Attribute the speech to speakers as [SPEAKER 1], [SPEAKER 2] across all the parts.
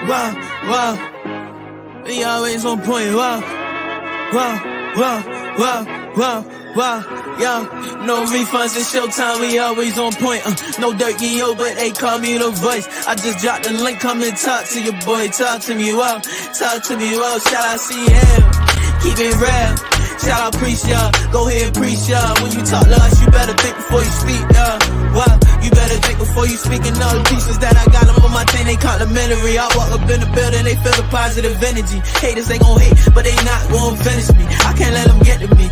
[SPEAKER 1] Wow. We always on point. Wow. Yo, no refunds in ShowTyme, we always on point. No dirt, yo, but they call me the voice. I just dropped the link, come and talk to your boy. Talk to me, wow. Shout out CL, keep it real. Shout out preach, y'all. Go ahead and preach, y'all. When you talk to us, you better think before you speak, y'all. Wow, you better think before you speak. And all the pieces that I got them on my team, they complimentary. I walk up in the building, they feel the positive energy. Haters, they gon' hate, but they not gon' finish me. I can't let them get to me.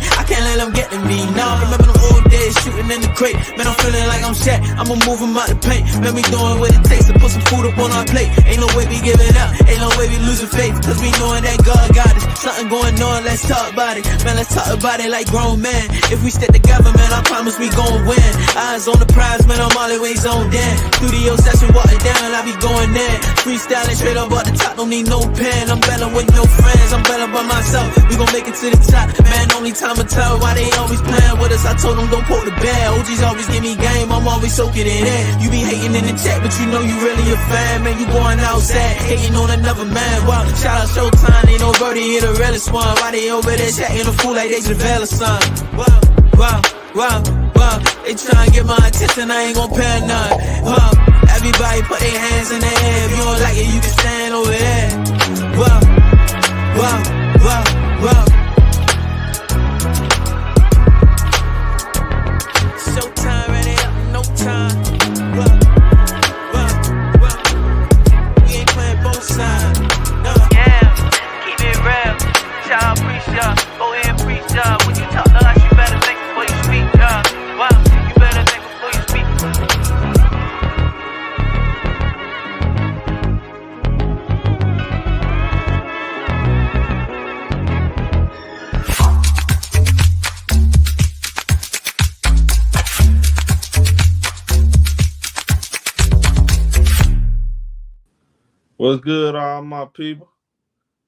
[SPEAKER 1] Now I remember them old days shooting in the crate. Man, I'm feeling like I'm Shaq. I'ma move them out the paint. Man, we doing what it takes to put some food up on our plate. Ain't no way we giving up. Ain't no way we losing faith. Cause we knowing that God got us. Something going on, let's talk about it. Man, let's talk about it like grown men. If we stick together, man, I promise we gon' win. Eyes on the prize, man, I'm always on Dan. Studio session, walking down, I be going in. Freestyling straight up at the top, don't need no pen. I'm better with no friends, I'm better by myself. We gon' make it to the top, man, only time will tell why they always playing with us. I told them don't quote the bad. OGs always give me game, I'm always soaking it in. You be hating in the chat, but you know you really a fan. Man, you going outside, hating on another man. Wow, shout out ShowTyme, ain't no birdie here the realest one. Why they over there chatting a fool like they Javella son? Wow, they tryna get my attention, I ain't gon' pay none. Wow, everybody put their hands in the air. If you don't like it, you can stand over there. Wow. ShowTyme ready up in no time. We ain't playing both sides. No. Yeah, keep it real. Shout out, preach y'all. Go ahead and preach y'all. When you talk to us, you better think before you speak, y'all. Wow, you better think before you speak.
[SPEAKER 2] What's good, all my people?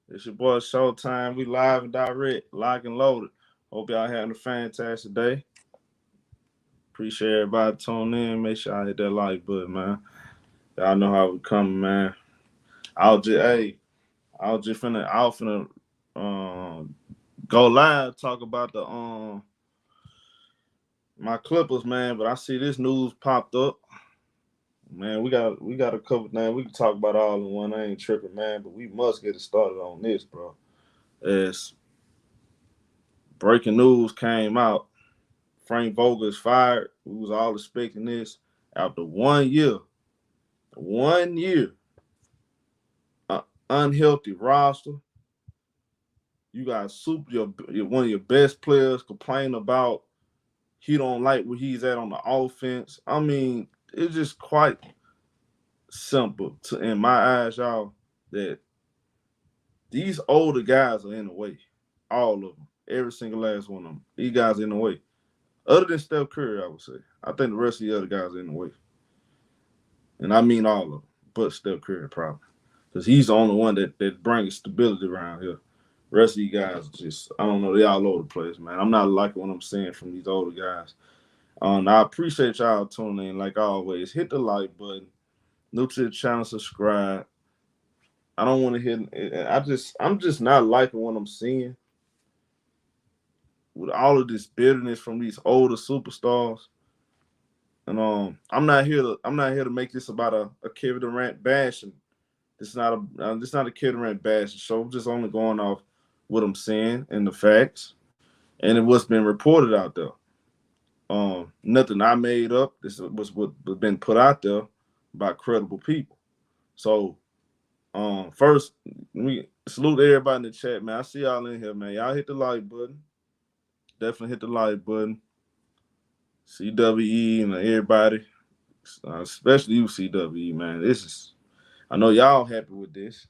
[SPEAKER 2] It's your boy ShowTyme. We live and direct, lock and loaded. Hope y'all having a fantastic day. Appreciate everybody tuning in. Make sure I hit that like button, man. Y'all know how we coming, man. I was finna go live, talk about the my Clippers, man. But I see this news popped up. Man, we got a couple things we can talk about all in one. I ain't tripping, man, but we must get it started on this, bro. As breaking news came out, Frank Vogel is fired. We was all expecting this after 1 year. 1 year. Unhealthy roster. You got one of your best players complain about he don't like where he's at on the offense. I mean, it's just quite simple in my eyes, y'all, that these older guys are in the way. All of them. Every single last one of them. These guys are in the way. Other than Steph Curry, I would say. I think the rest of the other guys are in the way. And I mean all of them, but Steph Curry probably. Because he's the only one that brings stability around here. The rest of you guys just, I don't know, they all over the place, man. I'm not liking what I'm seeing from these older guys. I appreciate y'all tuning in like always. Hit the like button. New to the channel, subscribe. I don't want to hit. I'm just not liking what I'm seeing with all of this bitterness from these older superstars. And I'm not here to make this about a Kevin Durant bashing. This is not a Kevin Durant bashing show. I'm just only going off what I'm seeing and the facts, and what's been reported out there. Nothing I made up. This was what has been put out there by credible people. So, first, we salute everybody in the chat, man. I see y'all in here, man. Y'all hit the like button. Definitely hit the like button. CWE and everybody, especially you, CWE, man. I know y'all happy with this,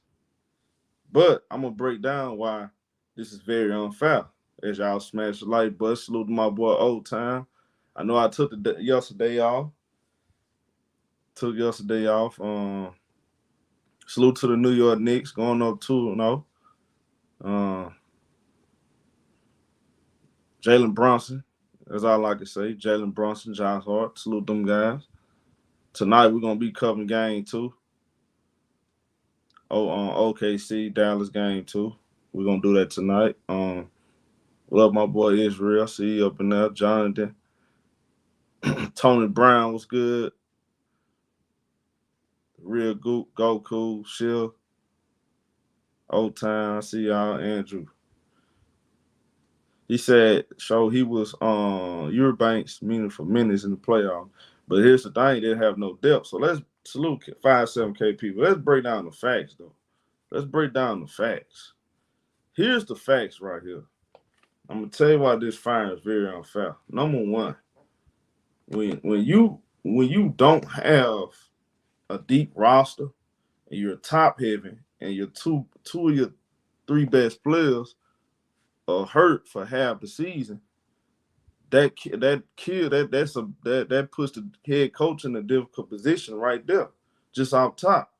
[SPEAKER 2] but I'm gonna break down why this is very unfair. As y'all smash the like button, salute to my boy Old Time. I know I took yesterday off. Salute to the New York Knicks going up 2-0. Jalen Brunson, that's all I can say. Jalen Brunson, Josh Hart, salute them guys. Tonight we're gonna be covering game 2. OKC Dallas game too. We're gonna do that tonight. Love my boy Israel. See you up in there. Jonathan. Tony Brown was good. Real Goku, Shill. Old time. See y'all, Andrew. He said, he was Eubanks, meaning for minutes in the playoffs. But here's the thing, they have no depth. So let's salute 5-7K people. Let's break down the facts, though. Let's break down the facts. Here's the facts right here. I'm gonna tell you why this fire is very unfair. Number one, when you don't have a deep roster and you're top heavy and your two of your three best players are hurt for half the season, that puts the head coach in a difficult position right there, just off top,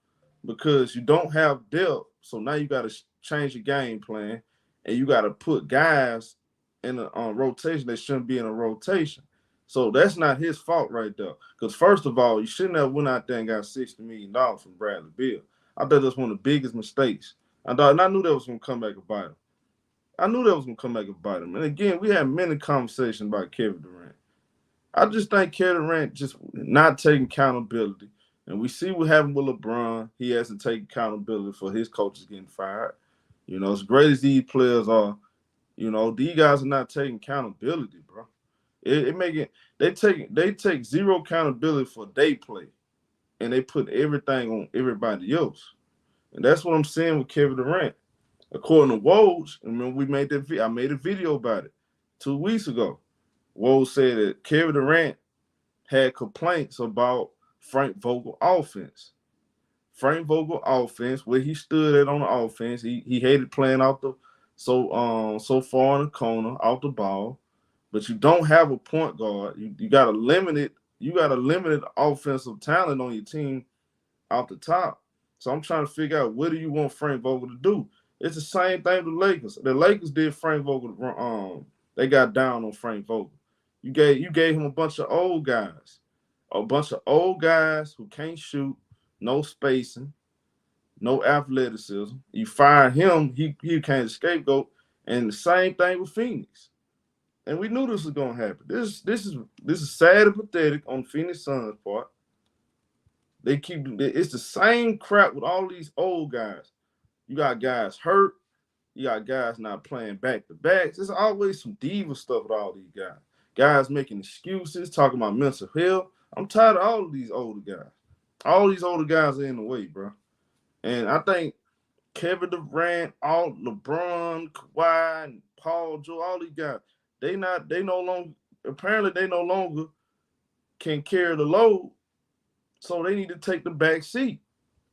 [SPEAKER 2] because you don't have depth. So now you got to change your game plan, and you got to put guys in a rotation that shouldn't be in a rotation. So that's not his fault right there. Because first of all, you shouldn't have went out there and got $60 million from Bradley Beal. I thought that's one of the biggest mistakes. And I knew that was going to come back and bite him. And again, we had many conversations about Kevin Durant. I just think Kevin Durant just not taking accountability. And we see what happened with LeBron. He has to take accountability for his coaches getting fired. You know, as great as these players are, you know, these guys are not taking accountability, bro. They take zero accountability for their play, and they put everything on everybody else. And that's what I'm saying with Kevin Durant. According to Woj, remember I made a video about it 2 weeks ago. Woj said that Kevin Durant had complaints about Frank Vogel offense. Frank Vogel offense, where he stood at on the offense, he hated playing out so far in the corner, off the ball. But you don't have a point guard. You got a limited offensive talent on your team off the top. So I'm trying to figure out, what do you want Frank Vogel to do? It's the same thing with the Lakers. The Lakers did Frank Vogel. They got down on Frank Vogel. You gave him a bunch of old guys who can't shoot, no spacing, no athleticism. You fire him, he became the scapegoat. And the same thing with Phoenix. And we knew this was gonna happen. This is sad and pathetic on Phoenix Suns' part. It's the same crap with all these old guys. You got guys hurt. You got guys not playing back-to-backs. There's always some diva stuff with all these guys. Guys making excuses, talking about mental health. I'm tired of all of these older guys. All these older guys are in the way, bro. And I think Kevin Durant, all LeBron, Kawhi, and Paul George, all these guys, they no longer can carry the load. So they need to take the back seat.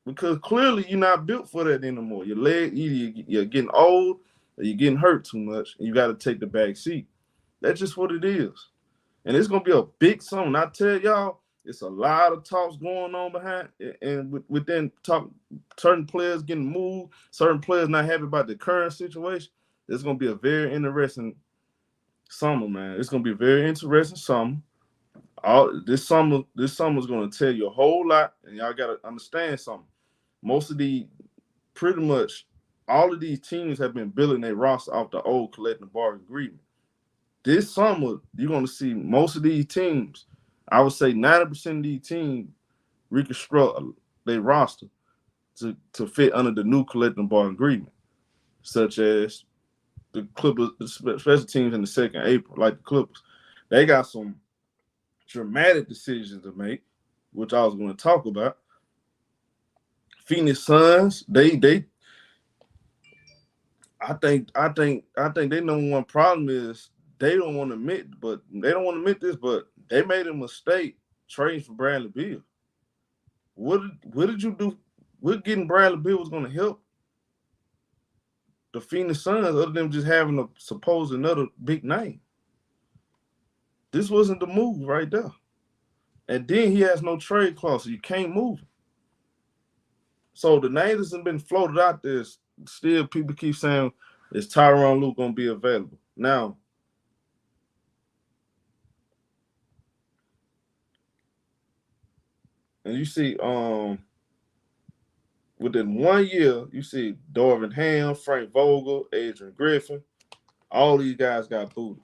[SPEAKER 2] Because clearly you're not built for that anymore. Your leg, either you're getting old or you're getting hurt too much, and you got to take the back seat. That's just what it is. And it's going to be a big summer. And I tell y'all, it's a lot of talks going on behind, and within talk, certain players getting moved, certain players not happy about the current situation. It's going to be a very interesting summer, man. It's going to be a very interesting summer. This summer's going to tell you a whole lot, and y'all got to understand something. Pretty much all of these teams have been building their roster off the old collective bargaining agreement. This summer, you're going to see most of these teams, I would say 90% of these teams, reconstruct their roster to fit under the new collective bargaining agreement, such as the Clippers, the special teams in the second April, like the Clippers. They got some dramatic decisions to make, which I was going to talk about. Phoenix Suns, I think their number one problem is they don't want to admit this, but they made a mistake trading for Bradley Beal. What did you do? What getting Bradley Beal was going to help the Phoenix Suns other than just having a supposed another big name? This wasn't the move right there. And then he has no trade clause, so you can't move him. So the names have been floated out there. Still, people keep saying, is Tyronn Lue going to be available? Now, and you see, within 1 year, you see Darvin Ham, Frank Vogel, Adrian Griffin, all these guys got booted.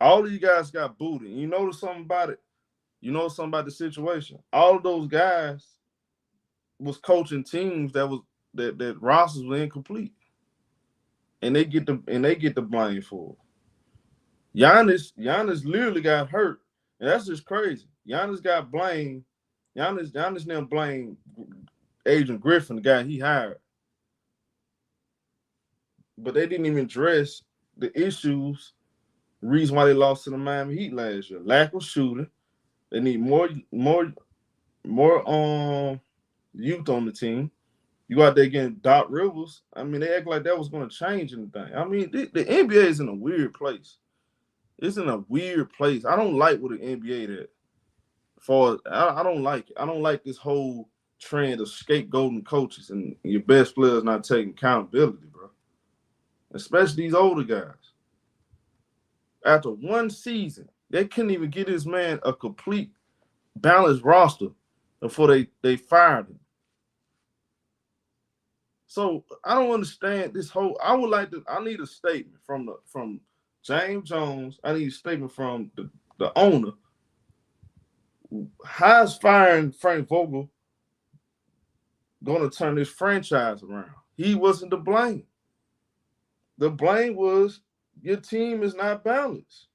[SPEAKER 2] All these guys got booted. You notice something about it? You know something about the situation? All of those guys was coaching teams that rosters were incomplete. And they get the blame for it. Giannis literally got hurt. And that's just crazy. Giannis got blamed. Giannis now blamed Adrian Griffin, the guy he hired. But they didn't even address the issues, the reason why they lost to the Miami Heat last year. Lack of shooting. They need more youth on the team. You go out there getting Doc Rivers. I mean, they act like that was going to change anything. I mean, the NBA is in a weird place. It's in a weird place. I don't like what the NBA did. I don't like it. I don't like this whole trend of scapegoating coaches and your best players not taking accountability, bro. Especially these older guys. After one season, they couldn't even get this man a complete balanced roster before they fired him. So I don't understand this whole. I need a statement from James Jones. I need a statement from the owner. How's firing Frank Vogel going to turn this franchise around? He wasn't to blame. The blame was your team is not balanced.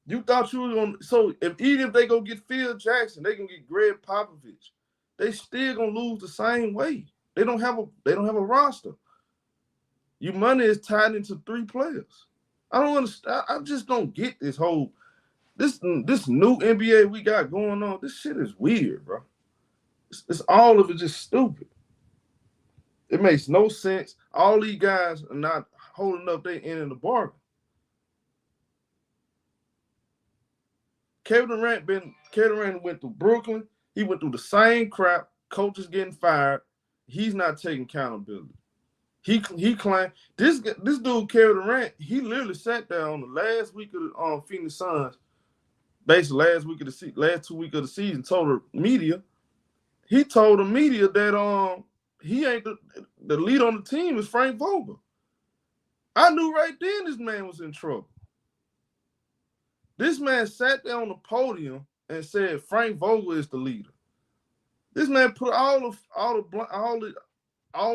[SPEAKER 2] You thought you were going to. So even if they go get Phil Jackson, they can get Greg Popovich. They still gonna lose the same way. They don't have a roster. Your money is tied into 3 players. I don't understand. I just don't get this whole this new NBA we got going on. This shit is weird, bro. It's all of it just stupid. It makes no sense. All these guys are not holding up their end of the bargain. Kevin Durant went through Brooklyn. He went through the same crap. Coaches getting fired. He's not taking accountability. He claimed this dude Kevin Durant. He literally sat there on the last week of the Phoenix Suns, basically last 2 weeks of the season. Told the media that he ain't the lead on the team is Frank Vogel. I knew right then this man was in trouble. This man sat there on the podium and said Frank Vogel is the leader. This man put all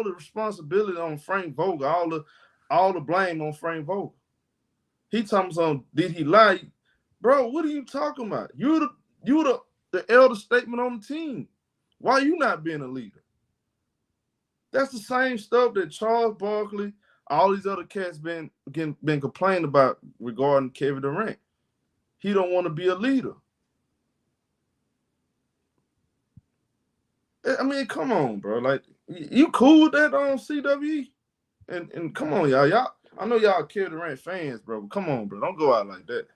[SPEAKER 2] the responsibility on Frank Vogel, all the blame on Frank Vogel. He talking something, did he lie? Bro, what are you talking about? You the elder statement on the team. Why are you not being a leader? That's the same stuff that Charles Barkley, all these other cats been complaining about regarding Kevin Durant. He don't want to be a leader. I mean, come on, bro. Like, you cool with that on CWE? And come on, y'all. I know y'all Kevin Durant fans, bro. But come on, bro. Don't go out like that.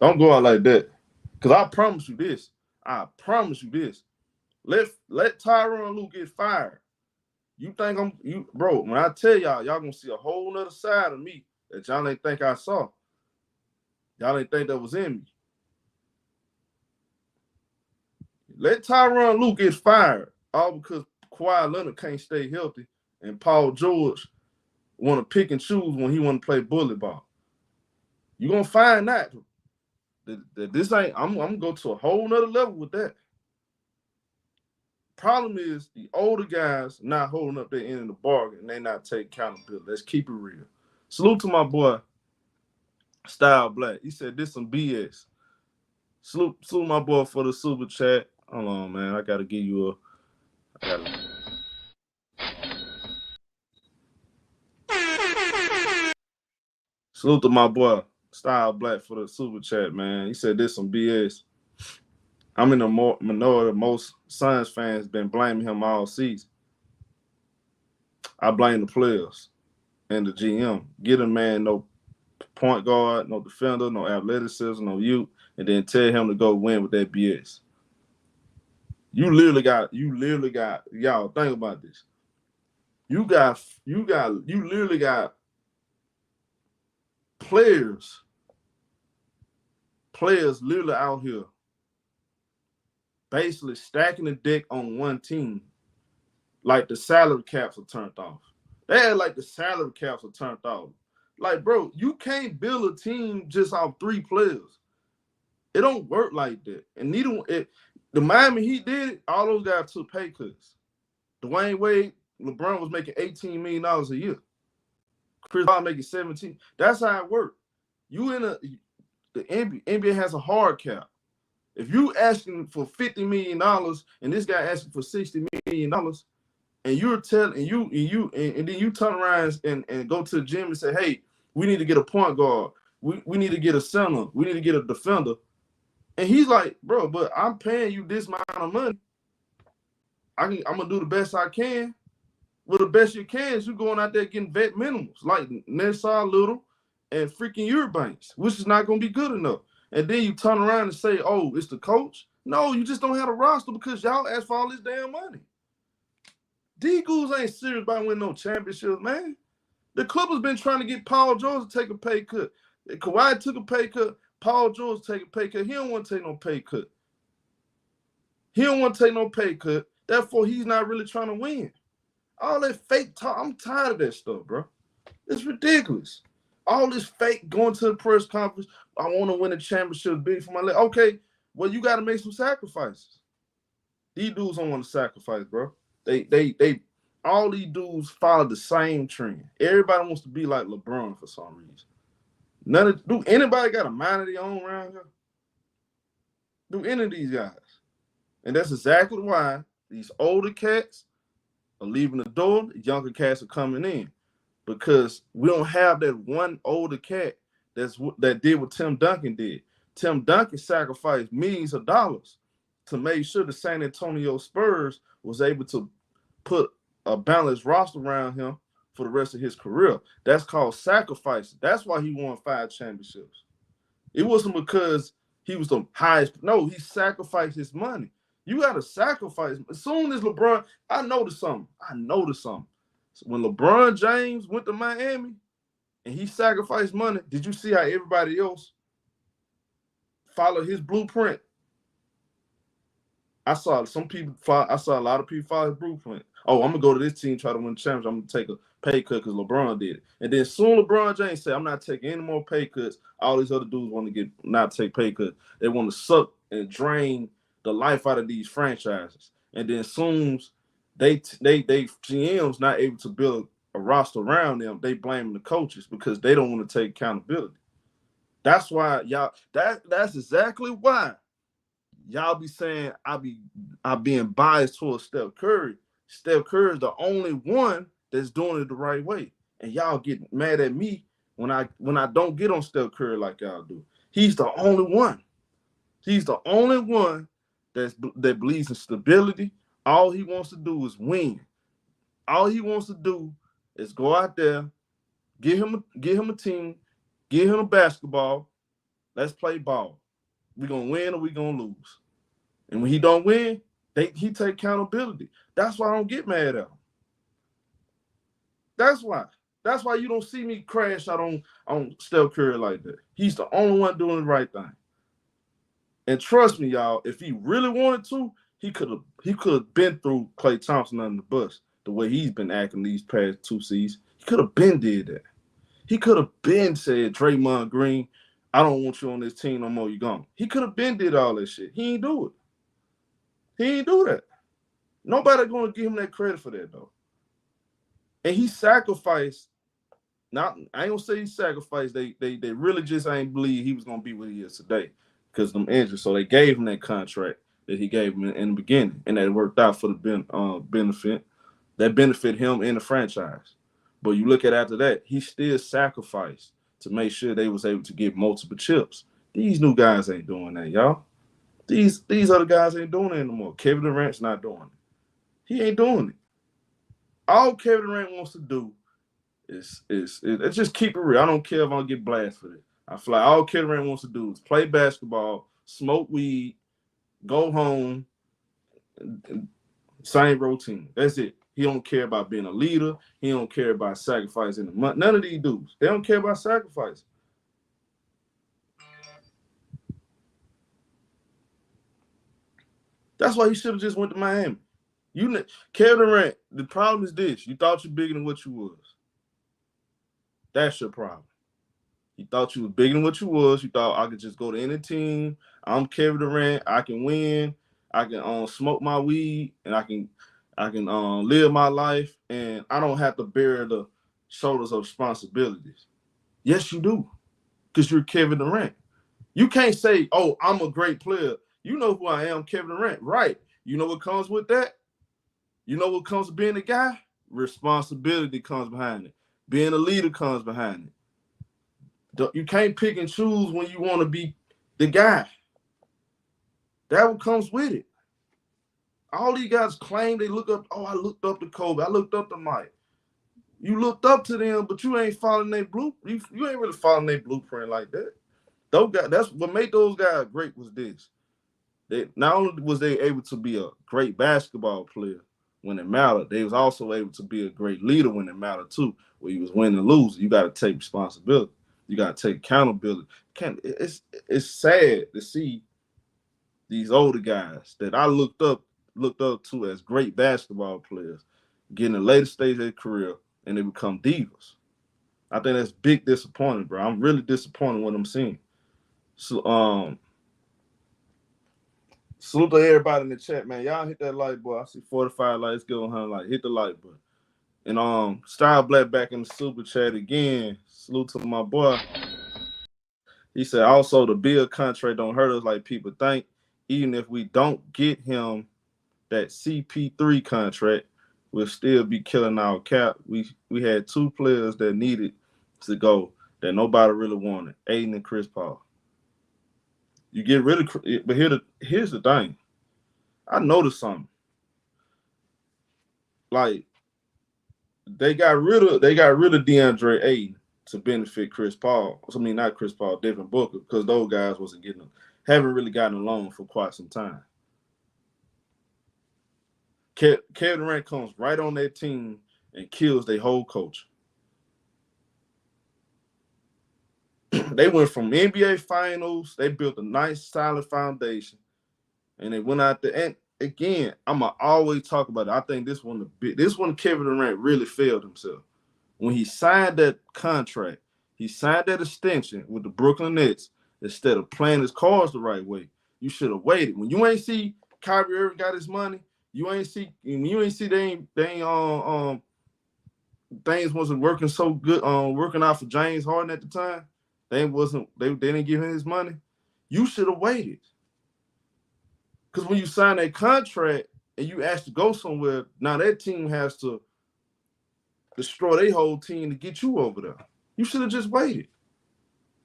[SPEAKER 2] Don't go out like that. Because I promise you this. Let Tyronn Lue get fired. You think bro, when I tell y'all gonna see a whole nother side of me that y'all ain't think I saw. Y'all ain't think that was in me. Let Tyronn Lue get fired, all because Kawhi Leonard can't stay healthy and Paul George want to pick and choose when he want to play bully ball. You're going to find that this ain't, I'm going to go to a whole nother level with that. Problem is the older guys not holding up their end of the bargain and they not taking accountability. Let's keep it real. Salute to my boy, Style Black. He said this some BS. Salute my boy for the super chat. Hold on, man. I gotta give you Salute to my boy, Style Black, for the super chat, man. He said this some BS. I'm in the minority. Most Suns fans been blaming him all season. I blame the players and the GM. Get a man no point guard, no defender, no athleticism, no youth, and then tell him to go win with that BS. You literally got, y'all think about this. You literally got players literally out here basically stacking the deck on one team, like the salary caps are turned off. They had like the salary caps are turned off. Like, bro, you can't build a team just off 3 players. It don't work like that. And the Miami Heat did it, all those guys took pay cuts. Dwayne Wade, LeBron was making $18 million a year. Chris Paul making 17. That's how it worked. The NBA has a hard cap. If you asking for $50 million and this guy asking for $60 million, and you're telling and then you turn around and go to the gym and say, hey, we need to get a point guard. We need to get a center. We need to get a defender. And he's like, bro, but I'm paying you this amount of money. I'm gonna do the best I can. Well, the best you can is you going out there getting vet minimums like Nessar Little and freaking Eubanks, which is not gonna be good enough. And then you turn around and say, oh, it's the coach. No, you just don't have a roster because y'all asked for all this damn money. D Goose ain't serious about winning no championships, man. The Clippers been trying to get Paul George to take a pay cut. Kawhi took a pay cut. Paul George take a pay cut. He don't want to take no pay cut. Therefore, he's not really trying to win. All that fake talk, I'm tired of that stuff, bro. It's ridiculous. All this fake going to the press conference. I want to win a championship big for my leg. Okay, well, you got to make some sacrifices. These dudes don't want to sacrifice, bro. All these dudes follow the same trend. Everybody wants to be like LeBron for some reason. Do anybody got a mind of their own around here? Do any of these guys? And that's exactly why these older cats are leaving the door, the younger cats are coming in. Because we don't have that one older cat that did what Tim Duncan did. Tim Duncan sacrificed millions of dollars to make sure the San Antonio Spurs was able to put a balanced roster around him for the rest of his career. That's called sacrifice. That's why he won 5 championships. It wasn't because he was the highest. No, he sacrificed his money. You got to sacrifice. As soon as LeBron, I noticed something. So when LeBron James went to Miami and he sacrificed money, did you see how everybody else followed his blueprint? I saw a lot of people follow his blueprint. Oh, I'm going to go to this team, try to win the championship. I'm going to take a pay cut because LeBron did it. And then soon LeBron James said, I'm not taking any more pay cuts. All these other dudes want to not take pay cuts. They want to suck and drain the life out of these franchises. And then soon they GM's not able to build a roster around them, they blame the coaches because they don't want to take accountability. That's why that's exactly why y'all be saying I'm being biased towards Steph Curry. Steph Curry is the only one that's doing it the right way. And y'all get mad at me when I don't get on Steph Curry like y'all do. He's the only one. He's the only one that believes in stability. All he wants to do is win. All he wants to do is go out there, get him a team, get him a basketball. Let's play ball. We're going to win or we're going to lose. And when he don't win, he take accountability. That's why I don't get mad at him. That's why. That's why you don't see me crash out on Steph Curry like that. He's the only one doing the right thing. And trust me, y'all, if he really wanted to, he could have been through Klay Thompson under the bus the way he's been acting these past 2 seasons. He could have been did that. He could have been said, Draymond Green, I don't want you on this team no more, you gone. He could have been did all that shit. He ain't do it. He ain't do that. Nobody going to give him that credit for that, though. And he sacrificed. Now, I ain't going to say he sacrificed. They really just ain't believe he was going to be what he is today because of them injuries. So they gave him that contract that he gave him in the beginning, and that worked out for the benefit. That benefit him and the franchise. But you look at after that, he still sacrificed to make sure they was able to get multiple chips. These new guys ain't doing that, y'all. These other guys ain't doing it anymore. Kevin Durant's not doing it. He ain't doing it. All Kevin Durant wants to do is just keep it real. I don't care if I'll get blasted for it. I feel like all Kevin Durant wants to do is play basketball, smoke weed, go home, same routine. That's it. He don't care about being a leader. He don't care about sacrificing the money. None of these dudes. They don't care about sacrifice. That's why he should have just went to Miami. Kevin Durant, the problem is this. You thought you bigger than what you was. That's your problem. You thought you was bigger than what you was. You thought I could just go to any team. I'm Kevin Durant. I can win. I can smoke my weed, and I can live my life, and I don't have to bear the shoulders of responsibilities. Yes, you do, because you're Kevin Durant. You can't say, oh, I'm a great player. You know who I am, Kevin Durant. Right. You know what comes with that? You know what comes with being a guy? Responsibility comes behind it. Being a leader comes behind it. You can't pick and choose when you want to be the guy. That what comes with it. All these guys claim they look up, oh, I looked up to Kobe. I looked up to Mike. You looked up to them, but you ain't following their blueprint. You ain't really following their blueprint like that. Those guys, that's what made those guys great was this. They not only was they able to be a great basketball player when it mattered, they was also able to be a great leader when it mattered too. Where you was winning and losing, you got to take responsibility. You got to take accountability. It's sad to see these older guys that I looked up to as great basketball players getting in the later stage of their career and they become divas. I think that's big disappointing, bro. I'm really disappointed in what I'm seeing. So, salute to everybody in the chat, man. Y'all hit that like button. I see 45 likes. Go on, like hit the like button. And Style Black back in the super chat again. Salute to my boy. He said also the Beal contract don't hurt us like people think. Even if we don't get him that CP3 contract, we'll still be killing our cap. We had two players that needed to go that nobody really wanted, Ayton and Chris Paul. You get rid of, but here's the thing. I noticed something. Like they got rid of Deandre Ayton to benefit Chris Paul. I mean, not Chris Paul, Devin Booker, because those guys haven't really gotten along for quite some time. Kevin Durant comes right on that team and kills their whole culture. They went from NBA Finals. They built a nice, solid foundation, and they went out there. And again, I'ma always talk about it. I think this one Kevin Durant really failed himself when he signed that contract. He signed that extension with the Brooklyn Nets instead of playing his cards the right way. You should have waited. When you ain't see Kyrie Irving got his money, you ain't see things wasn't working so good. Working out for James Harden at the time. They didn't give him his money. You should have waited. Because when you sign that contract and you ask to go somewhere, now that team has to destroy their whole team to get you over there. You should have just waited.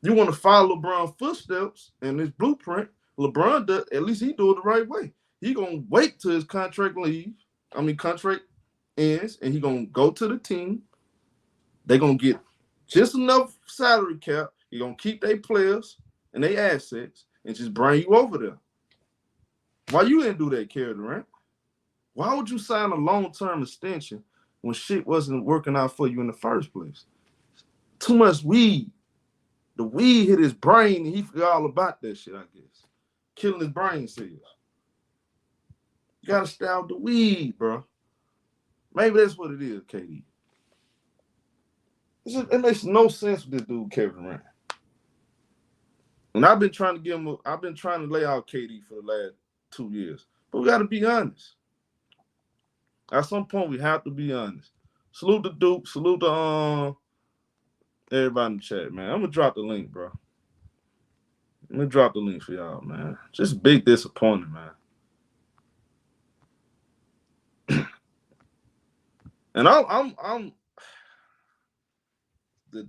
[SPEAKER 2] You want to follow LeBron's footsteps and his blueprint. LeBron does, at least he do it the right way. He gonna wait till his contract ends, and he gonna go to the team. They gonna get just enough salary cap. He gonna keep their players and their assets and just bring you over there. Why you didn't do that, Kevin Durant? Why would you sign a long-term extension when shit wasn't working out for you in the first place? Too much weed. The weed hit his brain and he forgot all about that shit, I guess. Killing his brain cells. You gotta stay out the weed, bro. Maybe that's what it is, KD. It makes no sense with this dude, Kevin Durant. And I've been trying to lay out KD for the last 2 years. But we gotta be honest. At some point, we have to be honest. Salute to Duke. Salute to everybody in the chat, man. I'm gonna drop the link, bro. I'm gonna drop the link for y'all, man. Just big disappointment, man. And I'm the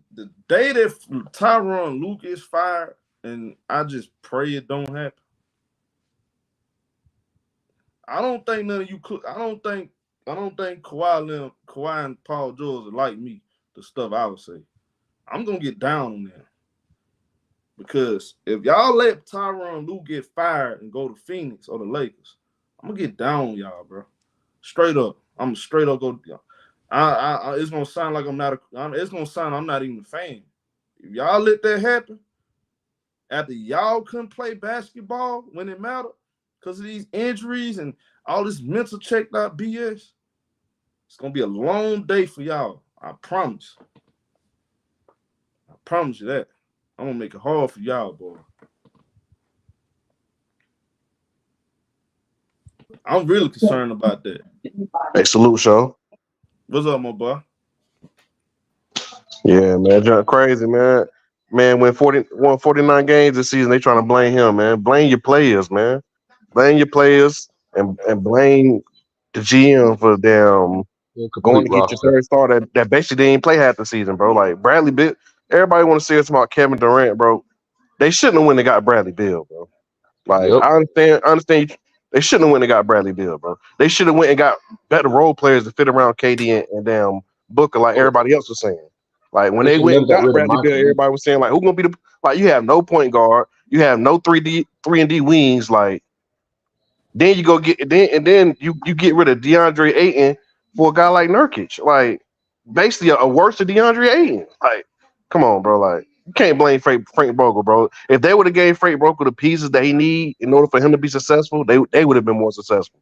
[SPEAKER 2] day that Tyronn Lue gets fired, and I just pray it don't happen. I don't think none of you could. I don't think Kawhi and Paul George are like me. The stuff I would say. I'm gonna get down on them because if y'all let Tyronn Lue get fired and go to Phoenix or the Lakers, I'm gonna get down on y'all, bro. Straight up, I'm straight up go. It's gonna sound like I'm not even a fan. If y'all let that happen, after y'all couldn't play basketball when it mattered, because of these injuries and all this mental checked out BS. It's gonna be a long day for y'all. I promise. I promise you that. I'm gonna make it hard for y'all, boy. I'm really concerned about that.
[SPEAKER 3] Hey, salute, show.
[SPEAKER 2] What's up, my boy?
[SPEAKER 3] Yeah, man, John, crazy, man. Man, won 49 games this season. They trying to blame him, man. Blame your players, man. Blame your players and blame the GM for damn going
[SPEAKER 4] Complete
[SPEAKER 3] to get your
[SPEAKER 4] roster.
[SPEAKER 3] third star that basically didn't play half the season, bro. Like Bradley Beal. Everybody want to say it's about Kevin Durant, bro. They shouldn't have went and got Bradley Beal, bro. Like
[SPEAKER 4] Yep.
[SPEAKER 3] I understand. They shouldn't have went and got Bradley Beal, bro. They should have went and got better role players to fit around KD and damn Booker, like
[SPEAKER 4] Well,
[SPEAKER 3] everybody else was saying. Like when
[SPEAKER 4] they
[SPEAKER 3] they
[SPEAKER 4] should
[SPEAKER 3] went
[SPEAKER 4] never
[SPEAKER 3] and
[SPEAKER 4] got
[SPEAKER 3] got
[SPEAKER 4] rid of
[SPEAKER 3] Bradley
[SPEAKER 4] Monty.
[SPEAKER 3] Beal, everybody was saying like, who gonna be the like? You have no point guard, you have no 3 and D wings. Like then you go get then you get rid of DeAndre Ayton for a guy like Nurkic, like basically a worse than DeAndre Ayton. Like, come on, bro. Like you can't blame Frank Vogel, bro. If they would have gave Frank Vogel the pieces that he need in order for him to be successful, they would have been more successful.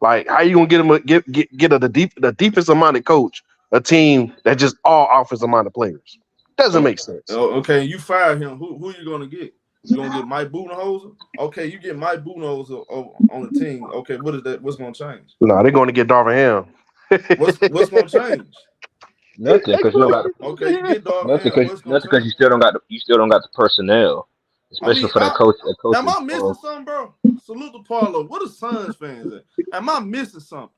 [SPEAKER 3] Like how you gonna get the defensive minded coach a team that just all offensive minded players? Doesn't make sense.
[SPEAKER 2] Okay, you fire him. Who you gonna get? You gonna get Mike Budenholzer? Okay, you get Mike Budenholzer on the team. Okay, what is that? What's gonna change?
[SPEAKER 3] No, they're going to get Darvin Ham.
[SPEAKER 2] What's gonna change?
[SPEAKER 4] Nothing, because you don't got
[SPEAKER 2] Okay, you get Darvin
[SPEAKER 4] nothing
[SPEAKER 2] Ham.
[SPEAKER 4] because
[SPEAKER 2] What's gonna change?
[SPEAKER 4] you still don't got the personnel,
[SPEAKER 2] I
[SPEAKER 4] especially
[SPEAKER 2] mean,
[SPEAKER 4] for that coach. That
[SPEAKER 2] am
[SPEAKER 4] coaching.
[SPEAKER 2] I missing something, bro? Salute to Paulo. What are Suns fans at? Am I missing something?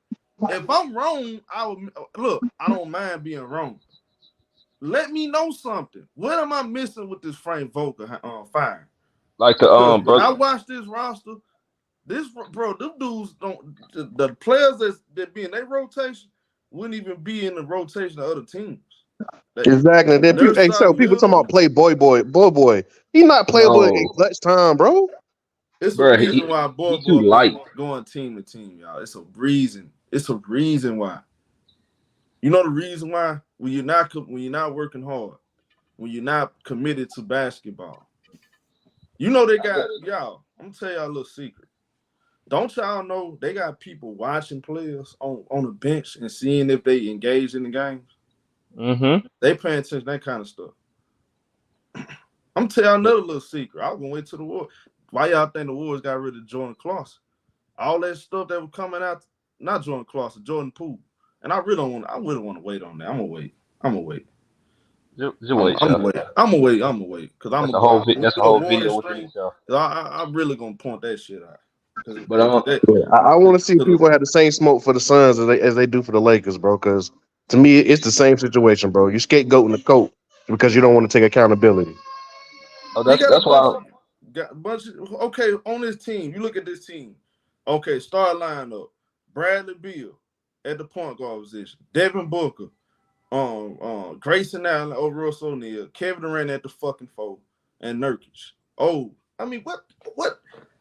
[SPEAKER 2] If I'm wrong, I will look. I don't mind being wrong. Let me know something. What am I missing with this Frank Vogel fire?
[SPEAKER 4] Like the
[SPEAKER 2] When
[SPEAKER 4] brother.
[SPEAKER 2] I watch this roster, them dudes don't. The players that be in their rotation wouldn't even be in the rotation of other teams.
[SPEAKER 3] Exactly. Then
[SPEAKER 2] They're
[SPEAKER 3] so
[SPEAKER 2] starting
[SPEAKER 3] people talking
[SPEAKER 2] middle.
[SPEAKER 3] about play boy. He's not playable in
[SPEAKER 4] No,
[SPEAKER 3] clutch time, bro.
[SPEAKER 2] It's a
[SPEAKER 4] bro,
[SPEAKER 2] reason why boy
[SPEAKER 4] he too light.
[SPEAKER 2] been going team to team, y'all. It's a reason. It's a reason why. You know the reason why? When you're not working hard, when you're not committed to basketball. You know they got y'all. I'm gonna tell y'all a little secret. Don't y'all know they got people watching players on the bench and seeing if they engage in the games?
[SPEAKER 4] Mm-hmm.
[SPEAKER 2] They paying attention to that kind of stuff. I'm gonna tell y'all another little secret. I was gonna wait till the war. Why y'all think the Warriors got rid of Jordan Clarkson? All that stuff that was coming out, not Jordan Clarkson, Jordan Poole. And I really want to wait on that. I'm gonna wait. I'm gonna wait.
[SPEAKER 4] Just wait, Chef.
[SPEAKER 2] I'm gonna wait. Cause I'm
[SPEAKER 4] That's
[SPEAKER 2] gonna
[SPEAKER 4] a
[SPEAKER 2] go
[SPEAKER 4] whole
[SPEAKER 2] out. I'm gonna
[SPEAKER 4] that's a
[SPEAKER 2] put a
[SPEAKER 4] whole
[SPEAKER 2] warning
[SPEAKER 4] video within
[SPEAKER 2] stream.
[SPEAKER 4] itself.
[SPEAKER 2] I'm really gonna point that shit out.
[SPEAKER 4] But
[SPEAKER 3] I want to see if people have the same smoke for the Suns as they do for the Lakers, bro. Because to me, it's the same situation, bro. You scapegoating the coach because you don't want to take accountability.
[SPEAKER 4] oh,
[SPEAKER 2] He got a
[SPEAKER 4] that's why.
[SPEAKER 2] bunch of okay on this team. You look at this team. Okay, start lineup. Bradley Beal at the point guard position. Devin Booker. Grayson Allen over Russ O'Neal. Kevin Durant at the fucking 4. And Nurkic. Oh, I mean, what?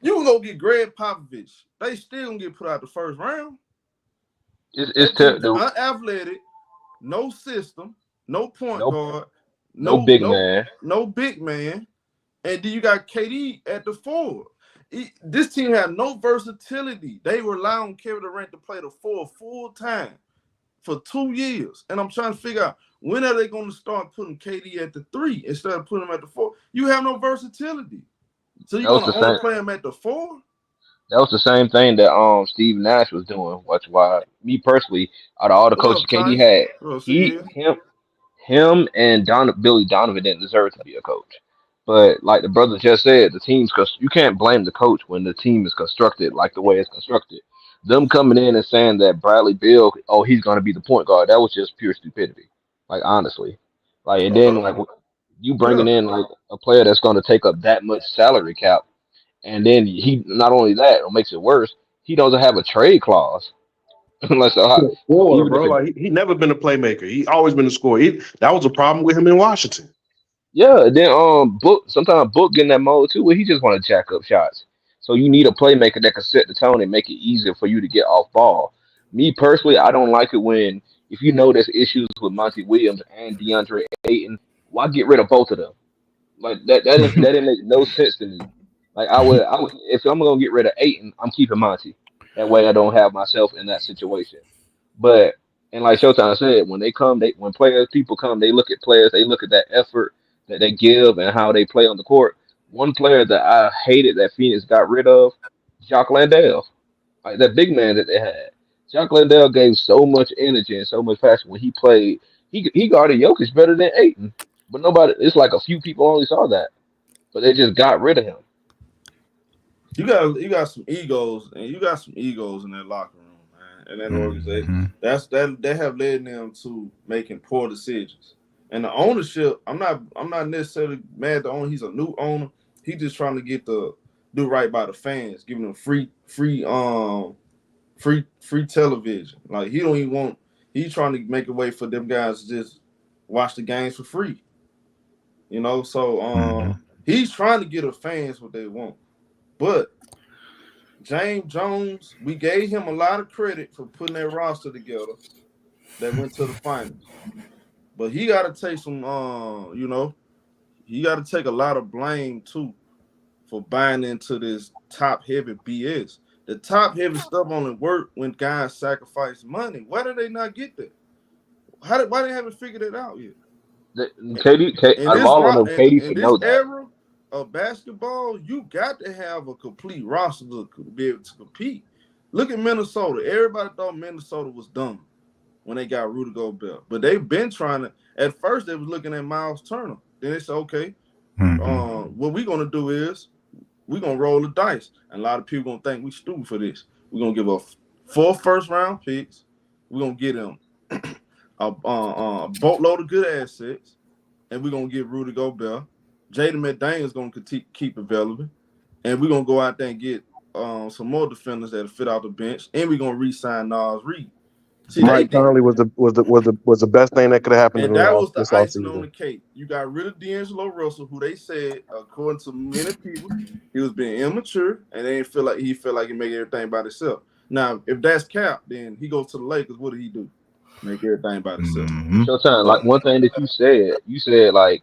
[SPEAKER 2] You can go get Greg Popovich. They still gonna get put out the first round.
[SPEAKER 4] It's
[SPEAKER 2] unathletic, no system, no point guard,
[SPEAKER 4] no big man.
[SPEAKER 2] no big man, and then you got KD at the 4. This team had no versatility. They rely on Kevin Durant to play the 4 full time for 2 years, and I'm trying to figure out when are they going to start putting KD at the 3 instead of putting him at the 4. You have no versatility, so you're going to only play him at the 4.
[SPEAKER 4] That was the same thing that Steve Nash was doing. That's why me personally, out of all the
[SPEAKER 2] What
[SPEAKER 4] coaches
[SPEAKER 2] up,
[SPEAKER 4] KD
[SPEAKER 2] Ty?
[SPEAKER 4] had, him and Billy Donovan didn't deserve to be a coach. But like the brother just said, the team's because you can't blame the coach when the team is constructed like the way it's constructed. Them coming in and saying that Bradley Beal, oh, he's gonna be the point guard, that was just pure stupidity. Like honestly, like and then like you bringing in like a player that's gonna take up that much salary cap. And then he not only that, what makes it worse, he doesn't have a trade clause. Unless so
[SPEAKER 3] Scorer,
[SPEAKER 4] even
[SPEAKER 3] bro.
[SPEAKER 4] if
[SPEAKER 3] Like he never been a playmaker. He always been a scorer. That was a problem with him in Washington.
[SPEAKER 4] yeah, then Book sometimes Book get in that mode too where he just want to jack up shots. So you need a playmaker that can set the tone and make it easier for you to get off ball. Me personally, I don't like it when if you know there's issues with Monty Williams and DeAndre Ayton, why get rid of both of them? Like that didn't make no sense to me. Like I would if I'm gonna get rid of Ayton, I'm keeping Monty. That way I don't have myself in that situation. But and like Showtime said, when they come, when people come, they look at players, they look at that effort that they give and how they play on the court. One player that I hated that Phoenix got rid of, Jacques Landale, like that big man that they had. Jacques Landale gave so much energy and so much passion when he played. He guarded Jokic better than Ayton, but nobody. It's like a few people only saw that, but they just got rid of him.
[SPEAKER 2] You got some egos, and you got some egos in that locker room, man, and that organization. They have led them to making poor decisions. And the ownership, I'm not necessarily mad at the owner. He's a new owner. He's just trying to do right by the fans, giving them free television. Like he's trying to make a way for them guys to just watch the games for free. You know, so he's trying to get the fans what they want. But James Jones, we gave him a lot of credit for putting that roster together that went to the finals. But he got to take some, he got to take a lot of blame too for buying into this top-heavy BS. The top-heavy stuff only work when guys sacrifice money. Why did they not get that? Why they haven't figured it out yet?
[SPEAKER 4] Out of all of them, KD should know that.
[SPEAKER 2] Era of basketball, you got to have a complete roster to be able to compete. Look at Minnesota. Everybody thought Minnesota was done when they got Rudy Gobert, but they've been trying to. At first, they was looking at Miles Turner. Then they said, "Okay, what we're gonna do is we're gonna roll the dice." And a lot of people gonna think we stupid for this. We're gonna give up 4 first-round picks. We're gonna get them a boatload of good assets, and we're gonna get Rudy Gobert. Jaden McDaniels is going to keep available, and we're going to go out there and get some more defenders that'll fit out the bench, and we're going to re-sign Nas Reed.
[SPEAKER 3] See, Mike Conley was the best thing that could have happened.
[SPEAKER 2] And that was the icing on the cake. You got rid of D'Angelo Russell, who they said, according to many people, he was being immature, and they didn't feel like he made everything by himself. Now, if that's Cap, then he goes to the Lakers. What did he do? Make everything by himself.
[SPEAKER 4] Showtime, like one thing that you said like.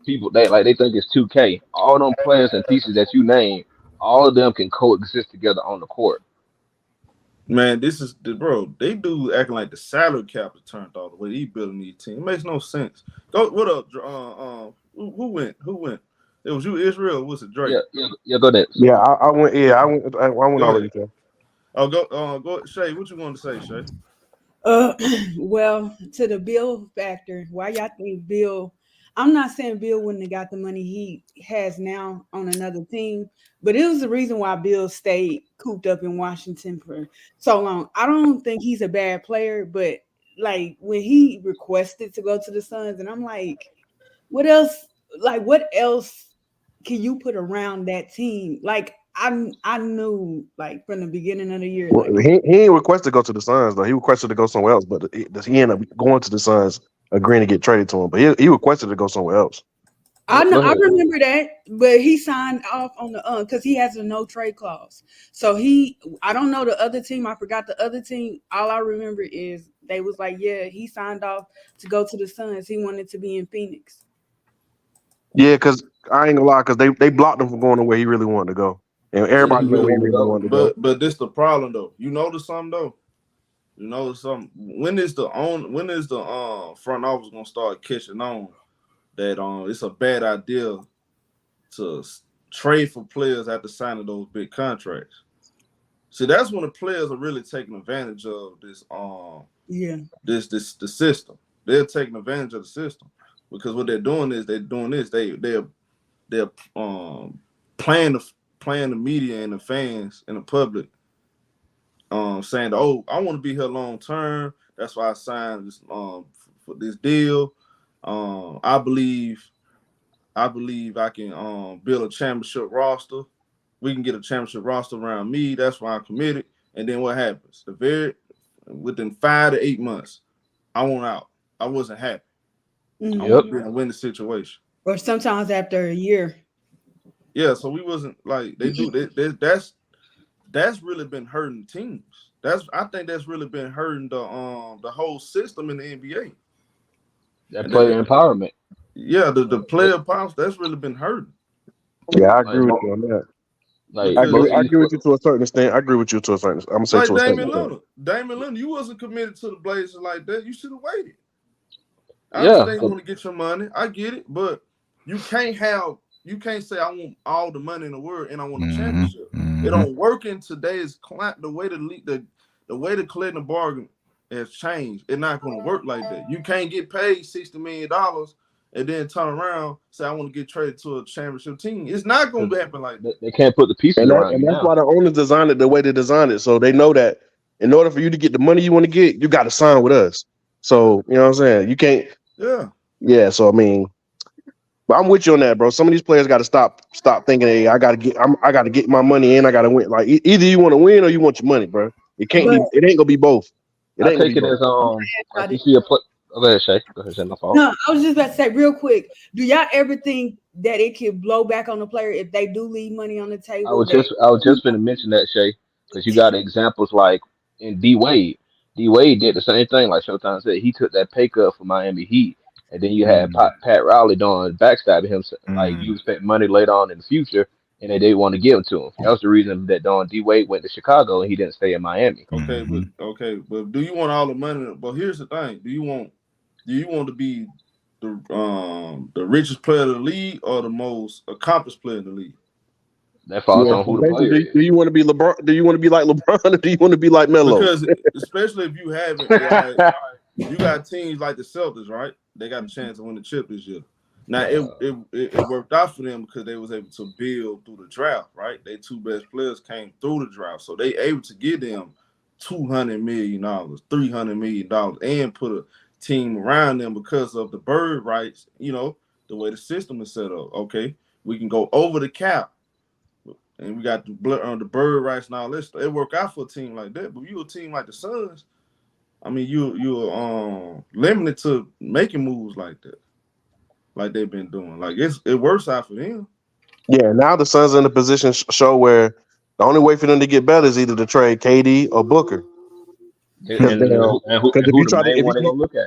[SPEAKER 4] People they think it's 2K. All them players and pieces that you name, all of them can coexist together on the court.
[SPEAKER 2] Man, this is bro. They do acting like the salary cap is turned off the way he building these teams. It makes no sense. Go what up? Who went? It was you, Israel. Was it Drake?
[SPEAKER 4] Yeah. Go ahead.
[SPEAKER 3] Yeah, I went. Yeah, I went already. Too.
[SPEAKER 2] Oh, go, Shay. What you want to say, Shay?
[SPEAKER 5] Well, to the Bill factor, why y'all think Bill? I'm not saying Bill wouldn't have got the money he has now on another team, but it was the reason why Bill stayed cooped up in Washington for so long. I don't think he's a bad player, but like when he requested to go to the Suns, and I'm like, what else? Like, what else can you put around that team? Like, I knew like from the beginning of the year.
[SPEAKER 3] Well,
[SPEAKER 5] like,
[SPEAKER 3] he didn't request to go to the Suns though. He requested to go somewhere else, but he ended up going to the Suns, agreeing to get traded to him. But he requested to go somewhere else.
[SPEAKER 5] I know, I remember that, but he signed off on the because he has a no trade clause. So I don't know the other team. I forgot the other team. All I remember is they was like, yeah, he signed off to go to the Suns. He wanted to be in Phoenix.
[SPEAKER 3] Yeah, because I ain't gonna lie, because they blocked him from going to where he really wanted to go, and everybody knew where he really wanted to go.
[SPEAKER 2] But this the problem though. You notice something though. You know something. When is the front office gonna start catching on that it's a bad idea to trade for players after signing those big contracts? See, that's when the players are really taking advantage of this the system. They're taking advantage of the system because what they're doing is they're playing the media and the fans and the public, saying, "Oh, I want to be here long term. That's why I signed this for this deal. I believe I can build a championship roster. We can get a championship roster around me. That's why I'm committed." And then what happens? Within 5 to 8 months, I want out. I wasn't happy.
[SPEAKER 5] Mm-hmm.
[SPEAKER 2] I want to be in a winning situation.
[SPEAKER 5] Or sometimes after a year.
[SPEAKER 2] Yeah, so we wasn't like they do. That's really been hurting teams. I think that's really been hurting the whole system in the NBA.
[SPEAKER 4] That player empowerment.
[SPEAKER 2] Yeah, the player empowerment, that's really been hurting.
[SPEAKER 3] Yeah, I agree with you on that.
[SPEAKER 4] Like
[SPEAKER 3] I
[SPEAKER 2] because
[SPEAKER 3] agree with you to a certain extent. I agree with you to a certain extent. I'm gonna say
[SPEAKER 2] like
[SPEAKER 3] to a certain extent.
[SPEAKER 2] Damian Lillard, you wasn't committed to the Blazers like that. You should have waited. I
[SPEAKER 4] yeah,
[SPEAKER 2] understand you want to get your money. I get it, but you can't say I want all the money in the world and I want a championship. It don't work in today's the way the way the collective bargain has changed. It's not going to work like that. You can't get paid $60 million and then turn around say I want to get traded to a championship team. It's not going to happen like that.
[SPEAKER 4] they can't put the pieces around you
[SPEAKER 3] That's
[SPEAKER 4] now.
[SPEAKER 3] why the owners designed it the way they designed it. So they know that in order for you to get the money you want to get, you got to sign with us. So you know what I'm saying? You can't. Yeah. So I mean, but I'm with you on that, bro. Some of these players got to stop thinking, hey, I got to get my money in. I got to win. Like either you want to win or you want your money, bro. It can't be. It ain't gonna be both.
[SPEAKER 4] I take it as like you see a play. Go ahead, Shay. Go ahead, Shay. My fault.
[SPEAKER 5] No, I was just about to say real quick. Do y'all ever think that it could blow back on the player if they do leave money on the table?
[SPEAKER 4] I was just going to mention that, Shay, because you got examples like in D Wade. D Wade did the same thing, like Showtime said. He took that pay cut for Miami Heat, and then you had Pat Riley doing backstabbing him, like you expect money later on in the future, and they didn't want to give him to him. That was the reason that D Wade went to Chicago and he didn't stay in Miami.
[SPEAKER 2] But do you want all the money? But here's the thing: do you want to be the richest player of the league or the most accomplished player in the league?
[SPEAKER 4] That falls on who the player is.
[SPEAKER 3] Do you want to be LeBron? Do you want to be like LeBron or do you want to be like Melo?
[SPEAKER 2] Because especially if you haven't, like, you got teams like the Celtics, right? They got a chance to win the chip this year. Now it worked out for them because they was able to build through the draft, right? Their two best players came through the draft, so they able to get them $200 million, $300 million, and put a team around them because of the bird rights. You know the way the system is set up. Okay, we can go over the cap, and we got the bird rights and all this. It work out for a team like that. But you a team like the Suns, I mean, you're limited to making moves like that, like they've been doing. Like it works out for them.
[SPEAKER 3] Yeah, now the Suns are in a position show where the only way for them to get better is either to trade KD or Booker. Because if you try to,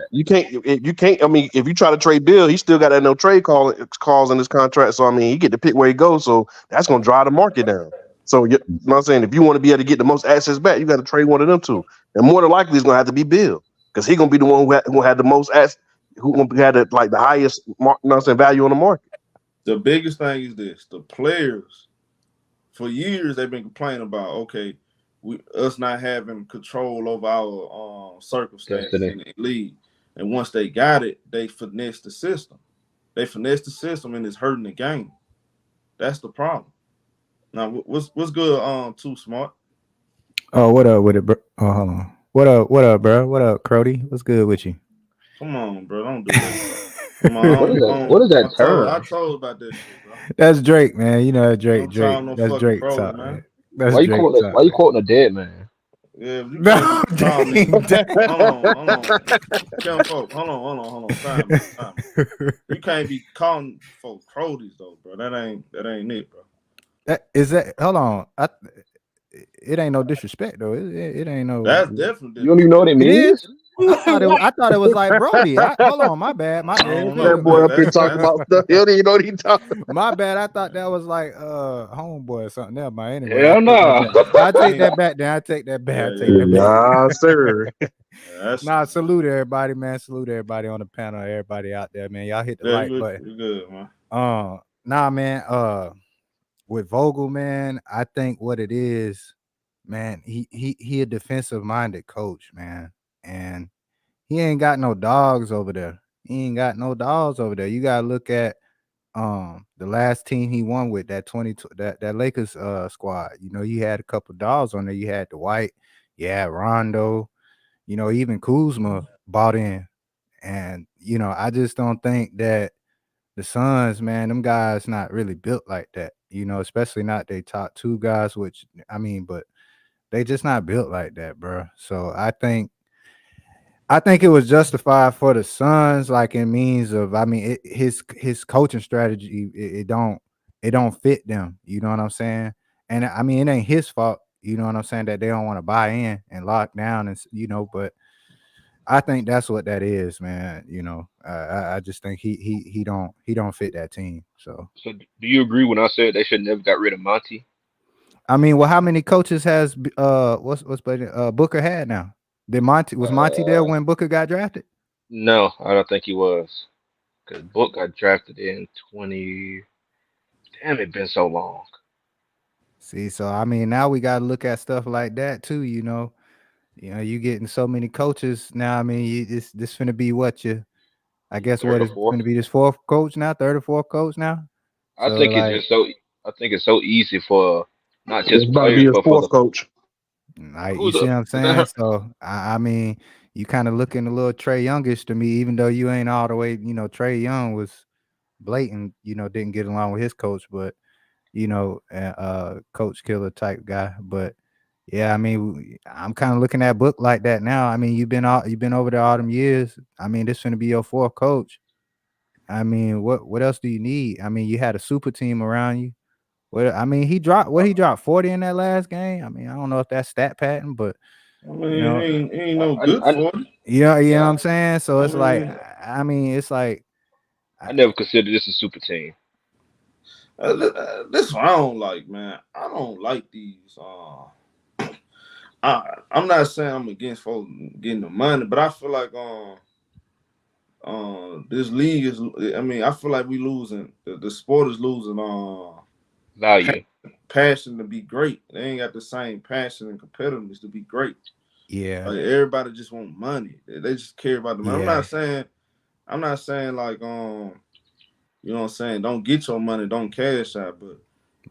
[SPEAKER 3] you can't. I mean, if you try to trade Bill, he still got that no trade clause in his contract. So I mean, he get to pick where he goes. So that's gonna drive the market down. So you know what I'm saying? If you want to be able to get the most assets back, you got to trade one of them two. And more than likely, it's gonna have to be Bill because he's gonna be the one who had the most assets, who had the highest, you know what I'm saying, value on the market.
[SPEAKER 2] The biggest thing is this: the players, for years, they've been complaining about us not having control over our circumstances in the league. And once they got it, they finessed the system. And it's hurting the game. That's the problem. Now, what's good? Too Smart.
[SPEAKER 6] Oh, what up with it, bro? Oh, hold on. What up, bro? What up, Crody? What's good with you?
[SPEAKER 2] Come on, bro. Don't do that. Come on,
[SPEAKER 4] what is that term?
[SPEAKER 2] I told about that shit, bro.
[SPEAKER 6] That's Drake, man. You know Drake.
[SPEAKER 2] No
[SPEAKER 6] that's Drake talk,
[SPEAKER 2] man.
[SPEAKER 6] That's
[SPEAKER 4] why you quoting a dead man?
[SPEAKER 2] Yeah, you hold on. Time. You can't be calling folks Crodies though, bro. That ain't it, bro.
[SPEAKER 6] Hold on. It ain't no disrespect though. It ain't no.
[SPEAKER 2] That's definitely.
[SPEAKER 4] You don't even know what it means.
[SPEAKER 6] I thought it was like Brody. Hold on, my bad.
[SPEAKER 3] That boy up here talking about stuff. He don't even know what he's talking about.
[SPEAKER 6] My bad. I thought that was like homeboy or something. Never mind. Anyway,
[SPEAKER 4] hell no.
[SPEAKER 6] I take that back. Then I take that back.
[SPEAKER 3] Nah, sir.
[SPEAKER 6] Nah, salute everybody, man. Salute everybody on the panel. Everybody out there, man. Y'all hit the like button.
[SPEAKER 2] You're good, man.
[SPEAKER 6] Nah, man. With Vogel, man, I think what it is, man, he a defensive minded coach, man. And he ain't got no dogs over there. You gotta look at the last team he won with, that 22 that Lakers squad. You know, you had a couple dogs on there. You had Dwight, you had Rondo, you know, even Kuzma bought in. And, you know, I just don't think that the Suns, man, them guys not really built like that, you know, especially not they top two guys, which I mean, but they just not built like that, bro. So I think it was justified for the Suns, like in means of, I mean, his coaching strategy, it don't fit them. You know what I'm saying? And I mean, it ain't his fault. You know what I'm saying? That they don't want to buy in and lock down, and you know. But I think that's what that is, man. You know, I just think he don't fit that team. So
[SPEAKER 4] do you agree when I said they should never got rid of Monty?
[SPEAKER 6] I mean, well, how many coaches has Booker had now? Was Monty there when Booker got drafted?
[SPEAKER 4] No, I don't think he was. Because Book got drafted in 20. Damn, it been so long.
[SPEAKER 6] See, so I mean, now we got to look at stuff like that too. You getting so many coaches now. I mean, this finna be what you. I guess
[SPEAKER 4] Third
[SPEAKER 6] what
[SPEAKER 4] or
[SPEAKER 6] is
[SPEAKER 4] fourth.
[SPEAKER 6] finna be this fourth coach now, third or fourth coach now.
[SPEAKER 4] I
[SPEAKER 6] So
[SPEAKER 4] think it's
[SPEAKER 6] like,
[SPEAKER 4] just so. I think it's so easy for not
[SPEAKER 3] It's
[SPEAKER 4] just
[SPEAKER 3] about to be
[SPEAKER 4] players,
[SPEAKER 3] his
[SPEAKER 4] but for the
[SPEAKER 3] fourth coach.
[SPEAKER 6] you
[SPEAKER 4] who's
[SPEAKER 6] see
[SPEAKER 4] the
[SPEAKER 6] what I'm
[SPEAKER 4] is that
[SPEAKER 6] saying?
[SPEAKER 4] her?
[SPEAKER 6] So I mean, you kind of looking a little Trey Youngish to me, even though you ain't all the way. Trey Young was blatant. Didn't get along with his coach, but coach killer type guy. But yeah, I mean, I'm kind of looking at Book like that now. I mean, you've been over there all them years. I mean, this gonna be your fourth coach. I mean, what else do you need? I mean, you had a super team around you. I mean, he dropped 40 in that last game. I mean, I don't know if that's stat pattern, but
[SPEAKER 2] I mean,
[SPEAKER 6] you know,
[SPEAKER 2] ain't no good
[SPEAKER 4] I
[SPEAKER 2] for it.
[SPEAKER 6] you know what
[SPEAKER 4] yeah.
[SPEAKER 6] I'm saying? So
[SPEAKER 2] I
[SPEAKER 6] it's like,
[SPEAKER 2] mean,
[SPEAKER 6] I mean, it's like,
[SPEAKER 4] I never considered this a super team.
[SPEAKER 2] this one I don't like, man. I don't like these. I'm not saying I'm against folks getting the money, but I feel like this league is. I mean, I feel like we losing. The sport is losing.
[SPEAKER 4] Value.
[SPEAKER 2] Passion to be great. They ain't got the same passion and competitiveness to be great.
[SPEAKER 6] yeah,
[SPEAKER 2] Like everybody just want money. They just care about the money.
[SPEAKER 6] yeah,
[SPEAKER 2] I'm not saying like you know what I'm saying, don't get your money, don't cash out, but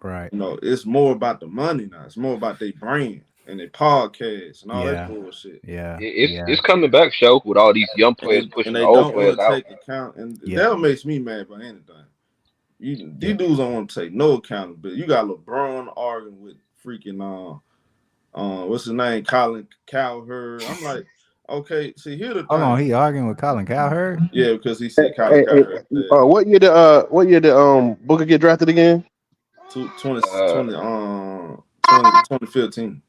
[SPEAKER 6] right,
[SPEAKER 2] it's more about the money now. It's more about their brand and their podcast and all that
[SPEAKER 6] yeah,
[SPEAKER 2] bullshit.
[SPEAKER 6] yeah,
[SPEAKER 4] It's
[SPEAKER 6] yeah,
[SPEAKER 4] coming back, show with all these young players
[SPEAKER 2] And
[SPEAKER 4] pushing the
[SPEAKER 2] they
[SPEAKER 4] old
[SPEAKER 2] don't
[SPEAKER 4] players
[SPEAKER 2] want to
[SPEAKER 4] out.
[SPEAKER 2] take account, and
[SPEAKER 6] yeah,
[SPEAKER 2] that what makes me mad about anything.
[SPEAKER 6] yeah.
[SPEAKER 2] These dudes don't want to take no accountability. You got LeBron arguing with freaking what's his name, Colin Cowherd. I'm like, okay, see, here's the
[SPEAKER 6] Hold on,
[SPEAKER 2] thing.
[SPEAKER 6] he arguing with Colin Cowherd?
[SPEAKER 2] Yeah, because he
[SPEAKER 3] Hey,
[SPEAKER 2] said Colin
[SPEAKER 3] hey, hey,
[SPEAKER 2] Cowherd said
[SPEAKER 3] what year did Booker get drafted again?
[SPEAKER 2] 2015.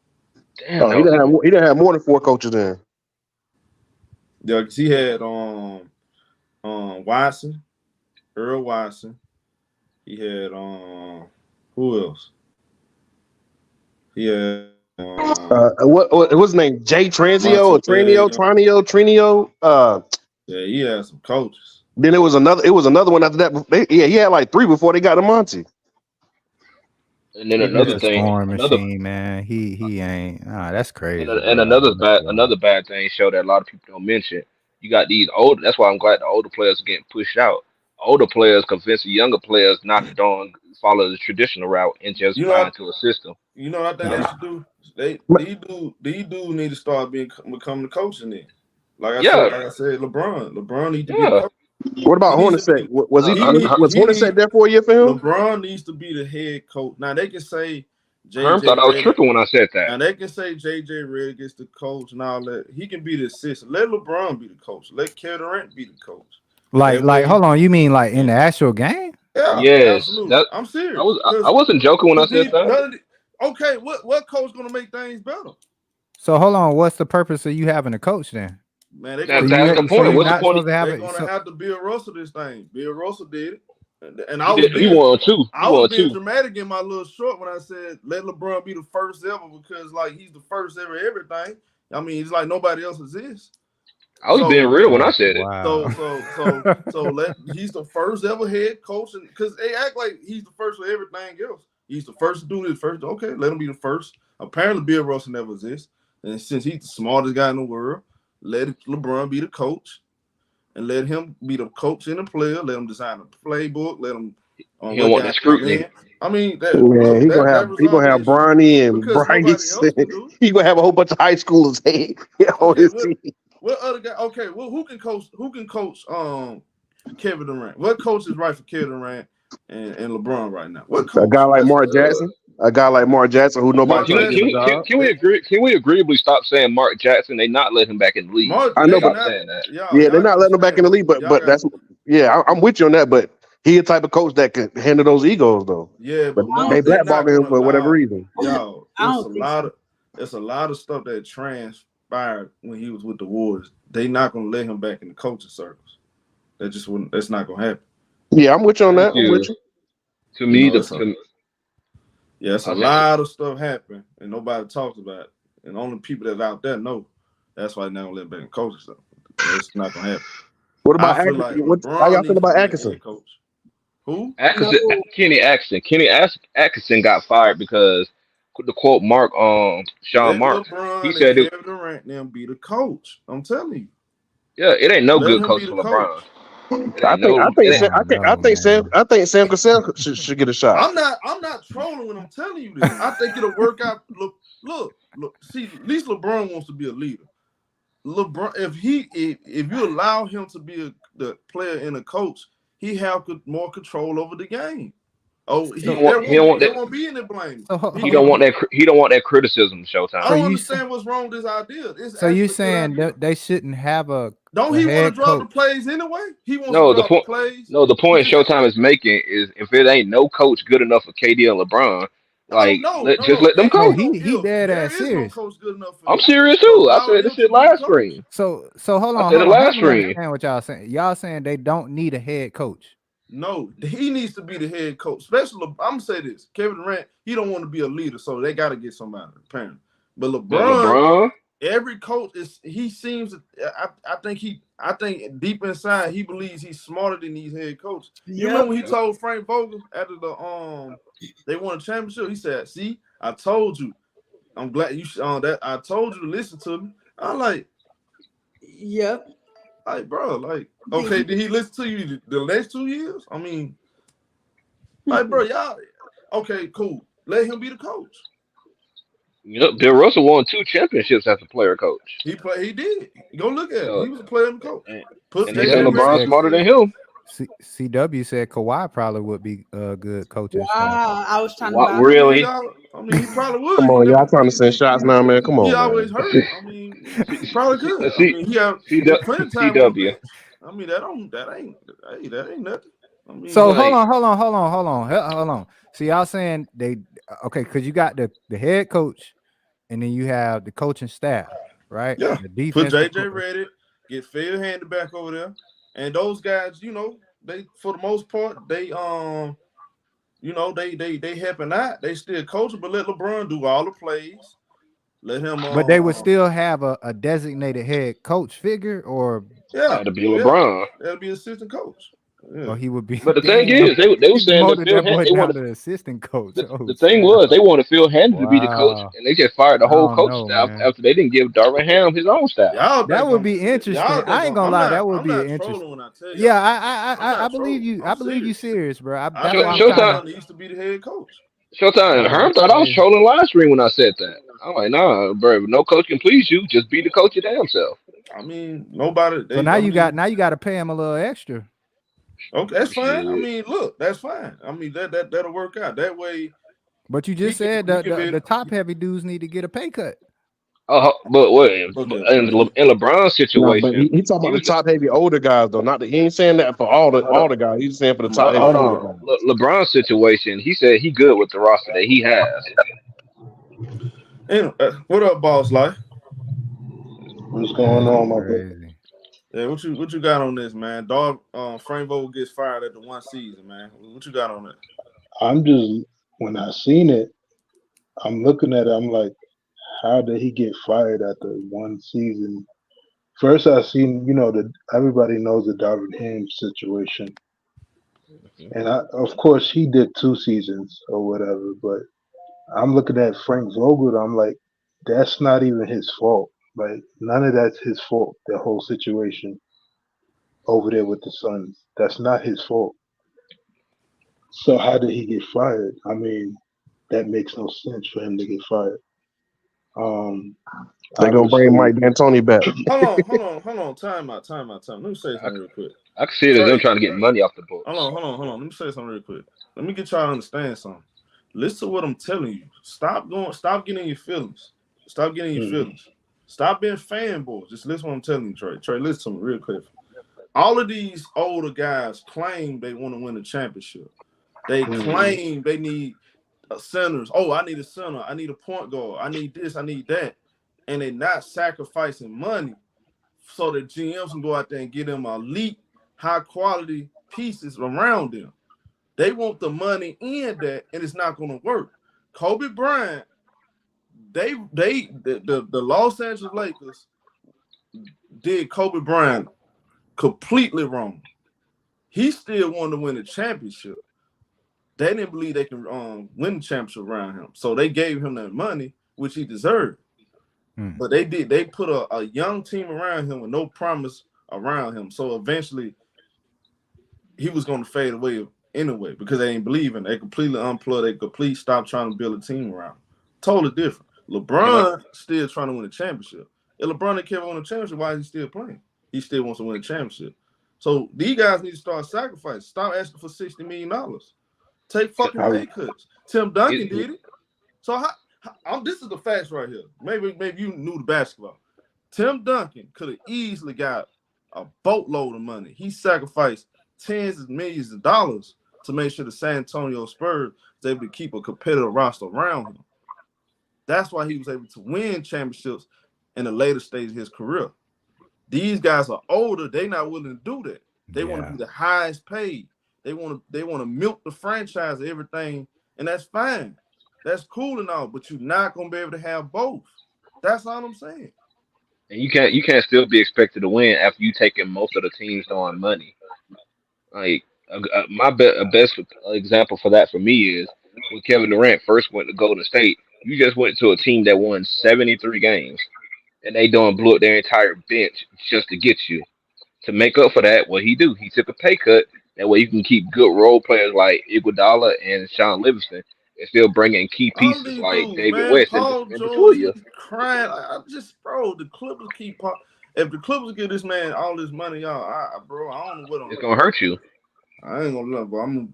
[SPEAKER 4] Damn,
[SPEAKER 3] Oh,
[SPEAKER 4] that was even.
[SPEAKER 3] he didn't have more than 4 coaches then.
[SPEAKER 2] Yeah, because he had Watson, Earl Watson. He had who else? He had
[SPEAKER 3] What was his name? Jay Tranzio
[SPEAKER 2] Monty
[SPEAKER 3] or
[SPEAKER 2] Williams.
[SPEAKER 3] Trinio?
[SPEAKER 2] Yeah, he had some coaches.
[SPEAKER 3] Then it was another one after that. He had like 3 before they got to Monty.
[SPEAKER 4] And then
[SPEAKER 6] He just
[SPEAKER 4] another
[SPEAKER 6] a
[SPEAKER 4] thing,
[SPEAKER 6] scoring machine, man. He ain't. That's crazy,
[SPEAKER 4] and
[SPEAKER 6] bro.
[SPEAKER 4] another bad thing show that a lot of people don't mention. You got these old. That's why I'm glad the older players are getting pushed out. Older players convince the younger players not to don't follow the traditional route and just
[SPEAKER 2] You know,
[SPEAKER 4] buy
[SPEAKER 2] I,
[SPEAKER 4] into a system.
[SPEAKER 2] you know what I think they
[SPEAKER 6] Yeah,
[SPEAKER 2] should do? These dudes need to start becoming the coach in there.
[SPEAKER 4] Yeah,
[SPEAKER 2] Like I said, LeBron need to be the
[SPEAKER 4] yeah.
[SPEAKER 2] coach.
[SPEAKER 3] What
[SPEAKER 2] He
[SPEAKER 3] about
[SPEAKER 2] needs to
[SPEAKER 3] Hornacek?
[SPEAKER 2] be.
[SPEAKER 3] Was he
[SPEAKER 2] He
[SPEAKER 3] was,
[SPEAKER 2] need.
[SPEAKER 3] was
[SPEAKER 2] He
[SPEAKER 3] Hornacek
[SPEAKER 2] need.
[SPEAKER 3] there for a year for him?
[SPEAKER 2] LeBron needs to be the head coach. Now they can say
[SPEAKER 4] Herm
[SPEAKER 2] JJ
[SPEAKER 4] thought I was
[SPEAKER 2] Redick.
[SPEAKER 4] tripping when I said that.
[SPEAKER 2] Now they can say JJ Redick is the coach and all that. He can be the assistant. Let LeBron be the coach. Let Kevin Durant be the coach. That
[SPEAKER 6] like,
[SPEAKER 2] way,
[SPEAKER 6] hold on. You mean like in
[SPEAKER 2] yeah,
[SPEAKER 6] the actual game?
[SPEAKER 2] yeah,
[SPEAKER 4] Yes,
[SPEAKER 2] absolutely.
[SPEAKER 4] that
[SPEAKER 2] I'm
[SPEAKER 4] I
[SPEAKER 2] serious
[SPEAKER 4] was. I
[SPEAKER 2] because
[SPEAKER 4] wasn't joking when I said
[SPEAKER 2] these
[SPEAKER 4] that.
[SPEAKER 2] none of the, okay, what coach gonna make things better?
[SPEAKER 6] So hold on. What's the purpose of you having a coach then?
[SPEAKER 2] Man, they're
[SPEAKER 6] So
[SPEAKER 2] gonna
[SPEAKER 4] That's
[SPEAKER 2] have
[SPEAKER 4] the
[SPEAKER 2] to.
[SPEAKER 6] so
[SPEAKER 4] point.
[SPEAKER 6] you
[SPEAKER 4] What's the
[SPEAKER 6] not
[SPEAKER 4] point?
[SPEAKER 6] supposed to have
[SPEAKER 2] They're
[SPEAKER 6] it.
[SPEAKER 2] gonna
[SPEAKER 6] So
[SPEAKER 2] have to Bill Russell this thing. Bill Russell did it, and
[SPEAKER 4] He did. He won two. He
[SPEAKER 2] I was
[SPEAKER 4] won
[SPEAKER 2] being
[SPEAKER 4] two.
[SPEAKER 2] dramatic in my little short when I said let LeBron be the first ever because like he's the first ever everything. I mean, it's like nobody else exists.
[SPEAKER 4] I was being
[SPEAKER 2] So
[SPEAKER 4] real when I said it.
[SPEAKER 6] wow.
[SPEAKER 2] he's the first ever head coach, and because they act like he's the first for everything else. He's the first to do this first. Okay, let him be the first. Apparently, Bill Russell never exists, and since he's the smartest guy in the world, let LeBron be the coach, and let him be the coach and the player. Let him design a playbook. Let him
[SPEAKER 4] He don't
[SPEAKER 2] what
[SPEAKER 4] want that
[SPEAKER 2] guys come
[SPEAKER 4] scrutiny.
[SPEAKER 2] in. I mean,
[SPEAKER 3] Yeah,
[SPEAKER 2] that
[SPEAKER 3] he
[SPEAKER 2] resolved
[SPEAKER 3] gonna
[SPEAKER 2] the
[SPEAKER 3] have
[SPEAKER 2] issue
[SPEAKER 3] Bronny and
[SPEAKER 2] because nobody
[SPEAKER 3] Bryce.
[SPEAKER 2] else can do it.
[SPEAKER 3] He gonna have a whole bunch of high schoolers on
[SPEAKER 2] Okay,
[SPEAKER 3] his team.
[SPEAKER 2] what other guy? Okay, well, who can coach? Kevin Durant? What coach is right for Kevin Durant and LeBron right now? What
[SPEAKER 3] A guy
[SPEAKER 2] coach?
[SPEAKER 3] like
[SPEAKER 2] Let's
[SPEAKER 3] Mark Jackson. A guy like Mark Jackson who nobody
[SPEAKER 2] Mark
[SPEAKER 3] trying to give
[SPEAKER 2] Jackson.
[SPEAKER 3] a job.
[SPEAKER 4] Can we agree? Can we agreeably stop saying Mark Jackson? They not let him back in the league.
[SPEAKER 2] Mark,
[SPEAKER 3] I
[SPEAKER 4] Let's
[SPEAKER 3] know,
[SPEAKER 2] they
[SPEAKER 3] but
[SPEAKER 4] stop
[SPEAKER 2] not
[SPEAKER 4] saying that.
[SPEAKER 2] y'all.
[SPEAKER 3] yeah, they're
[SPEAKER 2] Y'all
[SPEAKER 3] not
[SPEAKER 2] gotta
[SPEAKER 3] letting him back in the
[SPEAKER 2] stand.
[SPEAKER 3] league.
[SPEAKER 2] Y'all
[SPEAKER 3] But
[SPEAKER 2] got
[SPEAKER 3] that's I'm with you on that. But he a type of coach that can handle those egos though.
[SPEAKER 2] yeah,
[SPEAKER 3] But
[SPEAKER 2] but
[SPEAKER 5] I
[SPEAKER 3] they
[SPEAKER 2] Mark,
[SPEAKER 5] don't
[SPEAKER 2] they
[SPEAKER 5] think
[SPEAKER 2] not
[SPEAKER 3] blackballing him
[SPEAKER 2] gonna
[SPEAKER 3] for whatever
[SPEAKER 2] allow
[SPEAKER 3] reason.
[SPEAKER 2] y'all.
[SPEAKER 5] I don't think so.
[SPEAKER 2] It's a lot of stuff that transpired when he was with the Warriors. They not gonna let him back in the coaching circles. That just wouldn't. That's not gonna happen.
[SPEAKER 3] Yeah, I'm with you on
[SPEAKER 4] Thank
[SPEAKER 3] that. I'm with
[SPEAKER 4] you.
[SPEAKER 3] you.
[SPEAKER 4] To
[SPEAKER 2] You
[SPEAKER 4] me,
[SPEAKER 2] know,
[SPEAKER 4] the
[SPEAKER 2] it's a
[SPEAKER 4] to,
[SPEAKER 2] Yeah, it's a lot of stuff happened and nobody talks about it. And only people that out there know. That's why they don't let back coach stuff. It's not gonna happen.
[SPEAKER 3] What about
[SPEAKER 2] I feel
[SPEAKER 3] Atkinson?
[SPEAKER 2] like
[SPEAKER 3] How y'all
[SPEAKER 2] LeBron
[SPEAKER 3] feel
[SPEAKER 2] needs to
[SPEAKER 3] about
[SPEAKER 2] be a
[SPEAKER 3] Atkinson?
[SPEAKER 2] head coach. Who?
[SPEAKER 4] Atkinson,
[SPEAKER 5] No.
[SPEAKER 4] Kenny Atkinson got fired because the quote Mark Sean
[SPEAKER 2] Let
[SPEAKER 4] Marks. He
[SPEAKER 2] LeBron and
[SPEAKER 4] said,
[SPEAKER 2] Kevin Durant them be the coach. I'm telling you.
[SPEAKER 4] "Yeah, it ain't no
[SPEAKER 2] Let
[SPEAKER 4] good
[SPEAKER 2] him
[SPEAKER 4] coach
[SPEAKER 2] be the
[SPEAKER 4] for LeBron.
[SPEAKER 2] coach.
[SPEAKER 4] It ain't no. It ain't,
[SPEAKER 3] I think Sam Cassell should get a shot.
[SPEAKER 2] I'm not trolling when I'm telling you this. I think it'll work out. Look. See, at least LeBron wants to be a leader. LeBron, if you allow him to be the player and a coach, he have more control over the game. Oh, there won't be any blame.
[SPEAKER 4] He don't want that. He don't want that criticism. Showtime.
[SPEAKER 2] I don't understand what's wrong with this idea.
[SPEAKER 6] So you saying they shouldn't have
[SPEAKER 2] don't he want to draw the plays anyway? He wants to draw the plays.
[SPEAKER 4] No, the point Showtime is making is if it ain't no coach good enough for KD and LeBron, like just let them coach.
[SPEAKER 6] He dead ass serious.
[SPEAKER 2] No coach good enough for
[SPEAKER 4] I'm
[SPEAKER 2] them.
[SPEAKER 4] serious too. I said this shit last stream.
[SPEAKER 6] So hold on.
[SPEAKER 4] I said it last stream.
[SPEAKER 6] Understand what y'all saying? Y'all saying they don't need a head coach?
[SPEAKER 2] No, he needs to be the head coach. Especially, I'm gonna say this: Kevin Durant, he don't want to be a leader, so they got to get somebody. Apparently, but LeBron, every coach is. He seems. I think deep inside he believes he's smarter than these head coaches. You remember when he told Frank Vogel after they won a championship? He said, "See, I told you. I'm glad you that. I told you to listen to me." I'm like,
[SPEAKER 5] yep.
[SPEAKER 2] Like, bro, like, okay, did he listen to you the next 2 years? I mean, like, bro, y'all, okay, cool. Let him be the coach.
[SPEAKER 4] Yep, Bill Russell won 2 championships as a player coach.
[SPEAKER 2] He did. Go look at him. He was a player and coach.
[SPEAKER 4] And they say LeBron smarter than him.
[SPEAKER 6] CW said Kawhi probably would be a good coach.
[SPEAKER 5] Wow, I was trying
[SPEAKER 4] to. Really?
[SPEAKER 2] I mean, he probably would.
[SPEAKER 3] Come on, y'all trying to send shots now, man. Come on.
[SPEAKER 2] He always hurt. I mean, he probably could. I mean, he have plenty of time.
[SPEAKER 4] CW.
[SPEAKER 2] I mean, that ain't nothing. I mean,
[SPEAKER 6] so hold on. So y'all saying because you got the head coach, and then you have the coaching staff, right?
[SPEAKER 2] Yeah.
[SPEAKER 6] The defense.
[SPEAKER 2] Put JJ Redick, get Phil Handy back over there. And those guys, they for the most part, they they helping out. They still coaching, but let LeBron do all the plays. Let him.
[SPEAKER 6] But they would still have a designated head coach figure, or
[SPEAKER 4] that'd be LeBron.
[SPEAKER 2] That'd be assistant coach. Yeah.
[SPEAKER 6] Or he would be.
[SPEAKER 4] But the thing is, they were saying that Phil Handy, they wanted
[SPEAKER 6] an assistant coach.
[SPEAKER 4] The thing was, they wanted Phil Handy to be the coach, and they just fired the whole coach staff after they didn't give Darvin Ham his own staff.
[SPEAKER 6] That would be interesting. I ain't gonna lie, that would be interesting. Yeah, I believe you. I believe you serious, bro.
[SPEAKER 2] Showtime used to be the head coach.
[SPEAKER 4] Showtime. Herm thought I was trolling last stream when I said that. I'm like, nah, bro. No coach can please you. Just be the coach your damn self.
[SPEAKER 2] I mean, nobody.
[SPEAKER 6] So now you got to pay him a little extra.
[SPEAKER 2] Okay, that's fine. I mean, look, that's fine. I mean, that'll work out that way.
[SPEAKER 6] But you just said the top heavy dudes need to get a pay cut.
[SPEAKER 4] But what in LeBron's situation?
[SPEAKER 3] No, he talking about the top heavy older guys though. He ain't saying that for all the guys. He's saying for the top heavy older guys.
[SPEAKER 4] LeBron's situation. He said he good with the roster that he has.
[SPEAKER 2] And what up, boss life?
[SPEAKER 7] What's going on, my brother?
[SPEAKER 2] Yeah, what you got on this, man? Dog, Frank Vogel gets fired at the one season, man. What you got on that?
[SPEAKER 7] I'm just when I seen it, I'm looking at it. I'm like, how did he get fired after one season? First, I seen everybody knows the Darvin Ham situation, and of course he did 2 seasons or whatever. But I'm looking at Frank Vogel. I'm like, that's not even his fault. Like, none of that's his fault, the whole situation over there with the Suns. That's not his fault. So how did he get fired? I mean, that makes no sense for him to get fired.
[SPEAKER 3] They're going to bring Mike D'Antoni back.
[SPEAKER 2] Hold on. Time out. Let me say something real quick.
[SPEAKER 4] I can see it as them trying to get money off the books.
[SPEAKER 2] Hold on. Let me say something real quick. Let me get y'all to understand something. Listen to what I'm telling you. Stop getting your feelings. Stop being fanboys. Just listen to what I'm telling you, Trey. Trey, listen to me real quick. All of these older guys claim they want to win a championship. They claim they need centers. Oh, I need a center. I need a point guard. I need this. I need that. And they're not sacrificing money so that GMs can go out there and get them elite, high-quality pieces around them. They want the money in that, and it's not going to work. Kobe Bryant, the Los Angeles Lakers did Kobe Bryant completely wrong. He still wanted to win a championship. They didn't believe they can win the championship around him. So they gave him that money, which he deserved. But they did. They put a young team around him with no promise around him. So eventually he was going to fade away anyway because they didn't believe in it. They completely unplugged. They completely stopped trying to build a team around him. Totally different. LeBron still trying to win a championship. If LeBron didn't care to win a championship, why is he still playing? He still wants to win a championship. So these guys need to start sacrificing. Stop asking for $60 million. Take fucking pay cuts. Tim Duncan did it. So this is the facts right here. Maybe you knew the basketball. Tim Duncan could have easily got a boatload of money. He sacrificed tens of millions of dollars to make sure the San Antonio Spurs was able to keep a competitive roster around him. That's why he was able to win championships in the later stage of his career. These guys are older. They're not willing to do that. They want to be the highest paid. They want to milk the franchise and everything, and that's fine. That's cool and all, but you're not gonna be able to have both. That's all I'm saying.
[SPEAKER 4] And you can't still be expected to win after you taking most of the teams on money. Like my best example for that for me is when Kevin Durant first went to Golden State. You just went to a team that won 73 games, and they blew up their entire bench just to get you. To make up for that, what he do? He took a pay cut. That way you can keep good role players like Iguodala and Sean Livingston and still bring in key
[SPEAKER 2] All
[SPEAKER 4] pieces
[SPEAKER 2] these
[SPEAKER 4] like
[SPEAKER 2] dudes,
[SPEAKER 4] David
[SPEAKER 2] man,
[SPEAKER 4] West
[SPEAKER 2] Paul
[SPEAKER 4] and
[SPEAKER 2] George,
[SPEAKER 4] Pachulia.
[SPEAKER 2] crying. The Clippers keep. If the Clippers give this man all this money, y'all, I don't know what
[SPEAKER 4] It's gonna hurt you.
[SPEAKER 2] I ain't gonna lie, but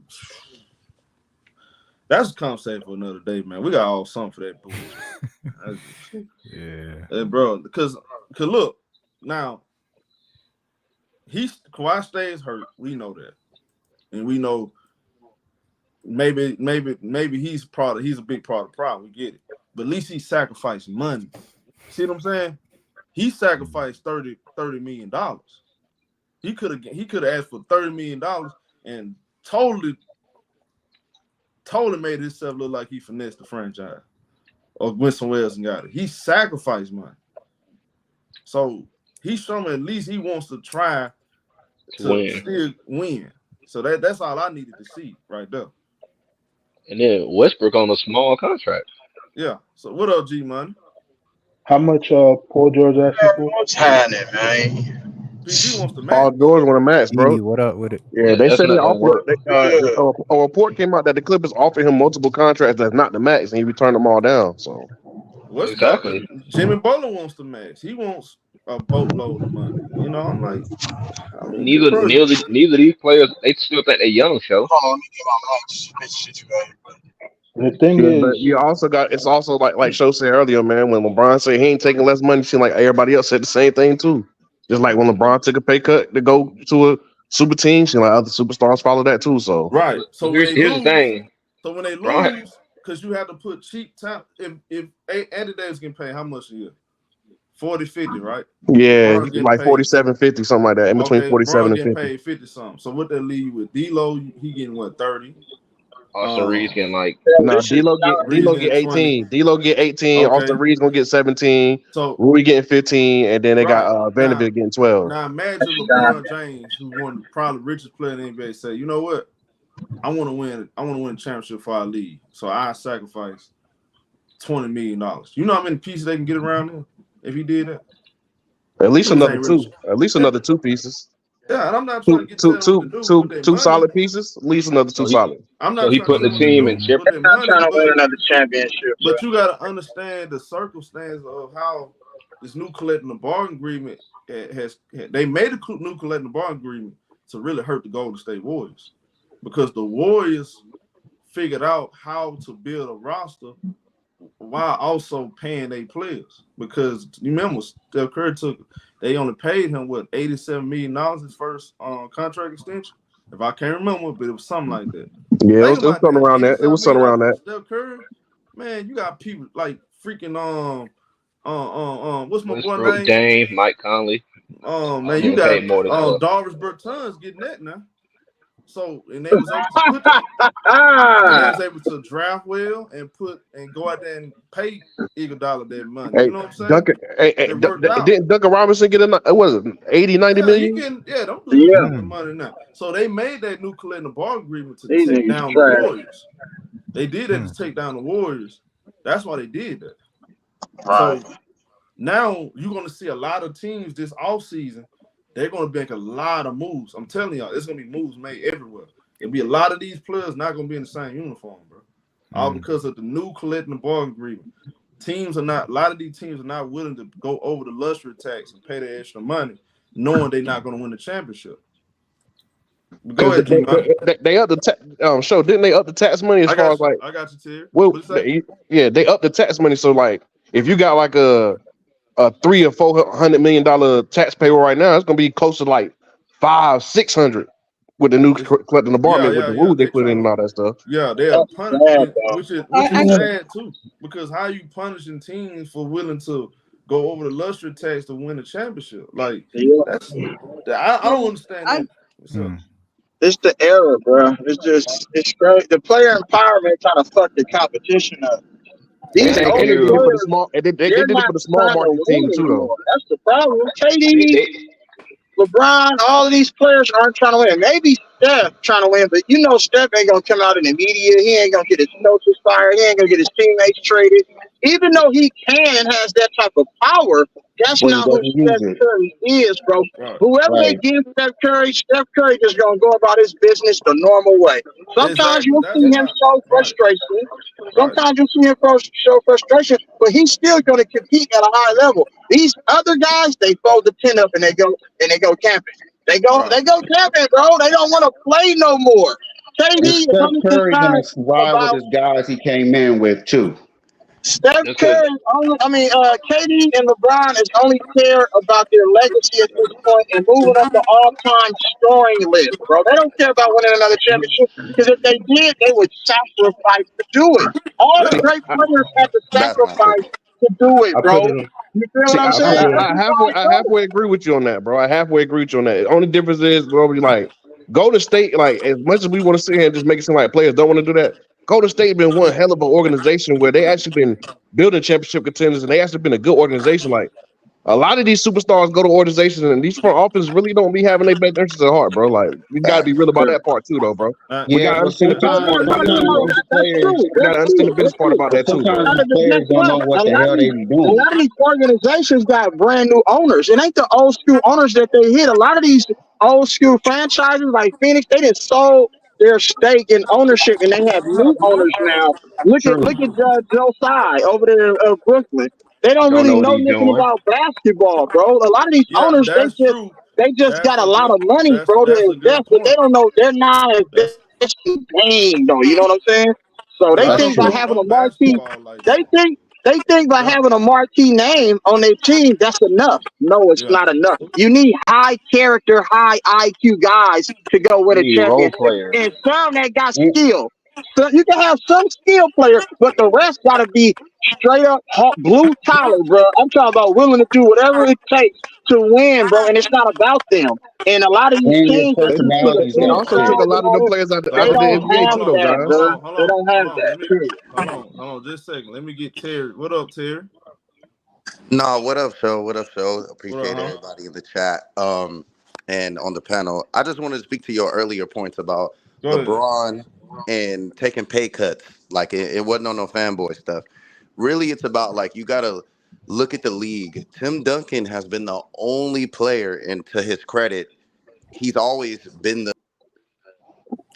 [SPEAKER 2] that's a conversation for another day, man. We got all something for that bullshit. Bro, because look now. Kawhi stays hurt. We know that, and we know maybe he's a big part of the problem. We get it, but at least he sacrificed money. See what I'm saying? He sacrificed $30 million. He could have asked for $30 million and totally made himself look like he finessed the franchise or went somewhere else and got it. He sacrificed money, so he's showing at least he wants to try to still win. So that's all I needed to see right there.
[SPEAKER 4] And then Westbrook on a small contract.
[SPEAKER 2] Yeah. So what up, G Money?
[SPEAKER 7] How much Paul George asking for?
[SPEAKER 8] What's happening, man?
[SPEAKER 2] PG wants to match.
[SPEAKER 3] Paul George want to match, bro.
[SPEAKER 6] What up with it?
[SPEAKER 3] Yeah, they said they offered. A report came out that the Clippers offered him multiple contracts that's not the max, and he returned them all down. So
[SPEAKER 4] exactly.
[SPEAKER 2] Jimmy Butler wants to match. He wants a boatload of money. You know, I'm like,
[SPEAKER 4] neither of these players. They still think they're young. Show.
[SPEAKER 8] Hold on, let me get my mic situated.
[SPEAKER 7] The thing is,
[SPEAKER 3] but you also got it's also like Show said earlier, man. When LeBron said he ain't taking less money, it seemed like everybody else said the same thing too. Just like when LeBron took a pay cut to go to a super team, seemed like other superstars follow that too. So
[SPEAKER 2] right. So
[SPEAKER 4] here's the thing.
[SPEAKER 2] So when they lose, because you have to put cheap time. If Andy Davis can pay how much a year? 40, 50, right?
[SPEAKER 3] Yeah, like 47, 50, something like that. In between 47 and 50.
[SPEAKER 2] Paid 50 something. So what they leave with D-Lo, he getting what, 30?
[SPEAKER 4] Austin Reeves getting like
[SPEAKER 3] D-Lo get 18. D-Lo get 18. Okay. Austin Reeves gonna get 17. So Rui getting 15, and then they got Vanderbilt getting 12.
[SPEAKER 2] Now imagine LeBron James, who won probably the richest player in the NBA, say, you know what? I want to win a championship for our league. So I sacrifice $20 million. You know how many pieces they can get around him if he did that?
[SPEAKER 3] At least another two. At least another two pieces.
[SPEAKER 2] Yeah, and I'm not trying to get
[SPEAKER 3] two solid pieces. At least another two solid.
[SPEAKER 2] I'm not.
[SPEAKER 4] So he put the team in chip.
[SPEAKER 8] I'm not trying to win another championship.
[SPEAKER 2] But you got to understand the circumstance of how this new collective bargaining agreement they made a new collective bargaining agreement to really hurt the Golden State Warriors, because the Warriors figured out how to build a roster while also paying their players. Because you remember, Steph Curry they only paid him $87 million his first contract extension. If I can't remember, but it was something like that.
[SPEAKER 3] Yeah, it was something around that. It was something around that.
[SPEAKER 2] Steph Curry, man, you got people like freaking what's my boy name?
[SPEAKER 4] Dame, Mike Conley.
[SPEAKER 2] Man, you got Darvish Bertans getting that now. So and they was able to put that. And they was able to draft well and go out there and pay Iguodala that money.
[SPEAKER 3] Hey,
[SPEAKER 2] You know what I'm saying?
[SPEAKER 3] Duncan,
[SPEAKER 2] It worked out.
[SPEAKER 3] didn't Duncan Robinson get it was 80, 90 million?
[SPEAKER 2] Them dudes getting the money now. So they made that new collective bargaining agreement to take down the Warriors. They did that to take down the Warriors. That's why they did that. Right. So now you're going to see a lot of teams this offseason. They're going to make a lot of moves. I'm telling y'all, it's going to be moves made everywhere. There'll be a lot of these players not going to be in the same uniform, bro. All because of the new collective bargaining agreement. A lot of these teams are not willing to go over the luxury tax and pay the extra money, knowing they're not going to win the championship. But go ahead,
[SPEAKER 3] they up the show. Didn't they up the tax money as far as like?
[SPEAKER 2] I got you, Terry.
[SPEAKER 3] Well, they up the tax money. So like, if you got like a $300 or $400 million tax payroll right now, it's gonna be close to like $500-600 with the new collecting the bargain with the rules they put in and all that stuff.
[SPEAKER 2] Yeah, they are punishing, which is sad too. Because how you punishing teams for willing to go over the luxury tax to win a championship? Like I don't understand that.
[SPEAKER 8] It's the era, bro. It's great. The player empowerment kind of fucked the competition up. These
[SPEAKER 3] they did it for the small. They did it for the small market team too, though.
[SPEAKER 8] That's the problem. KD, LeBron, all of these players aren't trying to win. Maybe Steph trying to win, but you know Steph ain't gonna come out in the media. He ain't gonna get his coaches fired. He ain't gonna get his teammates traded. Even though he can and has that type of power, that's not who Steph Curry is, bro. Whoever they give Steph Curry just gonna go about his business the normal way. Sometimes you'll see him show frustration. Sometimes you'll see him show frustration, but he's still gonna compete at a high level. These other guys, they fold the pin up and they go camping. They go camping, bro. They don't want to play no more. KD
[SPEAKER 9] Steph Curry gonna ride with his guys he came in with too.
[SPEAKER 8] Steph Curry, KD and LeBron is only care about their legacy at this point and moving up the all-time scoring list, bro. They don't care about winning another championship because if they did, they would sacrifice to do it. All the great players had to sacrifice to do it, bro. You feel what I'm saying?
[SPEAKER 3] I halfway agree with you on that, bro. I halfway agree with you on that. The only difference is, bro, we like Golden State, like as much as we want to sit here and just make it seem like players don't want to do that. Golden State been one hell of an organization where they actually been building championship contenders and they actually been a good organization. Like a lot of these superstars go to organizations and these front offices really don't be having their best interests at heart, bro. Like we gotta be real about that part too, though, bro. We gotta understand the business part about that too.
[SPEAKER 9] Sometimes players don't know what the hell they be doing.
[SPEAKER 8] A lot of these organizations got brand new owners. It ain't the old school owners that they hit. A lot of these old school franchises like Phoenix, they just sold their stake in ownership, and they have new owners now. Look at Joe Tsai over there in Brooklyn. They don't really know nothing about basketball, bro. A lot of these owners, they just got a lot of money, bro, to invest, but they don't know. They're not investing in the game, though. You know what I'm saying? So they think by having a marquee, they think by having a marquee name on their team, that's enough. No, it's not enough. You need high character, high IQ guys to go win a championship. And some that got skill. So you can have some skill players, but the rest got to be straight up blue collar, bro. I'm talking about willing to do whatever it takes to win, bro. And it's not about them. And a lot of these teams,
[SPEAKER 3] they also took a lot of the players out of the NBA too, though, guys.
[SPEAKER 8] They don't have that.
[SPEAKER 2] Hold on, just a second. Let me get Terry. What up, Terry?
[SPEAKER 10] No, what up, show? Appreciate everybody in the chat and on the panel. I just wanted to speak to your earlier points about LeBron and taking pay cuts. Like it wasn't on no fanboy stuff. Really, it's about like you gotta look at the league. Tim Duncan has been the only player, and to his credit, he's always been the.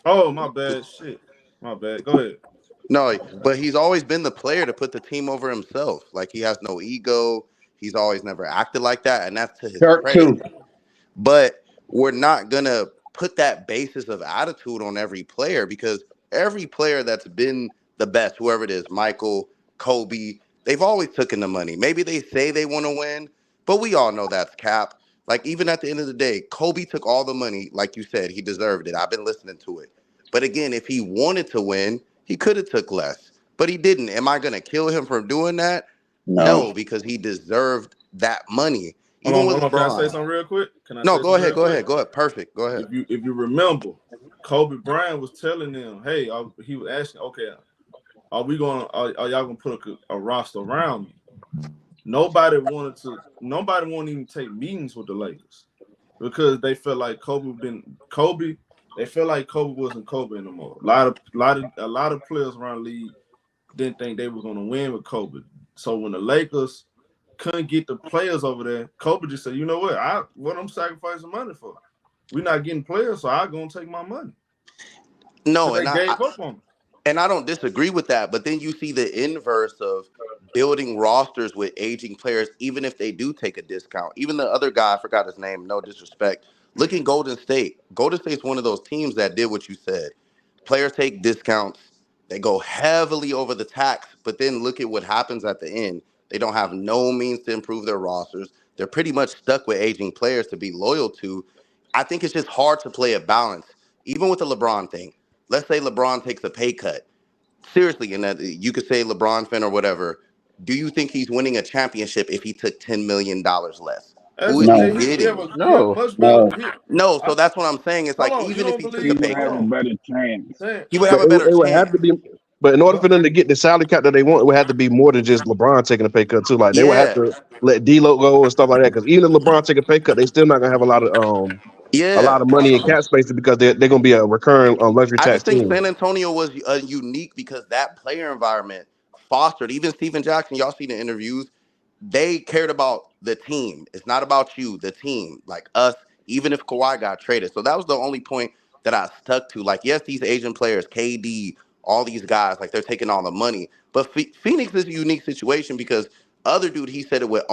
[SPEAKER 2] Oh, my bad. Shit. My bad. Go ahead.
[SPEAKER 10] No, but he's always been the player to put the team over himself. Like he has no ego. He's always never acted like that, and that's to his credit. But we're not gonna put that basis of attitude on every player because every player that's been the best, whoever it is, Michael, Kobe, they've always taken the money. Maybe they say they want to win, but we all know that's cap. Like even at the end of the day, Kobe took all the money. Like you said, he deserved it. I've been listening to it. But again, if he wanted to win, he could have took less, but he didn't. Am I going to kill him for doing that? No, because he deserved that money. Even with
[SPEAKER 2] Hold on. Can I say
[SPEAKER 10] LeBron.
[SPEAKER 2] something real quick? Can I
[SPEAKER 10] No,
[SPEAKER 2] say
[SPEAKER 10] go
[SPEAKER 2] something
[SPEAKER 10] ahead.
[SPEAKER 2] real
[SPEAKER 10] Go
[SPEAKER 2] quick?
[SPEAKER 10] ahead. Go ahead. Perfect. Go ahead.
[SPEAKER 2] If you remember, Kobe Bryant was telling them, "Hey, he was asking, okay, are y'all gonna put a roster around me?" Nobody wanted to even take meetings with the Lakers because they felt like Kobe. They felt like Kobe wasn't Kobe anymore. A lot of players around the league didn't think they were gonna win with Kobe. So when the Lakers couldn't get the players over there, Kobe just said, "You know what? I'm sacrificing money for? We're not getting players, so I'm gonna take my money."
[SPEAKER 10] No,
[SPEAKER 2] Because
[SPEAKER 10] and
[SPEAKER 2] they gave up on him.
[SPEAKER 10] And I don't disagree with that, but then you see the inverse of building rosters with aging players, even if they do take a discount. Even the other guy, I forgot his name, no disrespect. Look at Golden State. Golden State's one of those teams that did what you said. Players take discounts, they go heavily over the tax, but then look at what happens at the end. They don't have no means to improve their rosters. They're pretty much stuck with aging players to be loyal to. I think it's just hard to play a balance, even with the LeBron thing. Let's say LeBron takes a pay cut. Seriously, and that you could say LeBron fan or whatever. Do you think he's winning a championship if he took $10 million less? Who is he
[SPEAKER 9] No,
[SPEAKER 10] getting?
[SPEAKER 2] He have
[SPEAKER 4] No.
[SPEAKER 2] much better.
[SPEAKER 9] no.
[SPEAKER 10] No, so that's what I'm saying. It's
[SPEAKER 2] Hold
[SPEAKER 10] like
[SPEAKER 2] on, you
[SPEAKER 10] even if
[SPEAKER 2] don't
[SPEAKER 10] he took
[SPEAKER 2] believe?
[SPEAKER 10] a
[SPEAKER 11] He
[SPEAKER 10] pay
[SPEAKER 11] would have
[SPEAKER 2] Hold
[SPEAKER 11] a
[SPEAKER 10] cut,
[SPEAKER 2] on,
[SPEAKER 11] better chance.
[SPEAKER 10] he would
[SPEAKER 3] But
[SPEAKER 10] have a better
[SPEAKER 3] it would have to
[SPEAKER 10] chance.
[SPEAKER 3] be. But in order for them to get the salary cap that they want, it would have to be more than just LeBron taking a pay cut too. Like they would have
[SPEAKER 10] Yeah,
[SPEAKER 3] to let D'Lo go and stuff like that. Because even if LeBron take a pay cut, they still not gonna have a
[SPEAKER 10] yeah.
[SPEAKER 3] lot of money in cap space because they're gonna be a recurring luxury
[SPEAKER 10] I
[SPEAKER 3] tax
[SPEAKER 10] just think
[SPEAKER 3] team.
[SPEAKER 10] San Antonio was unique because that player environment fostered. Even Steven Jackson, y'all see the interviews. They cared about the team. It's not about you, the team, like us, even if Kawhi got traded. So that was the only point that I stuck to. Like, yes, these Asian players, KD, all these guys, like they're taking all the money. But Phoenix is a unique situation because other dude, he said it with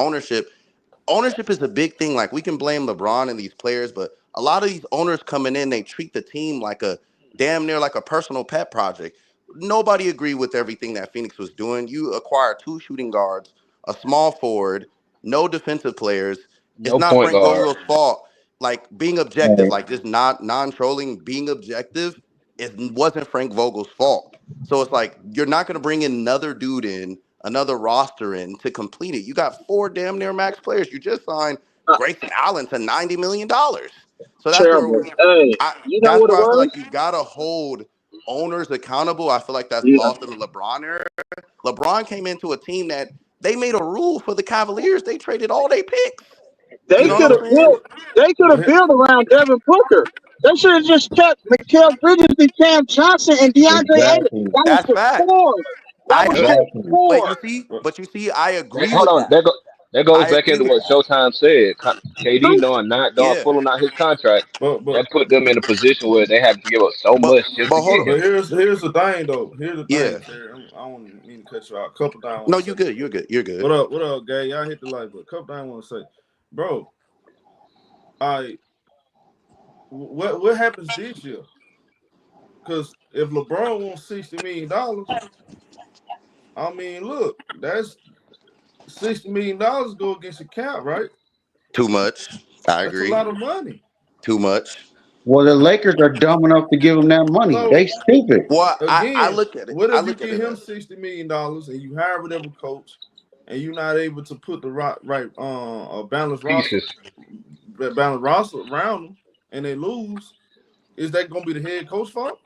[SPEAKER 10] ownership is a big thing. Like we can blame LeBron and these players, but a lot of these owners coming in, they treat the team like a damn near like a personal pet project. Nobody agreed with everything that Phoenix was doing. You acquire two shooting guards, a small forward, no defensive players. It's
[SPEAKER 4] No
[SPEAKER 10] not
[SPEAKER 4] point
[SPEAKER 10] Frank
[SPEAKER 4] guard.
[SPEAKER 10] Vogel's fault. Like being objective, like just not non-trolling, being objective, it wasn't Frank Vogel's fault. So it's like you're not gonna bring another dude in, another roster in to complete it. You got four damn near max players. You just signed Grayson Allen to $90 million. So that's where
[SPEAKER 8] Terrible. Hey, you know
[SPEAKER 10] that's
[SPEAKER 8] what it
[SPEAKER 10] where I feel
[SPEAKER 8] was?
[SPEAKER 10] like you gotta hold owners accountable. I feel like that's
[SPEAKER 8] Yeah.
[SPEAKER 10] lost in the LeBron era. LeBron came into a team that they made a rule for the Cavaliers. They traded all their picks.
[SPEAKER 8] They
[SPEAKER 10] You
[SPEAKER 2] But
[SPEAKER 10] know
[SPEAKER 2] you
[SPEAKER 10] what
[SPEAKER 8] could
[SPEAKER 10] I'm
[SPEAKER 8] have
[SPEAKER 2] know,
[SPEAKER 10] saying?
[SPEAKER 8] built. They could have
[SPEAKER 2] but
[SPEAKER 8] built around Devin Booker. They should have just kept Mikal Bridges and Cam Johnson and DeAndre Ayton.
[SPEAKER 9] Exactly.
[SPEAKER 8] That was
[SPEAKER 10] That's
[SPEAKER 8] the
[SPEAKER 10] facts.
[SPEAKER 8] core. That
[SPEAKER 10] I
[SPEAKER 8] was
[SPEAKER 4] Yep.
[SPEAKER 8] your
[SPEAKER 9] Exactly.
[SPEAKER 10] but
[SPEAKER 8] core.
[SPEAKER 10] you see,
[SPEAKER 2] but,
[SPEAKER 10] but you see, I agree
[SPEAKER 4] Hold
[SPEAKER 10] with
[SPEAKER 4] on.
[SPEAKER 10] that.
[SPEAKER 4] That goes
[SPEAKER 10] I
[SPEAKER 4] back
[SPEAKER 10] agree
[SPEAKER 4] into
[SPEAKER 10] with
[SPEAKER 4] what Showtime said. KD
[SPEAKER 8] True.
[SPEAKER 4] knowing not
[SPEAKER 10] yeah.
[SPEAKER 4] pulling out his contract,
[SPEAKER 2] but
[SPEAKER 4] that put them in a position where they had to give up so
[SPEAKER 10] But
[SPEAKER 4] much just to
[SPEAKER 10] but hold
[SPEAKER 4] get
[SPEAKER 10] on.
[SPEAKER 2] but
[SPEAKER 4] him.
[SPEAKER 2] here's the thing though. Here's the thing,
[SPEAKER 10] Yeah.
[SPEAKER 2] Terry. I don't mean to cut you out. A couple things I
[SPEAKER 10] No,
[SPEAKER 2] want to
[SPEAKER 10] you
[SPEAKER 2] say.
[SPEAKER 10] good. You're good. You're good.
[SPEAKER 2] What up, Gay? Y'all hit the light, but a couple things I want to say, bro. I what happens this year? Because if LeBron wants $60 million, I mean, look, that's $60 million go against your cap, right?
[SPEAKER 10] Too much. I
[SPEAKER 2] That's a
[SPEAKER 10] agree.
[SPEAKER 2] lot of money.
[SPEAKER 10] Too much.
[SPEAKER 9] Well, the Lakers are dumb enough to give him that money. They
[SPEAKER 2] So
[SPEAKER 9] stupid.
[SPEAKER 10] Well, I
[SPEAKER 2] again,
[SPEAKER 10] look at it.
[SPEAKER 2] what
[SPEAKER 10] I
[SPEAKER 2] if you
[SPEAKER 10] look at
[SPEAKER 2] give
[SPEAKER 10] it
[SPEAKER 2] him
[SPEAKER 10] as
[SPEAKER 2] $60 million and you hire whatever coach, and you're not able to put the right a
[SPEAKER 4] Pieces.
[SPEAKER 2] balanced roster around them, and they lose? Is that gonna be the head coach fault?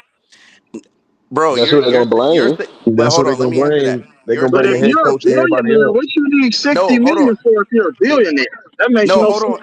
[SPEAKER 10] bro.
[SPEAKER 4] That's who they're gonna blame.
[SPEAKER 10] But
[SPEAKER 3] That's what
[SPEAKER 10] hold
[SPEAKER 3] they're
[SPEAKER 10] on. Let
[SPEAKER 3] gonna
[SPEAKER 10] me answer that.
[SPEAKER 3] blame. They're
[SPEAKER 10] You're
[SPEAKER 3] gonna
[SPEAKER 8] But
[SPEAKER 3] blame
[SPEAKER 8] if
[SPEAKER 3] the
[SPEAKER 10] saying
[SPEAKER 3] head
[SPEAKER 8] you're a
[SPEAKER 3] coach and everybody
[SPEAKER 8] billionaire,
[SPEAKER 3] else.
[SPEAKER 8] what you need
[SPEAKER 10] no.
[SPEAKER 8] 60
[SPEAKER 10] Hold on.
[SPEAKER 8] million for if you're a billionaire? That makes
[SPEAKER 10] No,
[SPEAKER 8] no
[SPEAKER 10] hold
[SPEAKER 8] sense.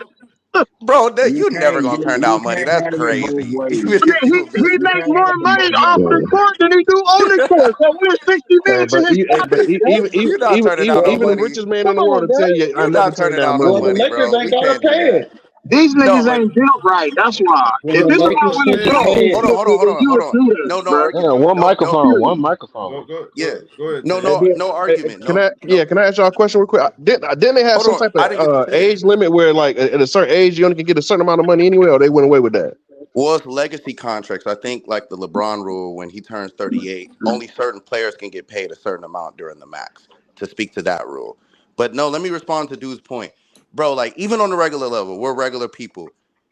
[SPEAKER 10] on, bro.
[SPEAKER 11] You
[SPEAKER 10] You never
[SPEAKER 11] can't
[SPEAKER 10] gonna
[SPEAKER 11] get
[SPEAKER 10] turn
[SPEAKER 11] you
[SPEAKER 10] down money.
[SPEAKER 11] can't
[SPEAKER 10] That's
[SPEAKER 11] have it both
[SPEAKER 10] crazy.
[SPEAKER 11] ways.
[SPEAKER 10] Even
[SPEAKER 8] I
[SPEAKER 10] if
[SPEAKER 8] mean,
[SPEAKER 10] you a
[SPEAKER 8] he
[SPEAKER 11] You
[SPEAKER 10] billionaire.
[SPEAKER 8] makes
[SPEAKER 11] can't have
[SPEAKER 8] more
[SPEAKER 11] it
[SPEAKER 8] money
[SPEAKER 11] both
[SPEAKER 8] off
[SPEAKER 11] ways.
[SPEAKER 8] the court than he do on the court. So where's 60
[SPEAKER 3] Hey,
[SPEAKER 8] million to his pockets, bro?
[SPEAKER 10] You're not turning down no
[SPEAKER 3] Even the
[SPEAKER 10] money.
[SPEAKER 3] richest man in
[SPEAKER 8] Come
[SPEAKER 3] the world
[SPEAKER 8] on,
[SPEAKER 3] will
[SPEAKER 8] bro.
[SPEAKER 3] tell you, I
[SPEAKER 10] You're
[SPEAKER 3] never
[SPEAKER 10] not
[SPEAKER 3] turn
[SPEAKER 10] turning
[SPEAKER 3] down
[SPEAKER 10] down no
[SPEAKER 9] Well,
[SPEAKER 3] money.
[SPEAKER 9] the
[SPEAKER 10] money,
[SPEAKER 9] Lakers
[SPEAKER 10] bro.
[SPEAKER 9] ain't
[SPEAKER 10] We
[SPEAKER 9] gotta
[SPEAKER 10] can't do
[SPEAKER 9] pay
[SPEAKER 10] that.
[SPEAKER 9] it.
[SPEAKER 8] These
[SPEAKER 10] No,
[SPEAKER 8] niggas
[SPEAKER 10] but
[SPEAKER 8] ain't built right. That's why.
[SPEAKER 9] Well,
[SPEAKER 8] If
[SPEAKER 9] the
[SPEAKER 8] this was
[SPEAKER 9] Lakers
[SPEAKER 8] really
[SPEAKER 9] should
[SPEAKER 8] built,
[SPEAKER 9] pay
[SPEAKER 10] hold
[SPEAKER 9] it.
[SPEAKER 10] on, hold on, hold on,
[SPEAKER 8] you
[SPEAKER 10] hold
[SPEAKER 8] would
[SPEAKER 10] on.
[SPEAKER 8] do that,
[SPEAKER 10] No
[SPEAKER 8] bro.
[SPEAKER 4] Yeah,
[SPEAKER 10] argument.
[SPEAKER 4] one
[SPEAKER 10] No, no.
[SPEAKER 4] microphone. One
[SPEAKER 8] Period.
[SPEAKER 4] microphone.
[SPEAKER 10] Yeah.
[SPEAKER 2] Go ahead,
[SPEAKER 10] No,
[SPEAKER 2] Terry.
[SPEAKER 10] no,
[SPEAKER 3] Then,
[SPEAKER 10] no argument. No, no.
[SPEAKER 3] can I ask y'all a question real quick? Didn't they have
[SPEAKER 10] Hold
[SPEAKER 3] some
[SPEAKER 10] on.
[SPEAKER 3] type
[SPEAKER 10] I didn't get to
[SPEAKER 3] of
[SPEAKER 10] say it.
[SPEAKER 3] age limit where, like, at a certain age, you only can get a certain amount of money anyway, or they went away with that?
[SPEAKER 10] Well, it's legacy contracts. I think like the LeBron rule, when he turns 38, only certain players can get paid a certain amount during the max to speak to that rule. But no, let me respond to Dude's point. Bro, like even on the regular level, we're regular people.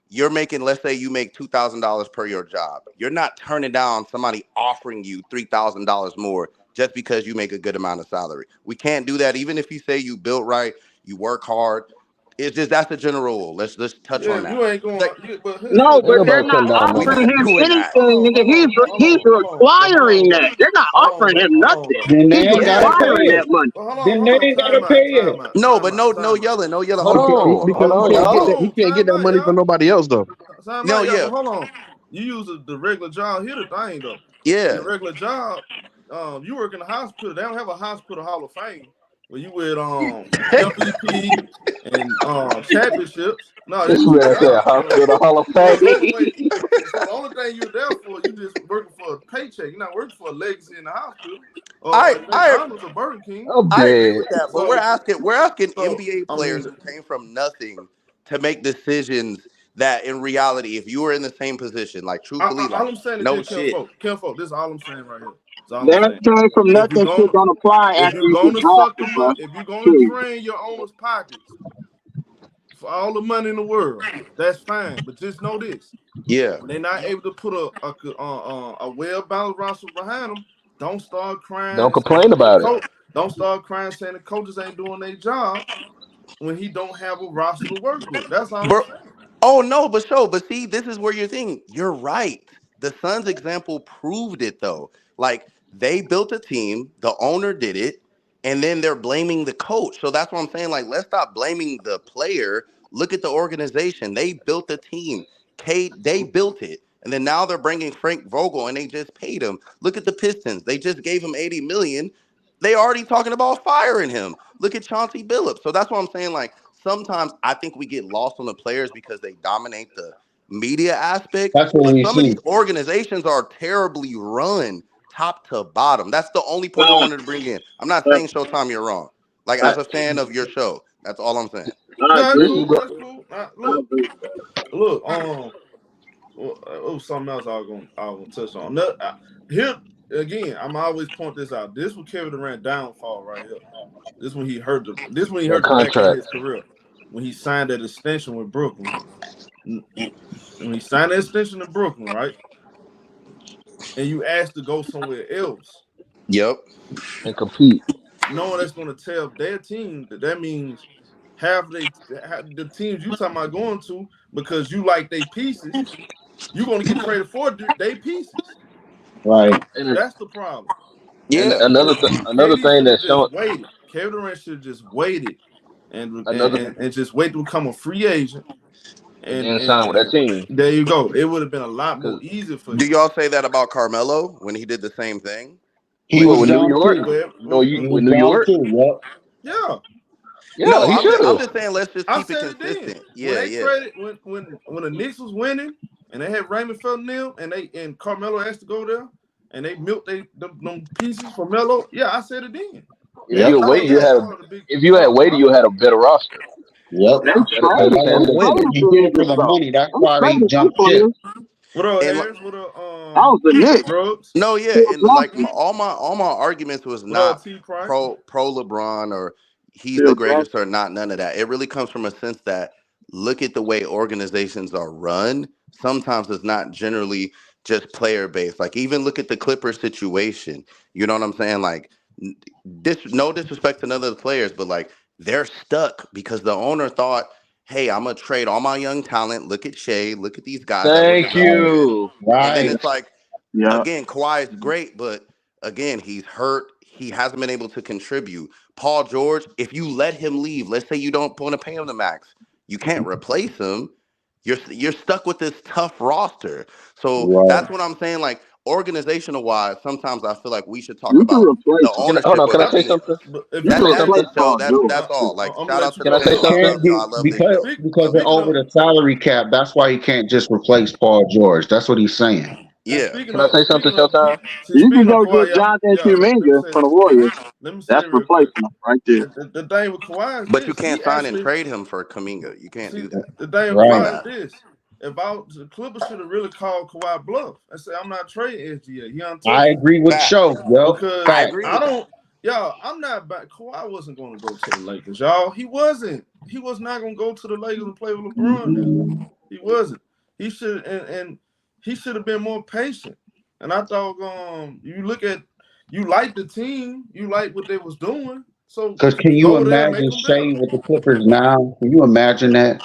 [SPEAKER 10] You're making, let's say you make $2,000 per your job. You're not turning down somebody offering you $3,000 more just because you make a good amount of salary. We can't do that. Even if you say you built right, you work hard, It's just that's the general rule. Let's touch on that.
[SPEAKER 2] You ain't going.
[SPEAKER 10] Like,
[SPEAKER 2] But
[SPEAKER 8] No,
[SPEAKER 4] Ain't
[SPEAKER 8] but they're
[SPEAKER 4] nobody
[SPEAKER 8] not
[SPEAKER 4] cutting down
[SPEAKER 10] we
[SPEAKER 4] money.
[SPEAKER 8] offering
[SPEAKER 10] not
[SPEAKER 8] him
[SPEAKER 10] doing that.
[SPEAKER 8] anything, nigga. He's requiring that. They're not offering him nothing.
[SPEAKER 9] Then they
[SPEAKER 8] He's
[SPEAKER 9] ain't gotta
[SPEAKER 10] Yeah.
[SPEAKER 9] pay
[SPEAKER 8] requiring that
[SPEAKER 9] it.
[SPEAKER 8] money.
[SPEAKER 9] Then they ain't gotta pay it.
[SPEAKER 10] No, but no yelling. No yelling.
[SPEAKER 4] Hold
[SPEAKER 10] Hold on.
[SPEAKER 4] on, hold
[SPEAKER 3] Because
[SPEAKER 4] on,
[SPEAKER 3] he can't get
[SPEAKER 4] y'all.
[SPEAKER 3] that. He can't get that money from
[SPEAKER 2] y'all.
[SPEAKER 3] nobody else though.
[SPEAKER 10] No,
[SPEAKER 2] But
[SPEAKER 10] yeah.
[SPEAKER 2] hold on. You use the regular job. Here's the thing though.
[SPEAKER 10] Yeah.
[SPEAKER 2] The regular job, you work in a hospital. They don't have a hospital Hall of Fame where you with MVP and championships. No,
[SPEAKER 4] This
[SPEAKER 2] this is a
[SPEAKER 4] man said
[SPEAKER 2] job.
[SPEAKER 4] hospital Hall of
[SPEAKER 2] So
[SPEAKER 4] Fame.
[SPEAKER 2] the only thing you're there for, you just working for a paycheck. You're not working for a legacy in the hospital or like McDonald's or Burger King.
[SPEAKER 4] I'm
[SPEAKER 10] I agree
[SPEAKER 4] dead.
[SPEAKER 10] with that, but
[SPEAKER 2] So,
[SPEAKER 10] we're asking
[SPEAKER 2] so
[SPEAKER 10] NBA
[SPEAKER 2] I
[SPEAKER 10] players
[SPEAKER 2] mean,
[SPEAKER 10] who came from nothing to make decisions that, in reality, if you were in the same position, like truthfully,
[SPEAKER 2] all
[SPEAKER 10] like
[SPEAKER 2] I'm saying is
[SPEAKER 10] no
[SPEAKER 2] this,
[SPEAKER 10] shit.
[SPEAKER 2] Kinfolk, this is all I'm saying right here. That's all I'm
[SPEAKER 8] That
[SPEAKER 2] saying.
[SPEAKER 8] came from
[SPEAKER 2] If you're
[SPEAKER 8] nothing shit
[SPEAKER 2] gonna
[SPEAKER 8] don't apply
[SPEAKER 2] if
[SPEAKER 8] after
[SPEAKER 2] you're
[SPEAKER 8] you get
[SPEAKER 2] gonna suck the
[SPEAKER 8] drafted, bro.
[SPEAKER 2] money, if you're gonna
[SPEAKER 8] Period.
[SPEAKER 2] drain your owner's pockets for all the money in the world, that's fine. But just know this:
[SPEAKER 10] Yeah.
[SPEAKER 2] when they're not able to put a well balanced roster behind them, don't start crying
[SPEAKER 4] Don't
[SPEAKER 2] and saying
[SPEAKER 4] complain about it.
[SPEAKER 2] don't start crying saying the coaches ain't doing their job when he don't have a roster to work with. That's all I'm
[SPEAKER 10] Bro,
[SPEAKER 2] saying.
[SPEAKER 10] oh no, but see, this is where you're thinking. You're right. The Suns example proved it though. Like they built a team, the owner did it, and then they're blaming the coach. So that's what I'm saying. Like, let's stop blaming the player. Look at the organization. They built the team. They built it. And then now they're bringing Frank Vogel and they just paid him. Look at the Pistons. They just gave him $80 million. They already talking about firing him. Look at Chauncey Billups. So that's what I'm saying. Like, sometimes I think we get lost on the players because they dominate the media aspect.
[SPEAKER 9] That's what
[SPEAKER 10] But
[SPEAKER 9] we
[SPEAKER 10] some of
[SPEAKER 9] see.
[SPEAKER 10] these organizations are terribly run top to bottom. That's the only point I wanted to bring in. I'm not saying Showtime you're wrong. Like, as a fan of your show, that's all I'm saying.
[SPEAKER 8] I
[SPEAKER 2] No, that's
[SPEAKER 8] agree.
[SPEAKER 2] cool. That's cool.
[SPEAKER 8] I agree.
[SPEAKER 2] Look. It was something else I was gonna touch on. Here again, I'm always point this out. This was Kevin Durant downfall right here. This when he hurt
[SPEAKER 4] That
[SPEAKER 2] the back end of
[SPEAKER 4] contract.
[SPEAKER 2] his career. When he signed that extension with Brooklyn. When he signed that extension in Brooklyn, right? And you asked to go somewhere else,
[SPEAKER 10] Yep.
[SPEAKER 4] And compete.
[SPEAKER 2] knowing that's gonna tell their team that means the teams you talking about going to because you like their pieces, you're gonna get traded for their pieces.
[SPEAKER 9] Right.
[SPEAKER 4] And,
[SPEAKER 2] That's the problem.
[SPEAKER 4] and
[SPEAKER 10] Yeah.
[SPEAKER 4] another
[SPEAKER 2] KD
[SPEAKER 4] thing
[SPEAKER 2] should have
[SPEAKER 4] that's
[SPEAKER 2] just
[SPEAKER 4] shown
[SPEAKER 2] waited. Kevin Durant should have just waited
[SPEAKER 4] another
[SPEAKER 2] and just wait to become a free agent.
[SPEAKER 4] and
[SPEAKER 2] And,
[SPEAKER 4] then
[SPEAKER 2] and
[SPEAKER 4] sign with that team.
[SPEAKER 2] there you go. It would have been a lot more
[SPEAKER 4] Because
[SPEAKER 2] easier for
[SPEAKER 10] Do
[SPEAKER 2] him.
[SPEAKER 10] y'all say that about Carmelo when he did the same thing?
[SPEAKER 9] He
[SPEAKER 10] When
[SPEAKER 9] was
[SPEAKER 4] with
[SPEAKER 10] he
[SPEAKER 4] New
[SPEAKER 9] dumb
[SPEAKER 4] York,
[SPEAKER 9] too.
[SPEAKER 2] Well,
[SPEAKER 4] no, you
[SPEAKER 9] He
[SPEAKER 4] with
[SPEAKER 9] was
[SPEAKER 4] New
[SPEAKER 9] dumb
[SPEAKER 4] York,
[SPEAKER 9] too. Yep.
[SPEAKER 2] yeah,
[SPEAKER 4] yeah,
[SPEAKER 10] No,
[SPEAKER 4] he should
[SPEAKER 10] I'm
[SPEAKER 4] have.
[SPEAKER 10] just saying let's just
[SPEAKER 2] I
[SPEAKER 10] keep it
[SPEAKER 2] said it then.
[SPEAKER 10] consistent.
[SPEAKER 2] When
[SPEAKER 10] Yeah,
[SPEAKER 2] they
[SPEAKER 10] yeah.
[SPEAKER 2] traded when the Knicks was winning and they had Raymond Felton and Carmelo asked to go there and they milked them pieces for Melo. Yeah, I said it then.
[SPEAKER 4] If
[SPEAKER 9] Yep.
[SPEAKER 4] you
[SPEAKER 2] That
[SPEAKER 4] had
[SPEAKER 2] was
[SPEAKER 4] waited,
[SPEAKER 2] a part of the big
[SPEAKER 4] if you had
[SPEAKER 2] part of the
[SPEAKER 4] waited, you
[SPEAKER 2] problem.
[SPEAKER 4] had a better roster.
[SPEAKER 9] Yep.
[SPEAKER 8] They
[SPEAKER 2] Yeah.
[SPEAKER 9] Because
[SPEAKER 8] traded.
[SPEAKER 9] Melo
[SPEAKER 8] They
[SPEAKER 9] did it.
[SPEAKER 8] traded
[SPEAKER 9] He
[SPEAKER 8] for
[SPEAKER 9] did it for
[SPEAKER 8] niggas
[SPEAKER 9] the
[SPEAKER 8] though.
[SPEAKER 9] money. That's
[SPEAKER 8] They
[SPEAKER 9] why they
[SPEAKER 8] traded two
[SPEAKER 9] jumped ship.
[SPEAKER 8] players.
[SPEAKER 2] What up,
[SPEAKER 10] And
[SPEAKER 2] Harris? What up,
[SPEAKER 8] That was the Knicks.
[SPEAKER 2] Drugs?
[SPEAKER 10] no, yeah,
[SPEAKER 8] Phil
[SPEAKER 10] and like
[SPEAKER 8] Jackson.
[SPEAKER 10] all my arguments was
[SPEAKER 2] What up,
[SPEAKER 10] not
[SPEAKER 2] T Price?
[SPEAKER 10] pro LeBron or he's
[SPEAKER 8] Phil
[SPEAKER 10] the
[SPEAKER 8] Jackson.
[SPEAKER 10] greatest or not, none of that. It really comes from a sense that look at the way organizations are run. Sometimes it's not generally just player based. Like even look at the Clippers situation. You know what I'm saying? Like no disrespect to none of the players, but like they're stuck because the owner thought, hey, I'm gonna trade all my young talent. Look at Shea, look at these guys that we're
[SPEAKER 4] Thank
[SPEAKER 9] Right.
[SPEAKER 10] developing.
[SPEAKER 4] you.
[SPEAKER 10] And then
[SPEAKER 9] Right.
[SPEAKER 10] it's like
[SPEAKER 8] Yeah.
[SPEAKER 10] again, Kawhi is great, but again, he's hurt. He hasn't been able to contribute. Paul George, if you let him leave, let's say you don't want to pay him the max, you can't replace him. You're stuck with this tough roster. So
[SPEAKER 9] Right.
[SPEAKER 10] that's what I'm saying. Like organizational wise, sometimes I feel like we should talk
[SPEAKER 8] You can
[SPEAKER 10] about
[SPEAKER 8] replace
[SPEAKER 10] the
[SPEAKER 8] him.
[SPEAKER 4] Hold
[SPEAKER 10] ownership
[SPEAKER 4] on,
[SPEAKER 10] of
[SPEAKER 4] can
[SPEAKER 10] the
[SPEAKER 4] I say
[SPEAKER 10] team.
[SPEAKER 4] something?
[SPEAKER 2] But if
[SPEAKER 8] You
[SPEAKER 2] you
[SPEAKER 8] can
[SPEAKER 10] That's
[SPEAKER 2] hey,
[SPEAKER 8] replace
[SPEAKER 10] it, show.
[SPEAKER 8] Paul George.
[SPEAKER 10] That's all. Like
[SPEAKER 2] I'm gonna
[SPEAKER 10] shout
[SPEAKER 2] let
[SPEAKER 10] out
[SPEAKER 2] you
[SPEAKER 10] to the
[SPEAKER 4] Can I
[SPEAKER 2] go.
[SPEAKER 4] say
[SPEAKER 10] fans. I
[SPEAKER 4] something?
[SPEAKER 10] love y'all. I love the show.
[SPEAKER 9] Because they're
[SPEAKER 2] Speaking
[SPEAKER 9] over
[SPEAKER 2] of
[SPEAKER 9] the salary cap. That's why he can't just replace Paul George. That's what he's saying.
[SPEAKER 2] and
[SPEAKER 10] Yeah.
[SPEAKER 4] Can I say something, Showtime?
[SPEAKER 8] You can
[SPEAKER 2] speaking of
[SPEAKER 8] go
[SPEAKER 2] Kawhi,
[SPEAKER 8] get Jonathan
[SPEAKER 2] let me
[SPEAKER 8] Kuminga
[SPEAKER 2] say
[SPEAKER 8] for the
[SPEAKER 2] this.
[SPEAKER 8] Warriors.
[SPEAKER 2] Let me say
[SPEAKER 8] That's
[SPEAKER 2] it real quick.
[SPEAKER 8] replacing him right there.
[SPEAKER 2] The thing with Kawhi is
[SPEAKER 10] But you
[SPEAKER 2] this.
[SPEAKER 10] can't sign and trade him for Kaminga. You can't
[SPEAKER 2] See,
[SPEAKER 10] do that.
[SPEAKER 2] the thing with
[SPEAKER 10] You know
[SPEAKER 9] Right.
[SPEAKER 2] Kawhi is
[SPEAKER 10] that.
[SPEAKER 2] this. The Clippers should have really called Kawhi bluff and say, I'm not trading SGA. He
[SPEAKER 9] I
[SPEAKER 2] untouchable.
[SPEAKER 9] agree with
[SPEAKER 10] Fact.
[SPEAKER 9] Show. Yep.
[SPEAKER 2] Because
[SPEAKER 10] I
[SPEAKER 9] Fact.
[SPEAKER 10] agree
[SPEAKER 2] I
[SPEAKER 10] with that.
[SPEAKER 2] don't, y'all, I'm not back. Kawhi wasn't going to go to the Lakers, y'all. He wasn't. He was not going to go to the Lakers and play with LeBron now. He wasn't. He should, and he should have been more patient. And I thought, you like the team, you like what they was doing, So
[SPEAKER 9] Because can you
[SPEAKER 2] go there and make
[SPEAKER 9] imagine
[SPEAKER 2] them better.
[SPEAKER 9] Shea with the Clippers now? Can you imagine that?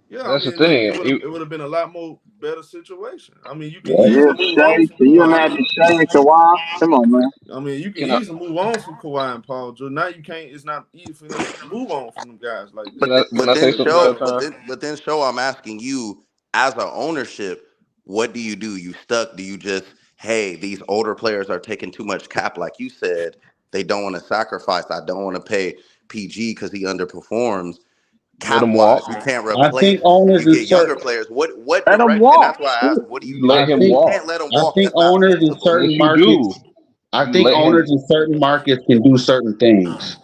[SPEAKER 2] Yeah, I
[SPEAKER 4] That's the
[SPEAKER 2] mean,
[SPEAKER 4] thing.
[SPEAKER 2] it would have been a lot more better situation. I mean, you can
[SPEAKER 9] Yeah.
[SPEAKER 8] Yeah,
[SPEAKER 2] easily move on
[SPEAKER 8] Shay.
[SPEAKER 2] from
[SPEAKER 8] Can you
[SPEAKER 2] Kawhi.
[SPEAKER 8] imagine Shay and Kawhi? Come on, man.
[SPEAKER 2] I mean, you can
[SPEAKER 4] Can I
[SPEAKER 2] easily move on from Kawhi and Paul George. Now you can't. It's not easy for them to move on from them guys like that.
[SPEAKER 4] can I can
[SPEAKER 10] But
[SPEAKER 4] I say
[SPEAKER 10] then
[SPEAKER 4] something,
[SPEAKER 10] show,
[SPEAKER 4] Showtime?
[SPEAKER 10] I'm asking you as a ownership, what do? You stuck? Do you just, hey, these older players are taking too much cap, like you said, they don't want to sacrifice. I don't want to pay PG because he underperforms.
[SPEAKER 4] Let
[SPEAKER 10] Cap
[SPEAKER 4] him
[SPEAKER 10] wise,
[SPEAKER 4] walk.
[SPEAKER 10] you can't
[SPEAKER 9] I think
[SPEAKER 10] replace.
[SPEAKER 9] owners
[SPEAKER 10] You
[SPEAKER 9] is
[SPEAKER 10] get younger
[SPEAKER 9] certain.
[SPEAKER 10] players. What
[SPEAKER 8] Let them
[SPEAKER 10] direct? And
[SPEAKER 8] walk.
[SPEAKER 10] that's why I asked,
[SPEAKER 8] Shit.
[SPEAKER 10] what do you
[SPEAKER 4] You let
[SPEAKER 9] I
[SPEAKER 10] do?
[SPEAKER 4] him
[SPEAKER 10] You
[SPEAKER 9] think
[SPEAKER 4] walk.
[SPEAKER 10] can't let them
[SPEAKER 9] I
[SPEAKER 10] walk.
[SPEAKER 9] think
[SPEAKER 10] That's not
[SPEAKER 9] owners in
[SPEAKER 10] feasible.
[SPEAKER 4] Yes,
[SPEAKER 9] certain
[SPEAKER 4] you
[SPEAKER 9] markets.
[SPEAKER 4] do.
[SPEAKER 9] I
[SPEAKER 4] You
[SPEAKER 9] think
[SPEAKER 4] let him.
[SPEAKER 9] owners in certain markets can do certain things.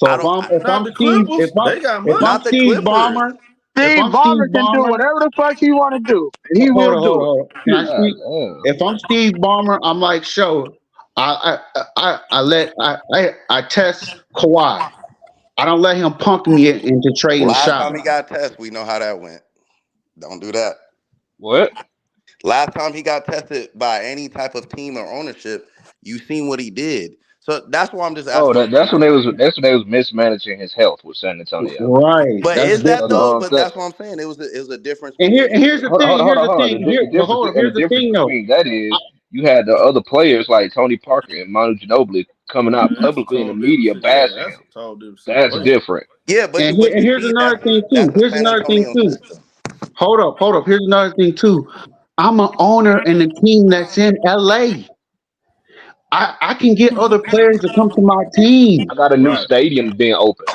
[SPEAKER 10] I
[SPEAKER 9] So
[SPEAKER 10] don't.
[SPEAKER 9] if
[SPEAKER 2] Now
[SPEAKER 9] I'm
[SPEAKER 2] the
[SPEAKER 9] Steve
[SPEAKER 2] Clippers, they got
[SPEAKER 9] if I'm
[SPEAKER 2] money.
[SPEAKER 10] Not the
[SPEAKER 9] Steve
[SPEAKER 10] Clippers.
[SPEAKER 9] Ballmer, if
[SPEAKER 8] Steve
[SPEAKER 9] I'm
[SPEAKER 8] Ballmer
[SPEAKER 9] Steve
[SPEAKER 8] can do
[SPEAKER 9] Ballmer,
[SPEAKER 8] whatever the fuck he want to do, and he will do it.
[SPEAKER 9] hold on. Can I
[SPEAKER 8] Shit.
[SPEAKER 4] God
[SPEAKER 9] speak?
[SPEAKER 4] damn.
[SPEAKER 9] If I'm Steve Ballmer, I'm like, show. I test Kawhi. I don't let him punk me into trading
[SPEAKER 10] Last
[SPEAKER 9] shots.
[SPEAKER 10] time he got tested, we know how that went. Don't do that.
[SPEAKER 4] What?
[SPEAKER 10] Last time he got tested by any type of team or ownership, you seen what he did. So that's why I'm just
[SPEAKER 4] Oh,
[SPEAKER 10] asking you.
[SPEAKER 4] that's when they was mismanaging his health with San Antonio.
[SPEAKER 9] Right.
[SPEAKER 10] But
[SPEAKER 9] That's
[SPEAKER 10] is that
[SPEAKER 4] Other
[SPEAKER 10] though?
[SPEAKER 9] different.
[SPEAKER 10] But that's what I'm saying. It was a difference
[SPEAKER 9] And
[SPEAKER 10] between.
[SPEAKER 9] here's the thing.
[SPEAKER 4] Hold
[SPEAKER 9] Here's
[SPEAKER 4] on,
[SPEAKER 9] the
[SPEAKER 4] hold on.
[SPEAKER 9] thing. Here, but hold on.
[SPEAKER 4] The
[SPEAKER 9] Here's the
[SPEAKER 4] difference
[SPEAKER 9] thing, though.
[SPEAKER 4] between that is you had the other players like Tony Parker and Manu Ginobili coming out
[SPEAKER 2] Man, that's a
[SPEAKER 4] publicly in the
[SPEAKER 2] total different.
[SPEAKER 4] media
[SPEAKER 2] Yeah,
[SPEAKER 4] bashing
[SPEAKER 2] that's
[SPEAKER 4] him.
[SPEAKER 2] a total different
[SPEAKER 4] That's
[SPEAKER 2] situation.
[SPEAKER 4] different.
[SPEAKER 10] Yeah, but
[SPEAKER 9] And
[SPEAKER 10] you
[SPEAKER 9] here's
[SPEAKER 10] see
[SPEAKER 9] another thing too.
[SPEAKER 10] that's the
[SPEAKER 9] Here's
[SPEAKER 10] San
[SPEAKER 9] another thing
[SPEAKER 10] Antonio
[SPEAKER 9] too.
[SPEAKER 10] system.
[SPEAKER 9] Hold up. Here's another thing too. I'm an owner in a team that's in LA. I can get other players to come to my team.
[SPEAKER 4] I got a new
[SPEAKER 2] Right.
[SPEAKER 4] stadium being open.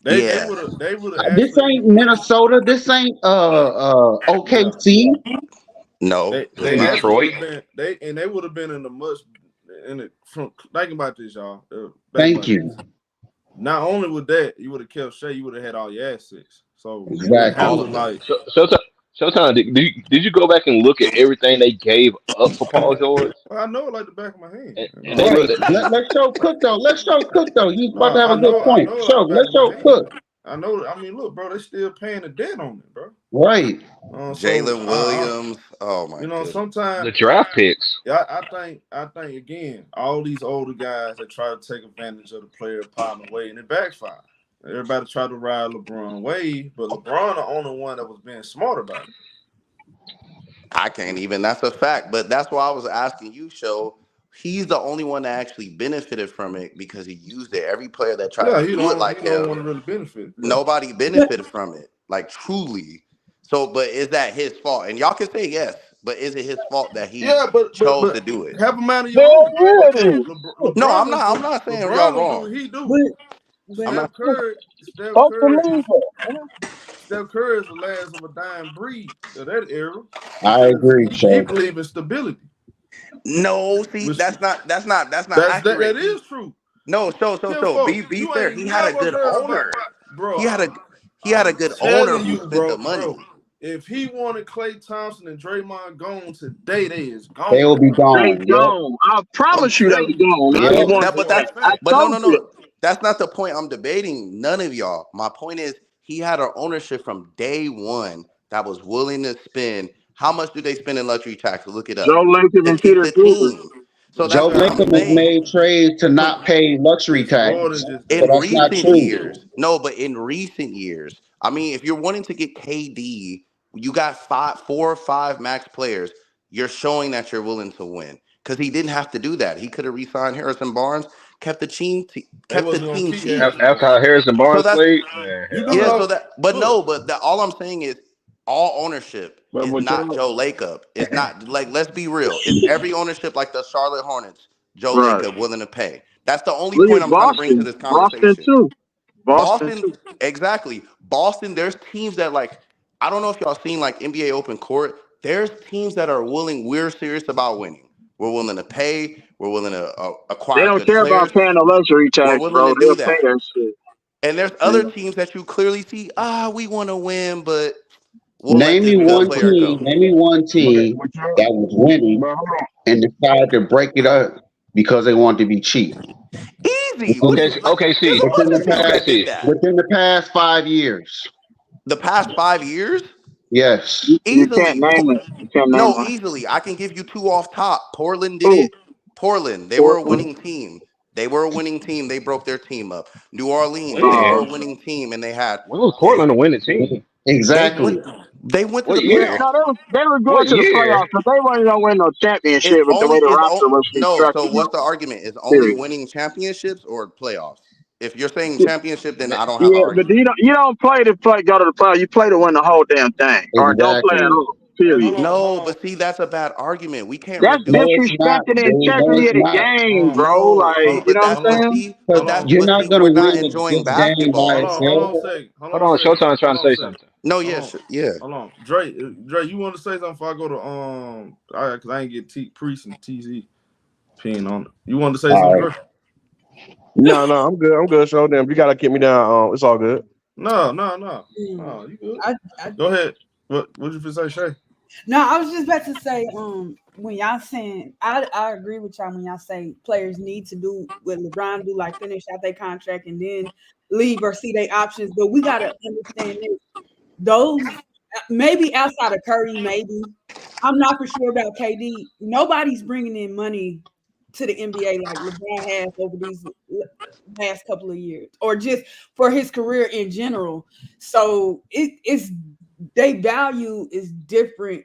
[SPEAKER 10] Yeah.
[SPEAKER 2] They would have
[SPEAKER 9] This
[SPEAKER 2] actually
[SPEAKER 9] ain't Minnesota. This ain't
[SPEAKER 2] yeah.
[SPEAKER 9] OKC.
[SPEAKER 10] No, it's
[SPEAKER 2] They
[SPEAKER 4] In
[SPEAKER 10] not.
[SPEAKER 2] actually would
[SPEAKER 4] Detroit.
[SPEAKER 2] have been they would have been in a much in it from thinking about this, y'all. Think
[SPEAKER 9] Thank
[SPEAKER 2] about this.
[SPEAKER 9] you.
[SPEAKER 2] Not only with that, you would have kept Shea, you would have had all your assets. So you wouldn't have
[SPEAKER 10] All
[SPEAKER 2] to
[SPEAKER 9] Exactly.
[SPEAKER 10] of them.
[SPEAKER 2] like
[SPEAKER 4] Showtime, did you go back and look at everything they gave up for Paul George?
[SPEAKER 2] well, I know it like the back of my hand. You
[SPEAKER 4] And
[SPEAKER 2] know,
[SPEAKER 4] they
[SPEAKER 9] Right.
[SPEAKER 4] looked at
[SPEAKER 9] Let's show Cook though. Let's show Cook though. You
[SPEAKER 2] no,
[SPEAKER 9] about to have a good
[SPEAKER 2] I
[SPEAKER 9] point.
[SPEAKER 2] know it like
[SPEAKER 9] Show.
[SPEAKER 2] the back
[SPEAKER 9] Let's
[SPEAKER 2] of my
[SPEAKER 9] show
[SPEAKER 2] hand.
[SPEAKER 9] Cook.
[SPEAKER 2] I know. I mean, look, bro, they still paying the debt on it, bro.
[SPEAKER 9] Right.
[SPEAKER 2] So
[SPEAKER 10] Jalen Williams. Oh my
[SPEAKER 2] you know,
[SPEAKER 10] goodness.
[SPEAKER 2] sometimes
[SPEAKER 4] the draft picks.
[SPEAKER 2] yeah, I think again, all these older guys that try to take advantage of the player power away, and it backfire. Everybody try to ride LeBron wave, but LeBron the only one that was being smart about it.
[SPEAKER 10] I can't even. That's a fact. But that's why I was asking you, show. He's the only one that actually benefited from it because he used it. Every player that tried
[SPEAKER 2] Yeah,
[SPEAKER 10] to do it
[SPEAKER 2] he
[SPEAKER 10] like
[SPEAKER 2] don't
[SPEAKER 10] him,
[SPEAKER 2] want to really benefit. Yeah.
[SPEAKER 10] nobody benefited from it. Like truly. So, but is that his fault? And y'all can say yes, but is it his fault that he
[SPEAKER 2] Yeah,
[SPEAKER 10] chose
[SPEAKER 2] but
[SPEAKER 10] to do it?
[SPEAKER 2] have a mind of your
[SPEAKER 8] Hell
[SPEAKER 2] own
[SPEAKER 8] yeah, it
[SPEAKER 2] because
[SPEAKER 8] is.
[SPEAKER 10] No,
[SPEAKER 2] LeBron
[SPEAKER 10] I'm
[SPEAKER 2] gonna
[SPEAKER 10] not. I'm
[SPEAKER 2] do
[SPEAKER 10] not saying y'all
[SPEAKER 2] LeBron gonna do
[SPEAKER 10] wrong.
[SPEAKER 2] what he do.
[SPEAKER 5] But
[SPEAKER 10] I'm
[SPEAKER 5] but
[SPEAKER 10] not.
[SPEAKER 2] Steph
[SPEAKER 8] Fuck the
[SPEAKER 2] Curry,
[SPEAKER 8] league.
[SPEAKER 2] Steph Curry is the last of a dying breed of that era
[SPEAKER 9] I
[SPEAKER 2] because
[SPEAKER 9] agree,
[SPEAKER 2] he
[SPEAKER 9] Show.
[SPEAKER 2] believe in stability,
[SPEAKER 10] No, see,
[SPEAKER 2] which
[SPEAKER 10] that's not accurate.
[SPEAKER 2] that is true.
[SPEAKER 10] No,
[SPEAKER 2] Ten
[SPEAKER 10] be
[SPEAKER 2] folks,
[SPEAKER 10] be
[SPEAKER 2] you
[SPEAKER 10] fair.
[SPEAKER 2] ain't
[SPEAKER 10] He had a
[SPEAKER 2] never
[SPEAKER 10] good
[SPEAKER 2] heard about,
[SPEAKER 10] owner.
[SPEAKER 2] bro.
[SPEAKER 10] He had a he had a
[SPEAKER 2] I'm
[SPEAKER 10] good owner
[SPEAKER 2] telling
[SPEAKER 10] who
[SPEAKER 2] you,
[SPEAKER 10] spent the
[SPEAKER 2] bro.
[SPEAKER 10] money.
[SPEAKER 2] If he wanted Klay Thompson and Draymond gone today, they is
[SPEAKER 9] They
[SPEAKER 2] gone.
[SPEAKER 9] will be
[SPEAKER 8] They
[SPEAKER 9] gone. Yep.
[SPEAKER 8] gone. I
[SPEAKER 2] I'm
[SPEAKER 8] promise you they
[SPEAKER 2] telling you.
[SPEAKER 8] gone. If
[SPEAKER 2] I
[SPEAKER 8] he
[SPEAKER 9] Yep.
[SPEAKER 2] know
[SPEAKER 8] wants
[SPEAKER 2] that
[SPEAKER 8] to
[SPEAKER 10] But
[SPEAKER 2] for a
[SPEAKER 8] play. I
[SPEAKER 2] fact.
[SPEAKER 8] told you that.
[SPEAKER 10] that's not the point I'm debating. None of y'all. My point is he had an ownership from day one that was willing to spend. How much do they spend in luxury tax? Look it up
[SPEAKER 8] Joe Lacob
[SPEAKER 10] to
[SPEAKER 8] and
[SPEAKER 10] keep
[SPEAKER 8] Peter
[SPEAKER 10] the
[SPEAKER 8] Drucker.
[SPEAKER 10] team. So
[SPEAKER 2] But you
[SPEAKER 10] that's
[SPEAKER 9] Joe
[SPEAKER 10] what
[SPEAKER 2] got
[SPEAKER 10] I'm
[SPEAKER 9] Lacob has
[SPEAKER 10] saying.
[SPEAKER 9] made trades to
[SPEAKER 2] but
[SPEAKER 9] not pay luxury
[SPEAKER 2] it's more
[SPEAKER 9] tax,
[SPEAKER 2] than just
[SPEAKER 9] but
[SPEAKER 10] In
[SPEAKER 2] that.
[SPEAKER 9] that's not
[SPEAKER 10] recent
[SPEAKER 9] true.
[SPEAKER 10] years, no, but in recent years, I mean, if you're wanting to get KD, you got 4 or 5 max players. You're showing that you're willing to win because he didn't have to do that. He could have re-signed Harrison Barnes,
[SPEAKER 2] They
[SPEAKER 10] kept the
[SPEAKER 2] wasn't gonna
[SPEAKER 10] team
[SPEAKER 2] keep
[SPEAKER 10] cheap.
[SPEAKER 2] Harrison
[SPEAKER 4] After
[SPEAKER 2] Barnes.
[SPEAKER 4] how Harrison
[SPEAKER 10] So
[SPEAKER 4] Barnes
[SPEAKER 10] that's
[SPEAKER 4] played, man,
[SPEAKER 2] You do
[SPEAKER 4] I'm
[SPEAKER 10] yeah.
[SPEAKER 4] not.
[SPEAKER 2] know,
[SPEAKER 10] So that, but
[SPEAKER 2] look,
[SPEAKER 10] no, all I'm saying is all ownership
[SPEAKER 8] But
[SPEAKER 10] is
[SPEAKER 8] with
[SPEAKER 10] not
[SPEAKER 8] Joe,
[SPEAKER 10] Joe Lacob. It's not like let's be real. Is every ownership like the Charlotte Hornets, Joe
[SPEAKER 8] right.
[SPEAKER 10] Lacob willing to pay? That's the only
[SPEAKER 8] Look
[SPEAKER 10] point
[SPEAKER 8] at
[SPEAKER 10] I'm trying to bring to
[SPEAKER 8] Boston.
[SPEAKER 10] this
[SPEAKER 8] Boston
[SPEAKER 10] conversation.
[SPEAKER 8] too. Boston
[SPEAKER 10] Boston,
[SPEAKER 8] too.
[SPEAKER 10] exactly. Boston, there's teams that like, I don't know if y'all seen like NBA Open Court. There's teams that are willing, we're serious about winning. We're willing to pay. We're willing to
[SPEAKER 8] They
[SPEAKER 10] acquire
[SPEAKER 8] don't
[SPEAKER 10] good
[SPEAKER 8] care
[SPEAKER 10] players.
[SPEAKER 8] about paying the luxury
[SPEAKER 10] We're
[SPEAKER 8] tax,
[SPEAKER 10] willing
[SPEAKER 8] bro.
[SPEAKER 10] to do
[SPEAKER 8] They'll pay
[SPEAKER 10] that.
[SPEAKER 8] that shit.
[SPEAKER 10] And there's other
[SPEAKER 8] Man.
[SPEAKER 10] teams that you clearly see, we want to win, but we'll let
[SPEAKER 9] Name
[SPEAKER 10] this
[SPEAKER 9] me
[SPEAKER 10] good
[SPEAKER 9] one
[SPEAKER 10] player
[SPEAKER 9] team.
[SPEAKER 10] go.
[SPEAKER 9] Name me one team
[SPEAKER 8] But Joe,
[SPEAKER 9] that was winning
[SPEAKER 8] but hold on.
[SPEAKER 9] and decided to break it up because they wanted to be cheap
[SPEAKER 10] Easy.
[SPEAKER 9] within,
[SPEAKER 10] What
[SPEAKER 4] Okay,
[SPEAKER 10] you like?
[SPEAKER 4] okay,
[SPEAKER 10] There's
[SPEAKER 4] see,
[SPEAKER 10] a bunch
[SPEAKER 9] within the
[SPEAKER 10] of teams
[SPEAKER 4] okay,
[SPEAKER 9] past
[SPEAKER 10] that did
[SPEAKER 4] see.
[SPEAKER 10] that.
[SPEAKER 9] within the past 5 years.
[SPEAKER 10] The past 5 years,
[SPEAKER 9] Yes.
[SPEAKER 8] You can't
[SPEAKER 10] easily.
[SPEAKER 8] name it. You can't name
[SPEAKER 10] No,
[SPEAKER 8] one.
[SPEAKER 10] easily. I can give you two off top. Portland did
[SPEAKER 8] Who?
[SPEAKER 10] it. Portland, they were a
[SPEAKER 8] Portland.
[SPEAKER 10] winning team. They were a winning team. They broke their team up. New Orleans, they were a
[SPEAKER 4] When?
[SPEAKER 10] winning team, and they had
[SPEAKER 4] When was
[SPEAKER 10] a
[SPEAKER 4] Portland a winning team?
[SPEAKER 10] they
[SPEAKER 9] Exactly.
[SPEAKER 10] went they went to
[SPEAKER 4] What
[SPEAKER 10] the
[SPEAKER 8] Yeah,
[SPEAKER 4] year?
[SPEAKER 10] playoffs.
[SPEAKER 8] no, they were going
[SPEAKER 4] What
[SPEAKER 8] to the
[SPEAKER 4] year?
[SPEAKER 8] playoffs, but they weren't gonna win no
[SPEAKER 10] It's
[SPEAKER 8] championship with the
[SPEAKER 10] only
[SPEAKER 8] way the
[SPEAKER 10] it's
[SPEAKER 8] roster
[SPEAKER 10] on,
[SPEAKER 8] was
[SPEAKER 10] no. So
[SPEAKER 8] constructed.
[SPEAKER 10] what's the argument? It's only
[SPEAKER 8] Period.
[SPEAKER 10] winning championships or playoffs. If you're saying championship, then I don't have an
[SPEAKER 8] Yeah, but
[SPEAKER 10] argument.
[SPEAKER 8] you don't play to play go to the playoffs. You play to win the whole damn thing, or don't play at
[SPEAKER 9] Exactly.
[SPEAKER 8] all.
[SPEAKER 2] Hey,
[SPEAKER 8] Period.
[SPEAKER 10] No,
[SPEAKER 2] hold
[SPEAKER 10] but see, that's a bad argument. We can't
[SPEAKER 8] That's
[SPEAKER 9] No,
[SPEAKER 10] reduce.
[SPEAKER 9] it's not.
[SPEAKER 8] disrespecting the
[SPEAKER 9] No,
[SPEAKER 8] integrity
[SPEAKER 9] it's
[SPEAKER 8] of the
[SPEAKER 9] not.
[SPEAKER 8] game,
[SPEAKER 2] on,
[SPEAKER 8] bro.
[SPEAKER 10] No,
[SPEAKER 8] Like,
[SPEAKER 10] but
[SPEAKER 8] you know what
[SPEAKER 10] that's
[SPEAKER 8] I'm
[SPEAKER 10] but
[SPEAKER 8] saying?
[SPEAKER 10] see,
[SPEAKER 9] Because
[SPEAKER 10] but
[SPEAKER 2] on.
[SPEAKER 10] that's
[SPEAKER 9] you're
[SPEAKER 10] but
[SPEAKER 9] not
[SPEAKER 10] see,
[SPEAKER 9] going to
[SPEAKER 10] we're not
[SPEAKER 9] win
[SPEAKER 10] enjoying
[SPEAKER 9] this game by
[SPEAKER 10] basketball.
[SPEAKER 2] Hold
[SPEAKER 9] itself.
[SPEAKER 2] on a second. Hold
[SPEAKER 4] Hold
[SPEAKER 2] on a
[SPEAKER 4] on,
[SPEAKER 2] second.
[SPEAKER 4] Showtime trying
[SPEAKER 2] Hold
[SPEAKER 4] to
[SPEAKER 2] on a
[SPEAKER 4] say
[SPEAKER 2] second.
[SPEAKER 4] something.
[SPEAKER 10] No,
[SPEAKER 2] Hold
[SPEAKER 10] yes,
[SPEAKER 2] on.
[SPEAKER 10] yeah.
[SPEAKER 2] Hold on. Dre, you want to say something before I go to cause I ain't get Priest and TZ pin on it. You want to say
[SPEAKER 3] All
[SPEAKER 2] something,
[SPEAKER 3] right.
[SPEAKER 2] Dre?
[SPEAKER 3] No, I'm good. I'm good. Show them. You gotta keep me down. It's all good.
[SPEAKER 2] No.
[SPEAKER 5] Mm.
[SPEAKER 2] You good.
[SPEAKER 5] I
[SPEAKER 2] Go ahead. What you finna say, Shay?
[SPEAKER 5] No, I was just about to say, when y'all saying, I agree with y'all when y'all say players need to do what LeBron do, like finish out their contract and then leave or see their options. But we gotta understand this. Those maybe outside of Curry, maybe I'm not for sure about KD. Nobody's bringing in money to the NBA like LeBron has over these last couple of years, or just for his career in general. So it's their value is different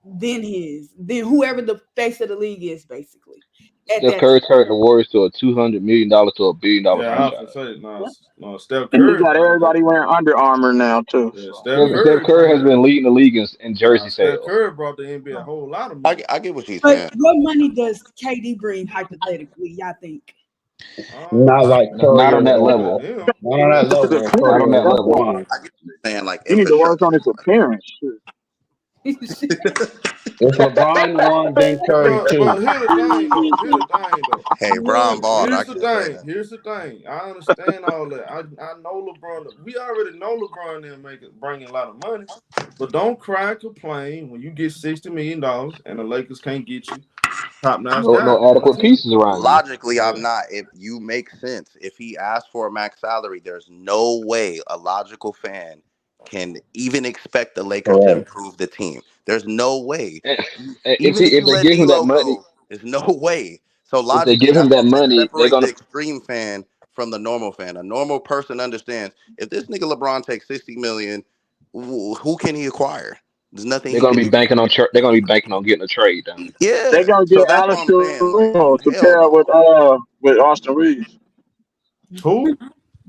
[SPEAKER 5] than whoever the face of the league is, basically. At
[SPEAKER 4] Steph
[SPEAKER 5] that
[SPEAKER 4] Curry turned the Warriors to a $200 million to $1 billion
[SPEAKER 2] Yeah, I was
[SPEAKER 4] franchise.
[SPEAKER 2] finna say
[SPEAKER 5] time.
[SPEAKER 2] no. Steph
[SPEAKER 8] And you
[SPEAKER 2] Curry.
[SPEAKER 8] got everybody wearing Under Armour now too.
[SPEAKER 2] Yeah,
[SPEAKER 8] So
[SPEAKER 2] Steph
[SPEAKER 4] Steph
[SPEAKER 2] Curry.
[SPEAKER 4] Curry has been leading the league in jersey
[SPEAKER 2] Steph
[SPEAKER 4] sales.
[SPEAKER 2] Curry brought the NBA a whole lot of money.
[SPEAKER 10] I get what she's
[SPEAKER 5] But
[SPEAKER 10] saying.
[SPEAKER 5] what money does KD bring hypothetically? Y'all think?
[SPEAKER 9] Not like
[SPEAKER 4] Not
[SPEAKER 9] Curry
[SPEAKER 4] on
[SPEAKER 9] or
[SPEAKER 4] that
[SPEAKER 2] More than
[SPEAKER 4] level.
[SPEAKER 2] him.
[SPEAKER 9] not on that
[SPEAKER 8] his
[SPEAKER 9] level or
[SPEAKER 4] Not
[SPEAKER 9] Curry
[SPEAKER 4] on
[SPEAKER 8] appearance,
[SPEAKER 9] or
[SPEAKER 4] that
[SPEAKER 8] that's
[SPEAKER 4] level.
[SPEAKER 8] why.
[SPEAKER 9] LeBron.
[SPEAKER 10] I get what you're saying, like
[SPEAKER 8] He need to work
[SPEAKER 10] infrastructure.
[SPEAKER 8] on his appearance.
[SPEAKER 9] If LeBron won, then Curry
[SPEAKER 2] But
[SPEAKER 9] too.
[SPEAKER 2] here's the thing though.
[SPEAKER 10] Hey, Brian Ball, I can say that.
[SPEAKER 2] Here's the thing. I understand all that. I know LeBron. We already know LeBron didn't bringing a lot of money. But don't cry and complain when you get $60 million and the Lakers can't get you top notch guy
[SPEAKER 4] No
[SPEAKER 2] on the
[SPEAKER 4] adequate
[SPEAKER 2] team.
[SPEAKER 4] pieces around you.
[SPEAKER 10] Logically, I'm
[SPEAKER 2] Yeah.
[SPEAKER 10] not. If you make sense, if he asked for a max salary, there's no way a logical fan can even expect the Lakers to
[SPEAKER 9] Correct.
[SPEAKER 10] improve the team. There's no way.
[SPEAKER 4] And
[SPEAKER 10] Even if
[SPEAKER 4] if
[SPEAKER 10] you
[SPEAKER 4] they
[SPEAKER 10] let
[SPEAKER 4] give him that
[SPEAKER 10] D'Lo
[SPEAKER 4] money,
[SPEAKER 10] go, there's no way. So
[SPEAKER 4] if they
[SPEAKER 10] logically,
[SPEAKER 4] give him
[SPEAKER 10] that's
[SPEAKER 4] that
[SPEAKER 10] what
[SPEAKER 4] money, they're
[SPEAKER 10] separates the
[SPEAKER 4] gonna
[SPEAKER 10] extreme fan from the normal fan. A normal person understands if this nigga LeBron takes 60 million, who can he acquire? There's nothing
[SPEAKER 4] they're
[SPEAKER 10] he
[SPEAKER 4] gonna
[SPEAKER 10] could
[SPEAKER 4] be
[SPEAKER 10] do.
[SPEAKER 4] banking on they're gonna be banking on getting a trade done.
[SPEAKER 8] They
[SPEAKER 10] Yeah.
[SPEAKER 8] gonna get
[SPEAKER 10] So that's what I'm
[SPEAKER 8] Alistair
[SPEAKER 10] saying. Like,
[SPEAKER 8] to
[SPEAKER 10] hell
[SPEAKER 8] pair up
[SPEAKER 10] no.
[SPEAKER 8] with Austin Reeves.
[SPEAKER 2] Who?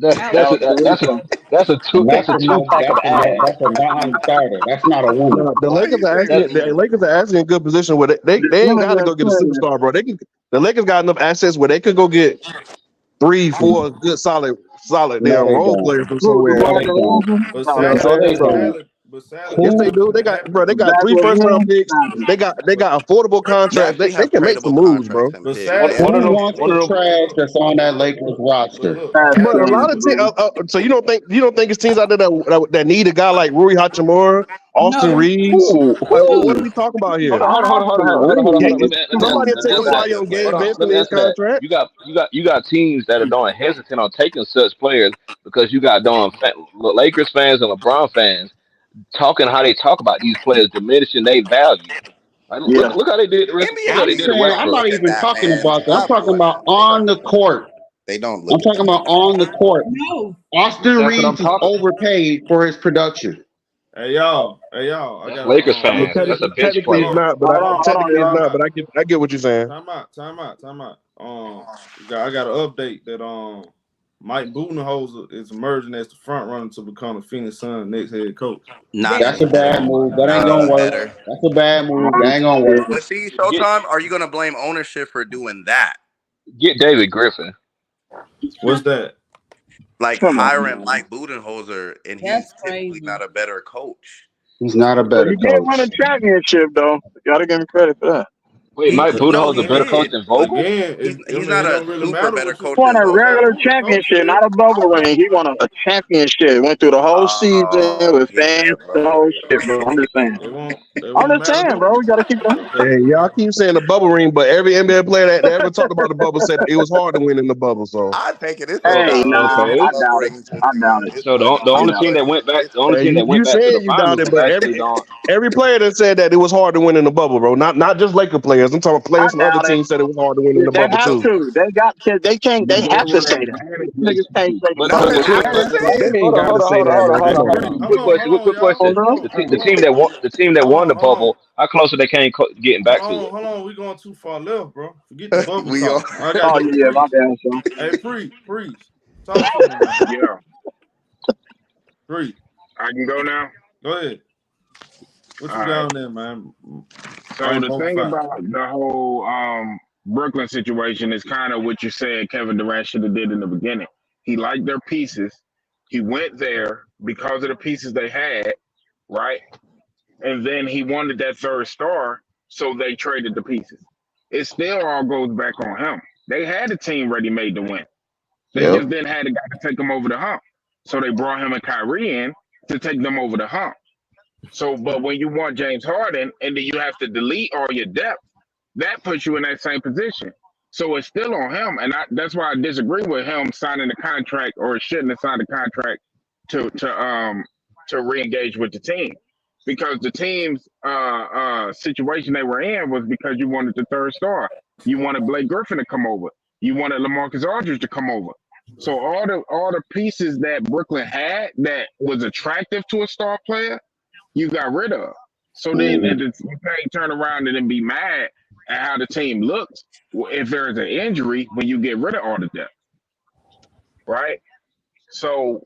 [SPEAKER 8] Alistair Reeves.
[SPEAKER 9] And
[SPEAKER 4] That's a two pack of ass.
[SPEAKER 9] that's a non-starter. That's not a winner.
[SPEAKER 3] No, the
[SPEAKER 10] Why
[SPEAKER 3] Lakers
[SPEAKER 10] you
[SPEAKER 3] are
[SPEAKER 10] say
[SPEAKER 3] actually
[SPEAKER 4] That
[SPEAKER 10] that,
[SPEAKER 3] the
[SPEAKER 10] man?
[SPEAKER 3] Lakers are actually in a good position where they ain't got to go get a superstar, bro. The Lakers got enough assets where they could go get 3-4 good solid
[SPEAKER 9] No,
[SPEAKER 3] damn
[SPEAKER 9] they
[SPEAKER 3] role
[SPEAKER 9] don't.
[SPEAKER 3] players from
[SPEAKER 8] Who,
[SPEAKER 3] somewhere.
[SPEAKER 9] No,
[SPEAKER 8] DeMar
[SPEAKER 9] they don't.
[SPEAKER 8] DeRozan?
[SPEAKER 2] But
[SPEAKER 8] No,
[SPEAKER 3] You know what
[SPEAKER 9] No,
[SPEAKER 3] I'm saying?
[SPEAKER 9] they don't.
[SPEAKER 2] but sadly,
[SPEAKER 3] Yes, they
[SPEAKER 9] Who?
[SPEAKER 3] do.
[SPEAKER 2] what happened?
[SPEAKER 3] They got three
[SPEAKER 8] Bradley
[SPEAKER 3] first round
[SPEAKER 8] Beal?
[SPEAKER 3] picks. They got affordable
[SPEAKER 10] They
[SPEAKER 3] contracts.
[SPEAKER 10] actually
[SPEAKER 3] They
[SPEAKER 10] have
[SPEAKER 3] can make some
[SPEAKER 10] tradable
[SPEAKER 3] moves, bro.
[SPEAKER 10] contracts and
[SPEAKER 2] But
[SPEAKER 10] picks. They
[SPEAKER 2] sadly,
[SPEAKER 10] have
[SPEAKER 9] Who
[SPEAKER 10] picks.
[SPEAKER 9] wants the trash that's on that Lakers
[SPEAKER 2] but
[SPEAKER 9] roster?
[SPEAKER 2] look,
[SPEAKER 8] Pass
[SPEAKER 3] But a
[SPEAKER 2] sadly,
[SPEAKER 3] lot
[SPEAKER 8] Beal,
[SPEAKER 3] of
[SPEAKER 8] dude.
[SPEAKER 3] so you don't think it's teams out there that need a guy like Rui Hachimura, Austin
[SPEAKER 5] No,
[SPEAKER 3] Reeves?
[SPEAKER 4] who
[SPEAKER 3] Like,
[SPEAKER 4] who
[SPEAKER 3] what are we talking about
[SPEAKER 4] hold
[SPEAKER 3] here?
[SPEAKER 4] on, hold on, hold on, hold on, hold on, hold on, hold on.
[SPEAKER 3] Gabe,
[SPEAKER 4] Let me
[SPEAKER 3] somebody will
[SPEAKER 4] answer
[SPEAKER 3] take
[SPEAKER 10] Those
[SPEAKER 3] a
[SPEAKER 10] are
[SPEAKER 3] fly
[SPEAKER 10] all
[SPEAKER 4] that.
[SPEAKER 3] on
[SPEAKER 10] good
[SPEAKER 3] Gabe
[SPEAKER 4] Hold on,
[SPEAKER 10] players.
[SPEAKER 3] Vincent
[SPEAKER 4] let
[SPEAKER 3] in
[SPEAKER 4] me
[SPEAKER 3] his
[SPEAKER 4] answer that.
[SPEAKER 3] contract.
[SPEAKER 4] You got teams that don't hesitant on taking such players because you got Lakers fans and LeBron fans talking how they talk about these players diminishing their value. Like,
[SPEAKER 8] Yeah.
[SPEAKER 4] look how they did look how
[SPEAKER 10] NBA
[SPEAKER 9] I'm
[SPEAKER 4] they did to
[SPEAKER 10] teams
[SPEAKER 9] saying I'm
[SPEAKER 10] don't
[SPEAKER 4] Westbrook.
[SPEAKER 9] not
[SPEAKER 10] look at
[SPEAKER 9] even
[SPEAKER 10] that,
[SPEAKER 9] talking
[SPEAKER 10] man.
[SPEAKER 9] about that. I'm
[SPEAKER 10] Stop
[SPEAKER 9] talking
[SPEAKER 10] doing
[SPEAKER 9] about
[SPEAKER 10] that. They
[SPEAKER 9] on
[SPEAKER 10] don't.
[SPEAKER 9] the court.
[SPEAKER 10] They don't
[SPEAKER 9] I'm
[SPEAKER 10] look at
[SPEAKER 9] talking
[SPEAKER 10] that.
[SPEAKER 9] about on the court.
[SPEAKER 5] no.
[SPEAKER 9] Austin
[SPEAKER 4] That's what I'm
[SPEAKER 9] Reeves is
[SPEAKER 4] talking.
[SPEAKER 9] overpaid for his production.
[SPEAKER 2] hey y'all, I
[SPEAKER 4] That's
[SPEAKER 2] got
[SPEAKER 4] Lakers
[SPEAKER 3] Well,
[SPEAKER 4] fans. That's a bench
[SPEAKER 3] technically
[SPEAKER 2] hold
[SPEAKER 3] it's
[SPEAKER 4] player.
[SPEAKER 2] on,
[SPEAKER 3] not, but
[SPEAKER 8] Hold on, hold on,
[SPEAKER 3] technically it's
[SPEAKER 8] y'all.
[SPEAKER 3] not. But I get what you're saying.
[SPEAKER 2] time out. I got an update that Mike Budenholzer is emerging as the front runner to become the Phoenix Suns' next head coach.
[SPEAKER 10] Not
[SPEAKER 5] That
[SPEAKER 9] That's a
[SPEAKER 10] any
[SPEAKER 9] bad
[SPEAKER 10] better.
[SPEAKER 9] move. That ain't
[SPEAKER 10] Not
[SPEAKER 9] gonna
[SPEAKER 10] any
[SPEAKER 9] work.
[SPEAKER 10] better.
[SPEAKER 9] That's a bad move. That ain't gonna work.
[SPEAKER 10] But see,
[SPEAKER 4] Get
[SPEAKER 10] Showtime, are you gonna blame ownership for doing that?
[SPEAKER 4] get David Griffin.
[SPEAKER 2] What's that?
[SPEAKER 10] Like
[SPEAKER 8] Come on,
[SPEAKER 10] hiring
[SPEAKER 8] man.
[SPEAKER 10] Mike Budenholzer, and he's
[SPEAKER 5] that's
[SPEAKER 10] typically
[SPEAKER 5] crazy.
[SPEAKER 10] not a better coach.
[SPEAKER 9] He's not a
[SPEAKER 8] But
[SPEAKER 9] better
[SPEAKER 8] he did win a
[SPEAKER 9] coach.
[SPEAKER 8] championship, though. Gotta give him credit for that.
[SPEAKER 4] Wait, Mike
[SPEAKER 10] No,
[SPEAKER 4] Budenholzer
[SPEAKER 10] he
[SPEAKER 4] a better coach
[SPEAKER 10] did,
[SPEAKER 4] than
[SPEAKER 10] but
[SPEAKER 4] Vogel?
[SPEAKER 2] Again,
[SPEAKER 10] he's not
[SPEAKER 2] it
[SPEAKER 10] a
[SPEAKER 2] don't really
[SPEAKER 10] super
[SPEAKER 2] matter
[SPEAKER 10] better
[SPEAKER 2] what you.
[SPEAKER 10] coach
[SPEAKER 8] Won
[SPEAKER 10] than
[SPEAKER 8] a
[SPEAKER 2] It
[SPEAKER 10] Vogel.
[SPEAKER 2] matter
[SPEAKER 8] regular
[SPEAKER 2] who the coach
[SPEAKER 8] championship,
[SPEAKER 2] is.
[SPEAKER 8] not a bubble ring. He won a championship. Went through the whole season
[SPEAKER 10] Oh
[SPEAKER 8] with
[SPEAKER 10] yeah,
[SPEAKER 8] fans, the
[SPEAKER 10] bro.
[SPEAKER 8] whole shit, bro. I'm just saying.
[SPEAKER 2] They
[SPEAKER 8] I'm
[SPEAKER 2] won't
[SPEAKER 8] just
[SPEAKER 2] matter
[SPEAKER 8] saying,
[SPEAKER 2] who.
[SPEAKER 8] bro. We gotta keep going.
[SPEAKER 3] Hey, y'all keep saying the bubble ring, but every NBA player that ever talked about the bubble said it was hard to win in the bubble. So,
[SPEAKER 10] I take it. It's a
[SPEAKER 8] Hey,
[SPEAKER 10] lot
[SPEAKER 8] nah,
[SPEAKER 10] easier
[SPEAKER 4] Okay.
[SPEAKER 8] I
[SPEAKER 10] for
[SPEAKER 8] doubt it.
[SPEAKER 10] rings to
[SPEAKER 8] I doubt
[SPEAKER 10] see.
[SPEAKER 8] it.
[SPEAKER 10] It's
[SPEAKER 4] So
[SPEAKER 10] much
[SPEAKER 8] I
[SPEAKER 10] easier,
[SPEAKER 8] doubt it.
[SPEAKER 4] the only team that
[SPEAKER 3] you
[SPEAKER 4] went back to the
[SPEAKER 3] saying you doubt
[SPEAKER 4] finals
[SPEAKER 3] it,
[SPEAKER 4] has
[SPEAKER 3] but
[SPEAKER 4] actually done.
[SPEAKER 3] every player that said that it was hard to win in the bubble, bro. Not just Laker players. players. I'm talking about
[SPEAKER 8] I
[SPEAKER 3] players from other
[SPEAKER 8] doubt it.
[SPEAKER 3] teams said it was hard to win in the
[SPEAKER 8] They
[SPEAKER 3] bubble
[SPEAKER 8] have
[SPEAKER 3] too.
[SPEAKER 8] to. They can't.
[SPEAKER 9] But
[SPEAKER 8] They
[SPEAKER 9] they
[SPEAKER 8] have to
[SPEAKER 9] were
[SPEAKER 8] say that. Niggas
[SPEAKER 9] advantages.
[SPEAKER 8] can't say the
[SPEAKER 4] But
[SPEAKER 10] No,
[SPEAKER 8] bubble
[SPEAKER 10] they
[SPEAKER 4] but
[SPEAKER 8] was
[SPEAKER 10] have
[SPEAKER 4] quick,
[SPEAKER 10] to
[SPEAKER 8] trash.
[SPEAKER 10] say
[SPEAKER 3] They
[SPEAKER 10] it.
[SPEAKER 3] ain't
[SPEAKER 4] hold on,
[SPEAKER 3] got
[SPEAKER 4] hold
[SPEAKER 3] to
[SPEAKER 4] on,
[SPEAKER 3] say
[SPEAKER 4] hold on,
[SPEAKER 3] that,
[SPEAKER 4] hold on,
[SPEAKER 3] man.
[SPEAKER 4] hold
[SPEAKER 3] They
[SPEAKER 4] on, hold
[SPEAKER 3] gonna
[SPEAKER 4] on.
[SPEAKER 3] win.
[SPEAKER 2] Hold on, hold
[SPEAKER 4] Quick
[SPEAKER 2] on, y'all.
[SPEAKER 4] question.
[SPEAKER 8] Hold on.
[SPEAKER 2] Hold
[SPEAKER 4] The
[SPEAKER 2] on,
[SPEAKER 4] team
[SPEAKER 2] hold
[SPEAKER 4] that
[SPEAKER 2] on.
[SPEAKER 4] won, the team that won the
[SPEAKER 2] Hold on,
[SPEAKER 4] bubble, how close are they getting back to it?
[SPEAKER 2] hold on. We going too far left, bro. Forget the bubble
[SPEAKER 10] We all
[SPEAKER 2] talk. I gotta
[SPEAKER 8] Oh
[SPEAKER 2] get
[SPEAKER 8] yeah, my
[SPEAKER 2] Priest.
[SPEAKER 8] bad, son.
[SPEAKER 2] Hey, Priest. Talk to me, man.
[SPEAKER 11] Yeah,
[SPEAKER 2] Priest.
[SPEAKER 11] I can go now.
[SPEAKER 2] Go ahead. What
[SPEAKER 11] All
[SPEAKER 2] you
[SPEAKER 11] right.
[SPEAKER 2] got on there, man?
[SPEAKER 11] So the
[SPEAKER 2] Rainbow
[SPEAKER 11] thing
[SPEAKER 2] five.
[SPEAKER 11] about the whole Brooklyn situation is kind of what you said Kevin Durant should have did in the beginning. He liked their pieces. He went there because of the pieces they had, right? And then he wanted that third star, so they traded the pieces. It still all goes back on him. They had a team ready made to win. They
[SPEAKER 3] Yep.
[SPEAKER 11] just didn't have the guy to take them over the hump. So they brought him and Kyrie in to take them over the hump. So, but when you want James Harden and then you have to delete all your depth, that puts you in that same position. So it's still on him, and that's why I disagree with him signing the contract, or shouldn't have signed the contract to re-engage with the team, because the team's situation they were in was because you wanted the third star, you wanted Blake Griffin to come over, you wanted LaMarcus Aldridge to come over. So all the pieces that Brooklyn had that was attractive to a star player, you got rid of. So then
[SPEAKER 3] Mhm.
[SPEAKER 11] you can't turn around and then be mad at how the team looks if there's an injury when you get rid of all the depth, right? So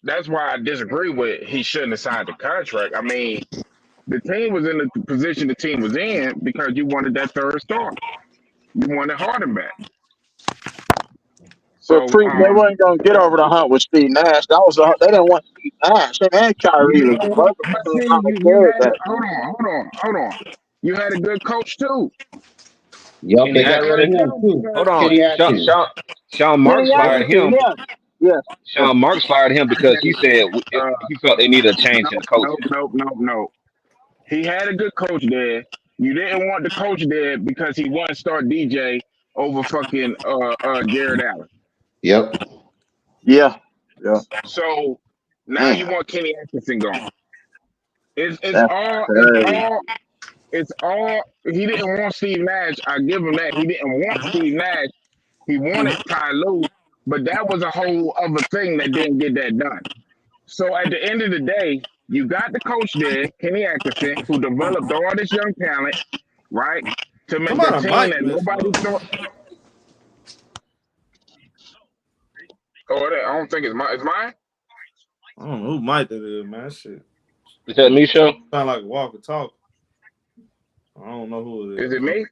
[SPEAKER 11] that's why I disagree with he shouldn't have signed the contract. I mean, the team was in the position the team was in because you wanted that third star. You wanted Harden back.
[SPEAKER 8] But
[SPEAKER 11] So
[SPEAKER 8] Priest, they weren't gonna get over the hump with Steve Nash. They didn't want Steve Nash. Him and Kyrie was both of
[SPEAKER 11] but
[SPEAKER 8] them
[SPEAKER 11] see,
[SPEAKER 8] kind of
[SPEAKER 11] you
[SPEAKER 8] carried
[SPEAKER 11] had
[SPEAKER 8] that.
[SPEAKER 11] hold on. You had a good coach too.
[SPEAKER 9] Yup,
[SPEAKER 4] Kenny
[SPEAKER 9] they got rid of
[SPEAKER 4] Atkinson.
[SPEAKER 9] him too.
[SPEAKER 4] Hold on,
[SPEAKER 9] Kenny Atkinson.
[SPEAKER 4] Sean
[SPEAKER 8] Kenny
[SPEAKER 4] Marks fired
[SPEAKER 8] Atkinson,
[SPEAKER 4] him.
[SPEAKER 8] yeah, yeah, yeah.
[SPEAKER 4] Sean Marks fired him because he said
[SPEAKER 11] Uh,
[SPEAKER 4] he felt they needed a change in the coaching.
[SPEAKER 11] nope. He had a good coach there. You didn't want the coach there because he wanted to start DJ over fucking Jared Allen.
[SPEAKER 9] Yep.
[SPEAKER 8] Yeah, yeah.
[SPEAKER 11] So now you
[SPEAKER 8] Man,
[SPEAKER 11] want Kenny Atkinson gone. It's
[SPEAKER 8] that's
[SPEAKER 11] all it's
[SPEAKER 8] crazy.
[SPEAKER 11] all it's all he didn't want Steve Nash. I give him that. He didn't want Steve Nash. He wanted Ty Lue, but that was a whole other thing that didn't get that done. So at the end of the day, you got the coach there, Kenny Atkinson, who developed all this young talent, right? To make a
[SPEAKER 2] Somebody
[SPEAKER 11] team
[SPEAKER 2] might
[SPEAKER 11] that
[SPEAKER 2] messing
[SPEAKER 11] nobody
[SPEAKER 2] up.
[SPEAKER 11] thought. Oh, I don't think it's mine. It's mine.
[SPEAKER 2] I don't know who mic that is, man. Shit.
[SPEAKER 4] Is that me, show?
[SPEAKER 2] Sound like a walkie talkie. I don't know who it
[SPEAKER 11] Is it
[SPEAKER 2] is.
[SPEAKER 11] me?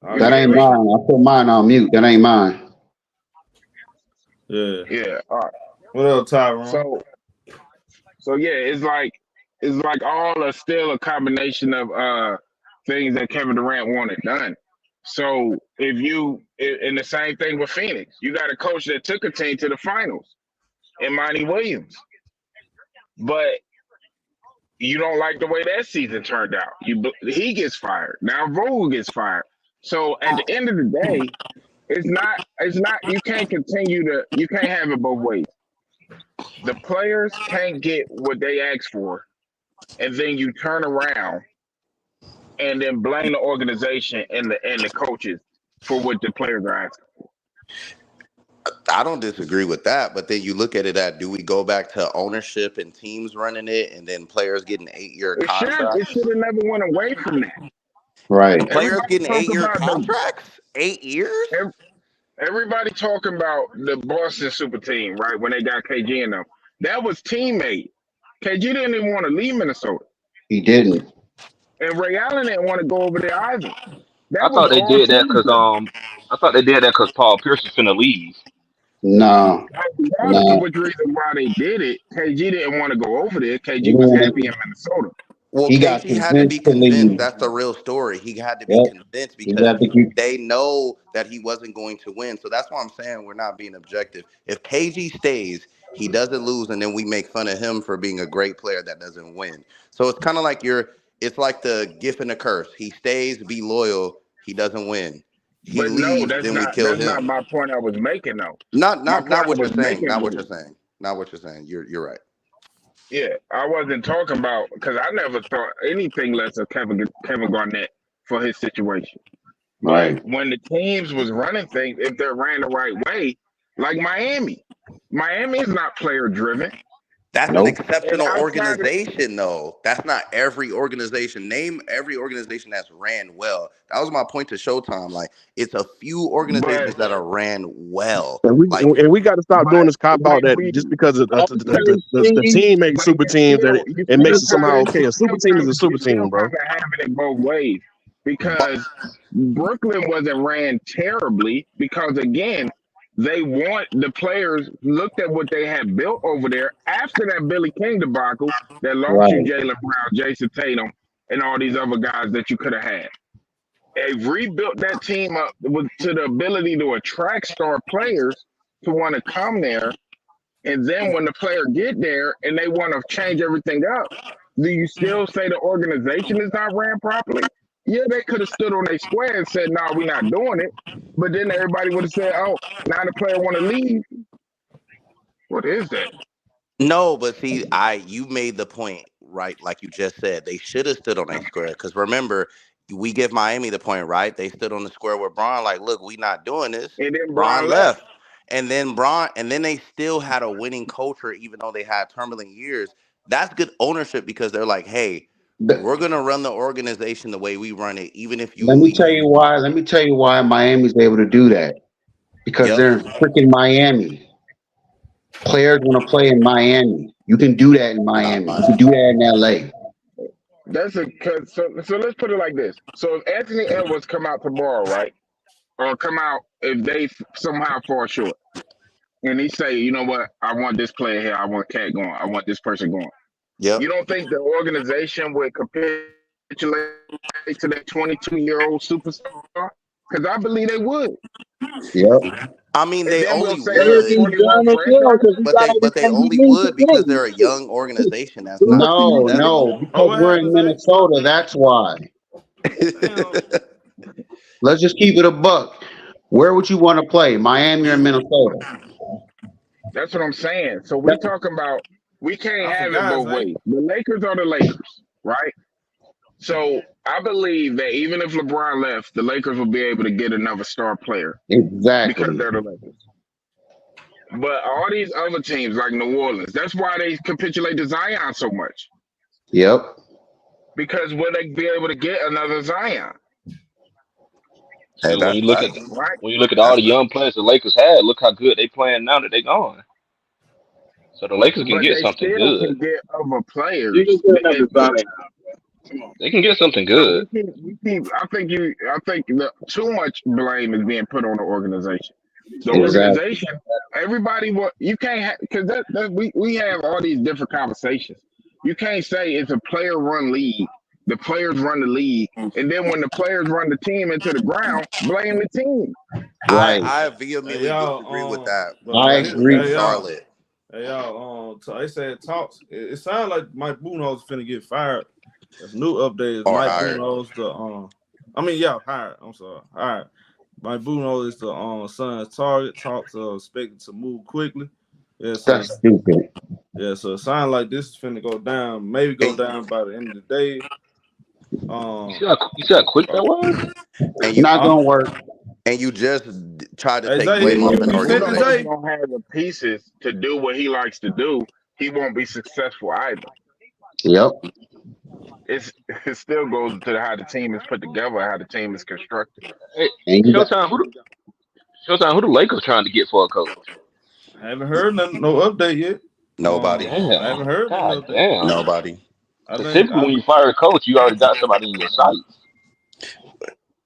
[SPEAKER 2] I
[SPEAKER 11] You
[SPEAKER 9] That
[SPEAKER 11] can
[SPEAKER 2] got
[SPEAKER 11] hear
[SPEAKER 9] ain't
[SPEAKER 2] that
[SPEAKER 11] me?
[SPEAKER 9] mine.
[SPEAKER 2] shit.
[SPEAKER 9] I put mine on mute. That ain't mine.
[SPEAKER 2] Yeah.
[SPEAKER 11] Yeah. All right.
[SPEAKER 2] What else, Tyrone?
[SPEAKER 11] So yeah, it's like all a still a combination of things that Kevin Durant wanted done. So and the same thing with Phoenix, you got a coach that took a team to the finals, and Monty Williams, but you don't like the way that season turned out. He gets fired. Now Vogel gets fired. So at the end of the day, it's not you can't have it both ways. The players can't get what they asked for, and then you turn around and then blame the organization and the coaches for what the players are asking.
[SPEAKER 10] I don't disagree with that, but then you look at it at, do we go back to ownership and teams running it and then players getting 8-year
[SPEAKER 11] It
[SPEAKER 10] contracts?
[SPEAKER 11] should have never went away from that.
[SPEAKER 9] Right.
[SPEAKER 10] Players
[SPEAKER 11] Everybody
[SPEAKER 10] getting
[SPEAKER 11] talk
[SPEAKER 10] 8-year
[SPEAKER 11] about
[SPEAKER 10] contracts? 8 years?
[SPEAKER 11] everybody talking about the Boston super team, right? When they got KG in them. That was teammate. KG didn't even want to leave Minnesota.
[SPEAKER 9] He didn't.
[SPEAKER 11] And Ray Allen didn't want to go over there either.
[SPEAKER 4] I
[SPEAKER 11] That was
[SPEAKER 4] thought they
[SPEAKER 11] all
[SPEAKER 4] did that
[SPEAKER 11] team
[SPEAKER 4] because
[SPEAKER 11] play.
[SPEAKER 4] Paul Pierce was finna leave.
[SPEAKER 9] No.
[SPEAKER 11] Regardless of
[SPEAKER 9] No.
[SPEAKER 11] which reason why they did it, KG didn't want to go over there.
[SPEAKER 9] He
[SPEAKER 11] KG
[SPEAKER 9] didn't
[SPEAKER 11] was
[SPEAKER 9] want
[SPEAKER 11] happy in
[SPEAKER 9] to-
[SPEAKER 11] Minnesota.
[SPEAKER 10] Well,
[SPEAKER 9] he got
[SPEAKER 10] KG had to
[SPEAKER 9] convinced
[SPEAKER 10] be
[SPEAKER 9] to
[SPEAKER 10] convinced.
[SPEAKER 9] leave.
[SPEAKER 10] That's the real story. He had to be
[SPEAKER 9] Yep.
[SPEAKER 10] convinced
[SPEAKER 9] He
[SPEAKER 10] because
[SPEAKER 9] got to keep.
[SPEAKER 10] they know that he wasn't going to win. So that's why I'm saying we're not being objective. If KG stays, he doesn't lose, and then we make fun of him for being a great player that doesn't win. So it's kind of like it's like the gift and the curse. He stays, be loyal. He doesn't win. He
[SPEAKER 11] But no,
[SPEAKER 10] leaves, then we kill
[SPEAKER 11] that's not
[SPEAKER 10] him.
[SPEAKER 11] my point I was making though.
[SPEAKER 10] Not
[SPEAKER 11] My
[SPEAKER 10] not
[SPEAKER 11] point
[SPEAKER 10] not
[SPEAKER 11] I
[SPEAKER 10] what you're
[SPEAKER 11] was
[SPEAKER 10] saying.
[SPEAKER 11] making
[SPEAKER 10] Not what
[SPEAKER 11] was,
[SPEAKER 10] you're saying. Not what you're saying. You're right.
[SPEAKER 11] yeah, I wasn't talking about, because I never thought anything less of Kevin Garnett. for his situation.
[SPEAKER 9] Right.
[SPEAKER 11] But when the teams was running things, if they're ran the right way, like Miami is not player driven.
[SPEAKER 10] That's an
[SPEAKER 9] Nope.
[SPEAKER 11] And
[SPEAKER 10] exceptional
[SPEAKER 11] outside of
[SPEAKER 10] organization, though. That's not every organization. Name every organization that's ran well. That was my point to Showtime. Like, it's a few
[SPEAKER 11] but
[SPEAKER 10] organizations that are ran well. Like,
[SPEAKER 3] And we got to stop
[SPEAKER 11] but
[SPEAKER 3] doing this cop out
[SPEAKER 11] when
[SPEAKER 3] that
[SPEAKER 11] we
[SPEAKER 3] just because the
[SPEAKER 8] OKC,
[SPEAKER 3] team makes
[SPEAKER 11] but
[SPEAKER 3] super teams that
[SPEAKER 11] you
[SPEAKER 3] it makes
[SPEAKER 11] still
[SPEAKER 3] it somehow
[SPEAKER 11] kind of
[SPEAKER 3] okay. A super team is a super team, bro.
[SPEAKER 11] having it both ways
[SPEAKER 10] but
[SPEAKER 11] because Brooklyn wasn't ran terribly because again they want the players looked at what they had built over there after that Billy King debacle that lost you
[SPEAKER 9] Right.
[SPEAKER 11] Jaylen Brown, Jason Tatum, and all these other guys that you could have had. They rebuilt that team up to the ability to attract star players to want to come there. And then when the player get there and they want to change everything up, do you still say the organization is not ran properly? Yeah, they could have stood on their square and said, "No, we're not doing it." But then everybody would have said, "Oh, now the player want to leave." What is that?
[SPEAKER 10] no, but see, you made the point, right? Like you just said, they should have stood on a square. Because remember, we give Miami the point, right? They stood on the square with Braun, like, look, we not doing this.
[SPEAKER 11] And then
[SPEAKER 10] Braun
[SPEAKER 11] Braun left.
[SPEAKER 10] left. And then they still had a winning culture, even though they had turbulent years. That's good ownership because they're like, hey,
[SPEAKER 9] Th-
[SPEAKER 10] we're gonna run the organization the way we run it, even if you
[SPEAKER 9] Let me tell
[SPEAKER 10] leave.
[SPEAKER 9] you why. Let me tell you why Miami's able to do that. Because
[SPEAKER 10] Yep.
[SPEAKER 9] they're in freaking Miami. Players want to play in Miami. You can do that in Miami. You can do that in LA.
[SPEAKER 11] So let's put it like this. So if Anthony Edwards come out tomorrow, right, or come out if they somehow fall short, and he say, you know what, I want this player here, I want Cat going, I want this person going.
[SPEAKER 10] Yep.
[SPEAKER 11] You don't think the organization would capitulate to that 22-year-old superstar? Because I believe they would.
[SPEAKER 9] Yep.
[SPEAKER 10] I mean,
[SPEAKER 11] And
[SPEAKER 10] they
[SPEAKER 11] then we'll
[SPEAKER 10] only
[SPEAKER 11] say there's
[SPEAKER 8] they'll
[SPEAKER 10] would,
[SPEAKER 8] be
[SPEAKER 11] 21
[SPEAKER 8] done as well
[SPEAKER 11] franchises.
[SPEAKER 8] because we got
[SPEAKER 10] but they
[SPEAKER 8] everything he
[SPEAKER 10] only
[SPEAKER 8] needs to
[SPEAKER 10] would because
[SPEAKER 8] win.
[SPEAKER 10] they're a young organization that's not
[SPEAKER 9] No,
[SPEAKER 10] successful.
[SPEAKER 9] no,
[SPEAKER 2] Oh,
[SPEAKER 9] because
[SPEAKER 2] what
[SPEAKER 9] we're in
[SPEAKER 2] happened, Zay?
[SPEAKER 9] Minnesota. That's why.
[SPEAKER 2] Damn.
[SPEAKER 9] Let's just keep it a buck. Where would you want to play, Miami or Minnesota?
[SPEAKER 11] That's what I'm saying. So we
[SPEAKER 9] That-
[SPEAKER 11] talking about we can't
[SPEAKER 2] I
[SPEAKER 11] have it
[SPEAKER 2] forgot,
[SPEAKER 11] both
[SPEAKER 2] Zay.
[SPEAKER 11] ways. The Lakers are the Lakers, right? So I believe that even if LeBron left, the Lakers will be able to get another star player because
[SPEAKER 9] exactly.
[SPEAKER 11] they're the Lakers. But all these other teams like New Orleans, that's why they capitulate to Zion so much.
[SPEAKER 9] Yep.
[SPEAKER 11] Because will they be able to get another Zion?
[SPEAKER 10] Hey,
[SPEAKER 4] So when
[SPEAKER 10] that's
[SPEAKER 4] you look at
[SPEAKER 10] facts.
[SPEAKER 11] Right?
[SPEAKER 4] all
[SPEAKER 10] That's
[SPEAKER 4] the young players the Lakers had, look how good they playing now that they gone. So the Lakers can
[SPEAKER 11] But
[SPEAKER 4] get
[SPEAKER 11] they
[SPEAKER 4] something
[SPEAKER 11] still
[SPEAKER 4] good.
[SPEAKER 11] can get other
[SPEAKER 8] You can
[SPEAKER 11] players.
[SPEAKER 8] get another Zion. Come on.
[SPEAKER 4] They can get something
[SPEAKER 11] So
[SPEAKER 4] good.
[SPEAKER 11] we keep. I think too much blame is being put on the organization. The
[SPEAKER 9] Exactly.
[SPEAKER 11] organization, everybody. What you can't have because we have all these different conversations. You can't say it's a player run league. The players run the league, and then when the players run the team into the ground, blame the team.
[SPEAKER 9] Right.
[SPEAKER 10] I
[SPEAKER 2] Hey,
[SPEAKER 10] vehemently disagree with
[SPEAKER 2] y'all,
[SPEAKER 10] that
[SPEAKER 9] I
[SPEAKER 10] because look at
[SPEAKER 9] agree.
[SPEAKER 10] Charlotte.
[SPEAKER 2] they said talks. It sounds like Mike Budenholzer finna get fired. There's new updates.
[SPEAKER 10] Or
[SPEAKER 2] Mike
[SPEAKER 10] hired.
[SPEAKER 2] Budenholzer, hired. I'm sorry, hired. Mike Budenholzer is the Suns' target. Talks are expected to move quickly. Yeah, so
[SPEAKER 9] That's stupid.
[SPEAKER 2] so it sounds like this is finna go down. Maybe go
[SPEAKER 10] And,
[SPEAKER 2] down by the end of the day.
[SPEAKER 4] You see how quick that was?
[SPEAKER 10] and you
[SPEAKER 9] Not
[SPEAKER 2] Huh?
[SPEAKER 9] gonna work.
[SPEAKER 10] and you just tried to
[SPEAKER 2] Hey
[SPEAKER 10] take
[SPEAKER 2] Zay,
[SPEAKER 10] blame off
[SPEAKER 11] If
[SPEAKER 10] an
[SPEAKER 2] you finished,
[SPEAKER 11] Budenholzer
[SPEAKER 10] organization.
[SPEAKER 2] Zay?
[SPEAKER 11] don't have the pieces to do what he likes to do, he won't be successful either.
[SPEAKER 9] Yep.
[SPEAKER 11] It still goes to how the team is put together, how the team is constructed.
[SPEAKER 4] Hey,
[SPEAKER 9] And you got
[SPEAKER 4] Showtime, who the Lakers trying to get for a coach?
[SPEAKER 2] I haven't heard no update yet.
[SPEAKER 10] Nobody.
[SPEAKER 2] I haven't
[SPEAKER 4] Damn.
[SPEAKER 2] heard no
[SPEAKER 4] God
[SPEAKER 2] update.
[SPEAKER 4] damn.
[SPEAKER 10] Nobody.
[SPEAKER 2] I
[SPEAKER 4] Because
[SPEAKER 2] think
[SPEAKER 4] typically when you fire a coach, you already got somebody in your sights.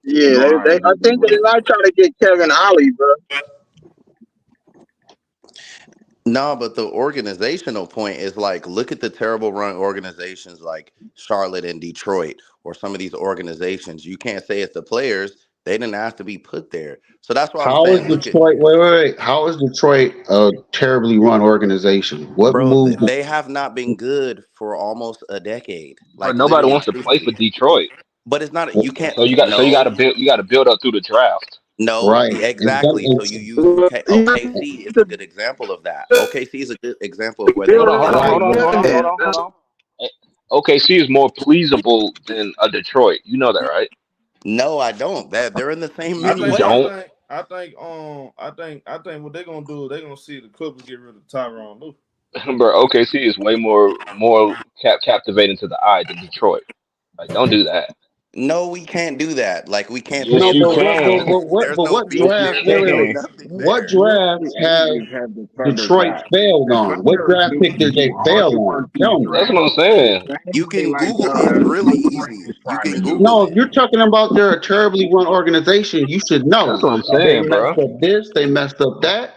[SPEAKER 8] Yeah,
[SPEAKER 11] No, I
[SPEAKER 8] I
[SPEAKER 11] agree with
[SPEAKER 8] think they
[SPEAKER 11] you.
[SPEAKER 8] might try to get Kevin Ollie, bro.
[SPEAKER 10] No, but the organizational point is like, look at the terrible run organizations like Charlotte and Detroit, or some of these organizations. You can't say it's the players. They didn't ask to be put there. So that's why I'm
[SPEAKER 9] how is
[SPEAKER 10] saying, look at,
[SPEAKER 9] Detroit wait. How is Detroit a terribly run organization? What
[SPEAKER 10] bro,
[SPEAKER 9] moved
[SPEAKER 10] they have not been good for almost a decade.
[SPEAKER 4] But
[SPEAKER 10] Like,
[SPEAKER 4] nobody
[SPEAKER 10] literally and
[SPEAKER 4] wants to play for
[SPEAKER 10] truthfully.
[SPEAKER 4] Detroit.
[SPEAKER 10] But it's not, you can't,
[SPEAKER 4] So you got to
[SPEAKER 10] no,
[SPEAKER 4] build up through the draft.
[SPEAKER 10] no,
[SPEAKER 9] right?
[SPEAKER 10] exactly. So you use OKC is a good example of that. OKC is a good example of where they
[SPEAKER 4] Hold on, hold
[SPEAKER 10] failed.
[SPEAKER 4] on,
[SPEAKER 9] Right.
[SPEAKER 4] hold on, hold on, hold on, hold on. OKC is more pleasable than a Detroit. You know that, right?
[SPEAKER 10] No, I don't. That they're in the same
[SPEAKER 2] I
[SPEAKER 4] You
[SPEAKER 2] think,
[SPEAKER 10] Midwest.
[SPEAKER 2] I
[SPEAKER 4] don't,
[SPEAKER 2] think, I think, I think what they're gonna do is they're gonna see the Clippers get rid of Tyronn Lue.
[SPEAKER 4] bro. OKC is way more captivating to the eye than Detroit. Like, don't do that.
[SPEAKER 10] No, we can't do that. Like we can't
[SPEAKER 4] Yes,
[SPEAKER 10] say
[SPEAKER 9] No,
[SPEAKER 10] it's
[SPEAKER 4] you
[SPEAKER 9] but
[SPEAKER 10] no
[SPEAKER 9] what,
[SPEAKER 4] can.
[SPEAKER 10] imbalance. There's no
[SPEAKER 9] what
[SPEAKER 11] Yes,
[SPEAKER 10] beef
[SPEAKER 11] you
[SPEAKER 9] draft?
[SPEAKER 10] there.
[SPEAKER 9] Wait,
[SPEAKER 10] There's
[SPEAKER 9] wait,
[SPEAKER 10] no
[SPEAKER 11] can.
[SPEAKER 9] wait.
[SPEAKER 10] nothing
[SPEAKER 9] What
[SPEAKER 10] there.
[SPEAKER 9] drafts have
[SPEAKER 11] Always have the Thunder
[SPEAKER 9] Detroit
[SPEAKER 11] draft.
[SPEAKER 9] failed
[SPEAKER 11] The
[SPEAKER 9] on? What
[SPEAKER 11] Thunder
[SPEAKER 9] draft pick did they
[SPEAKER 11] do all
[SPEAKER 9] fail
[SPEAKER 11] the
[SPEAKER 9] on?
[SPEAKER 11] work through
[SPEAKER 9] Tell
[SPEAKER 11] the
[SPEAKER 9] me.
[SPEAKER 4] That's
[SPEAKER 11] draft.
[SPEAKER 4] what I'm saying.
[SPEAKER 10] You
[SPEAKER 11] Same
[SPEAKER 10] can
[SPEAKER 11] thing like
[SPEAKER 10] Google. It's really
[SPEAKER 11] Detroit
[SPEAKER 10] easy.
[SPEAKER 11] is
[SPEAKER 10] You
[SPEAKER 11] trying
[SPEAKER 10] can
[SPEAKER 11] to do.
[SPEAKER 10] Google
[SPEAKER 9] No, if
[SPEAKER 10] it.
[SPEAKER 9] you're talking about they're a terribly run organization, you should
[SPEAKER 4] That's
[SPEAKER 9] know.
[SPEAKER 4] what I'm
[SPEAKER 9] They
[SPEAKER 4] saying,
[SPEAKER 9] messed
[SPEAKER 4] bro.
[SPEAKER 9] up this, they messed up that.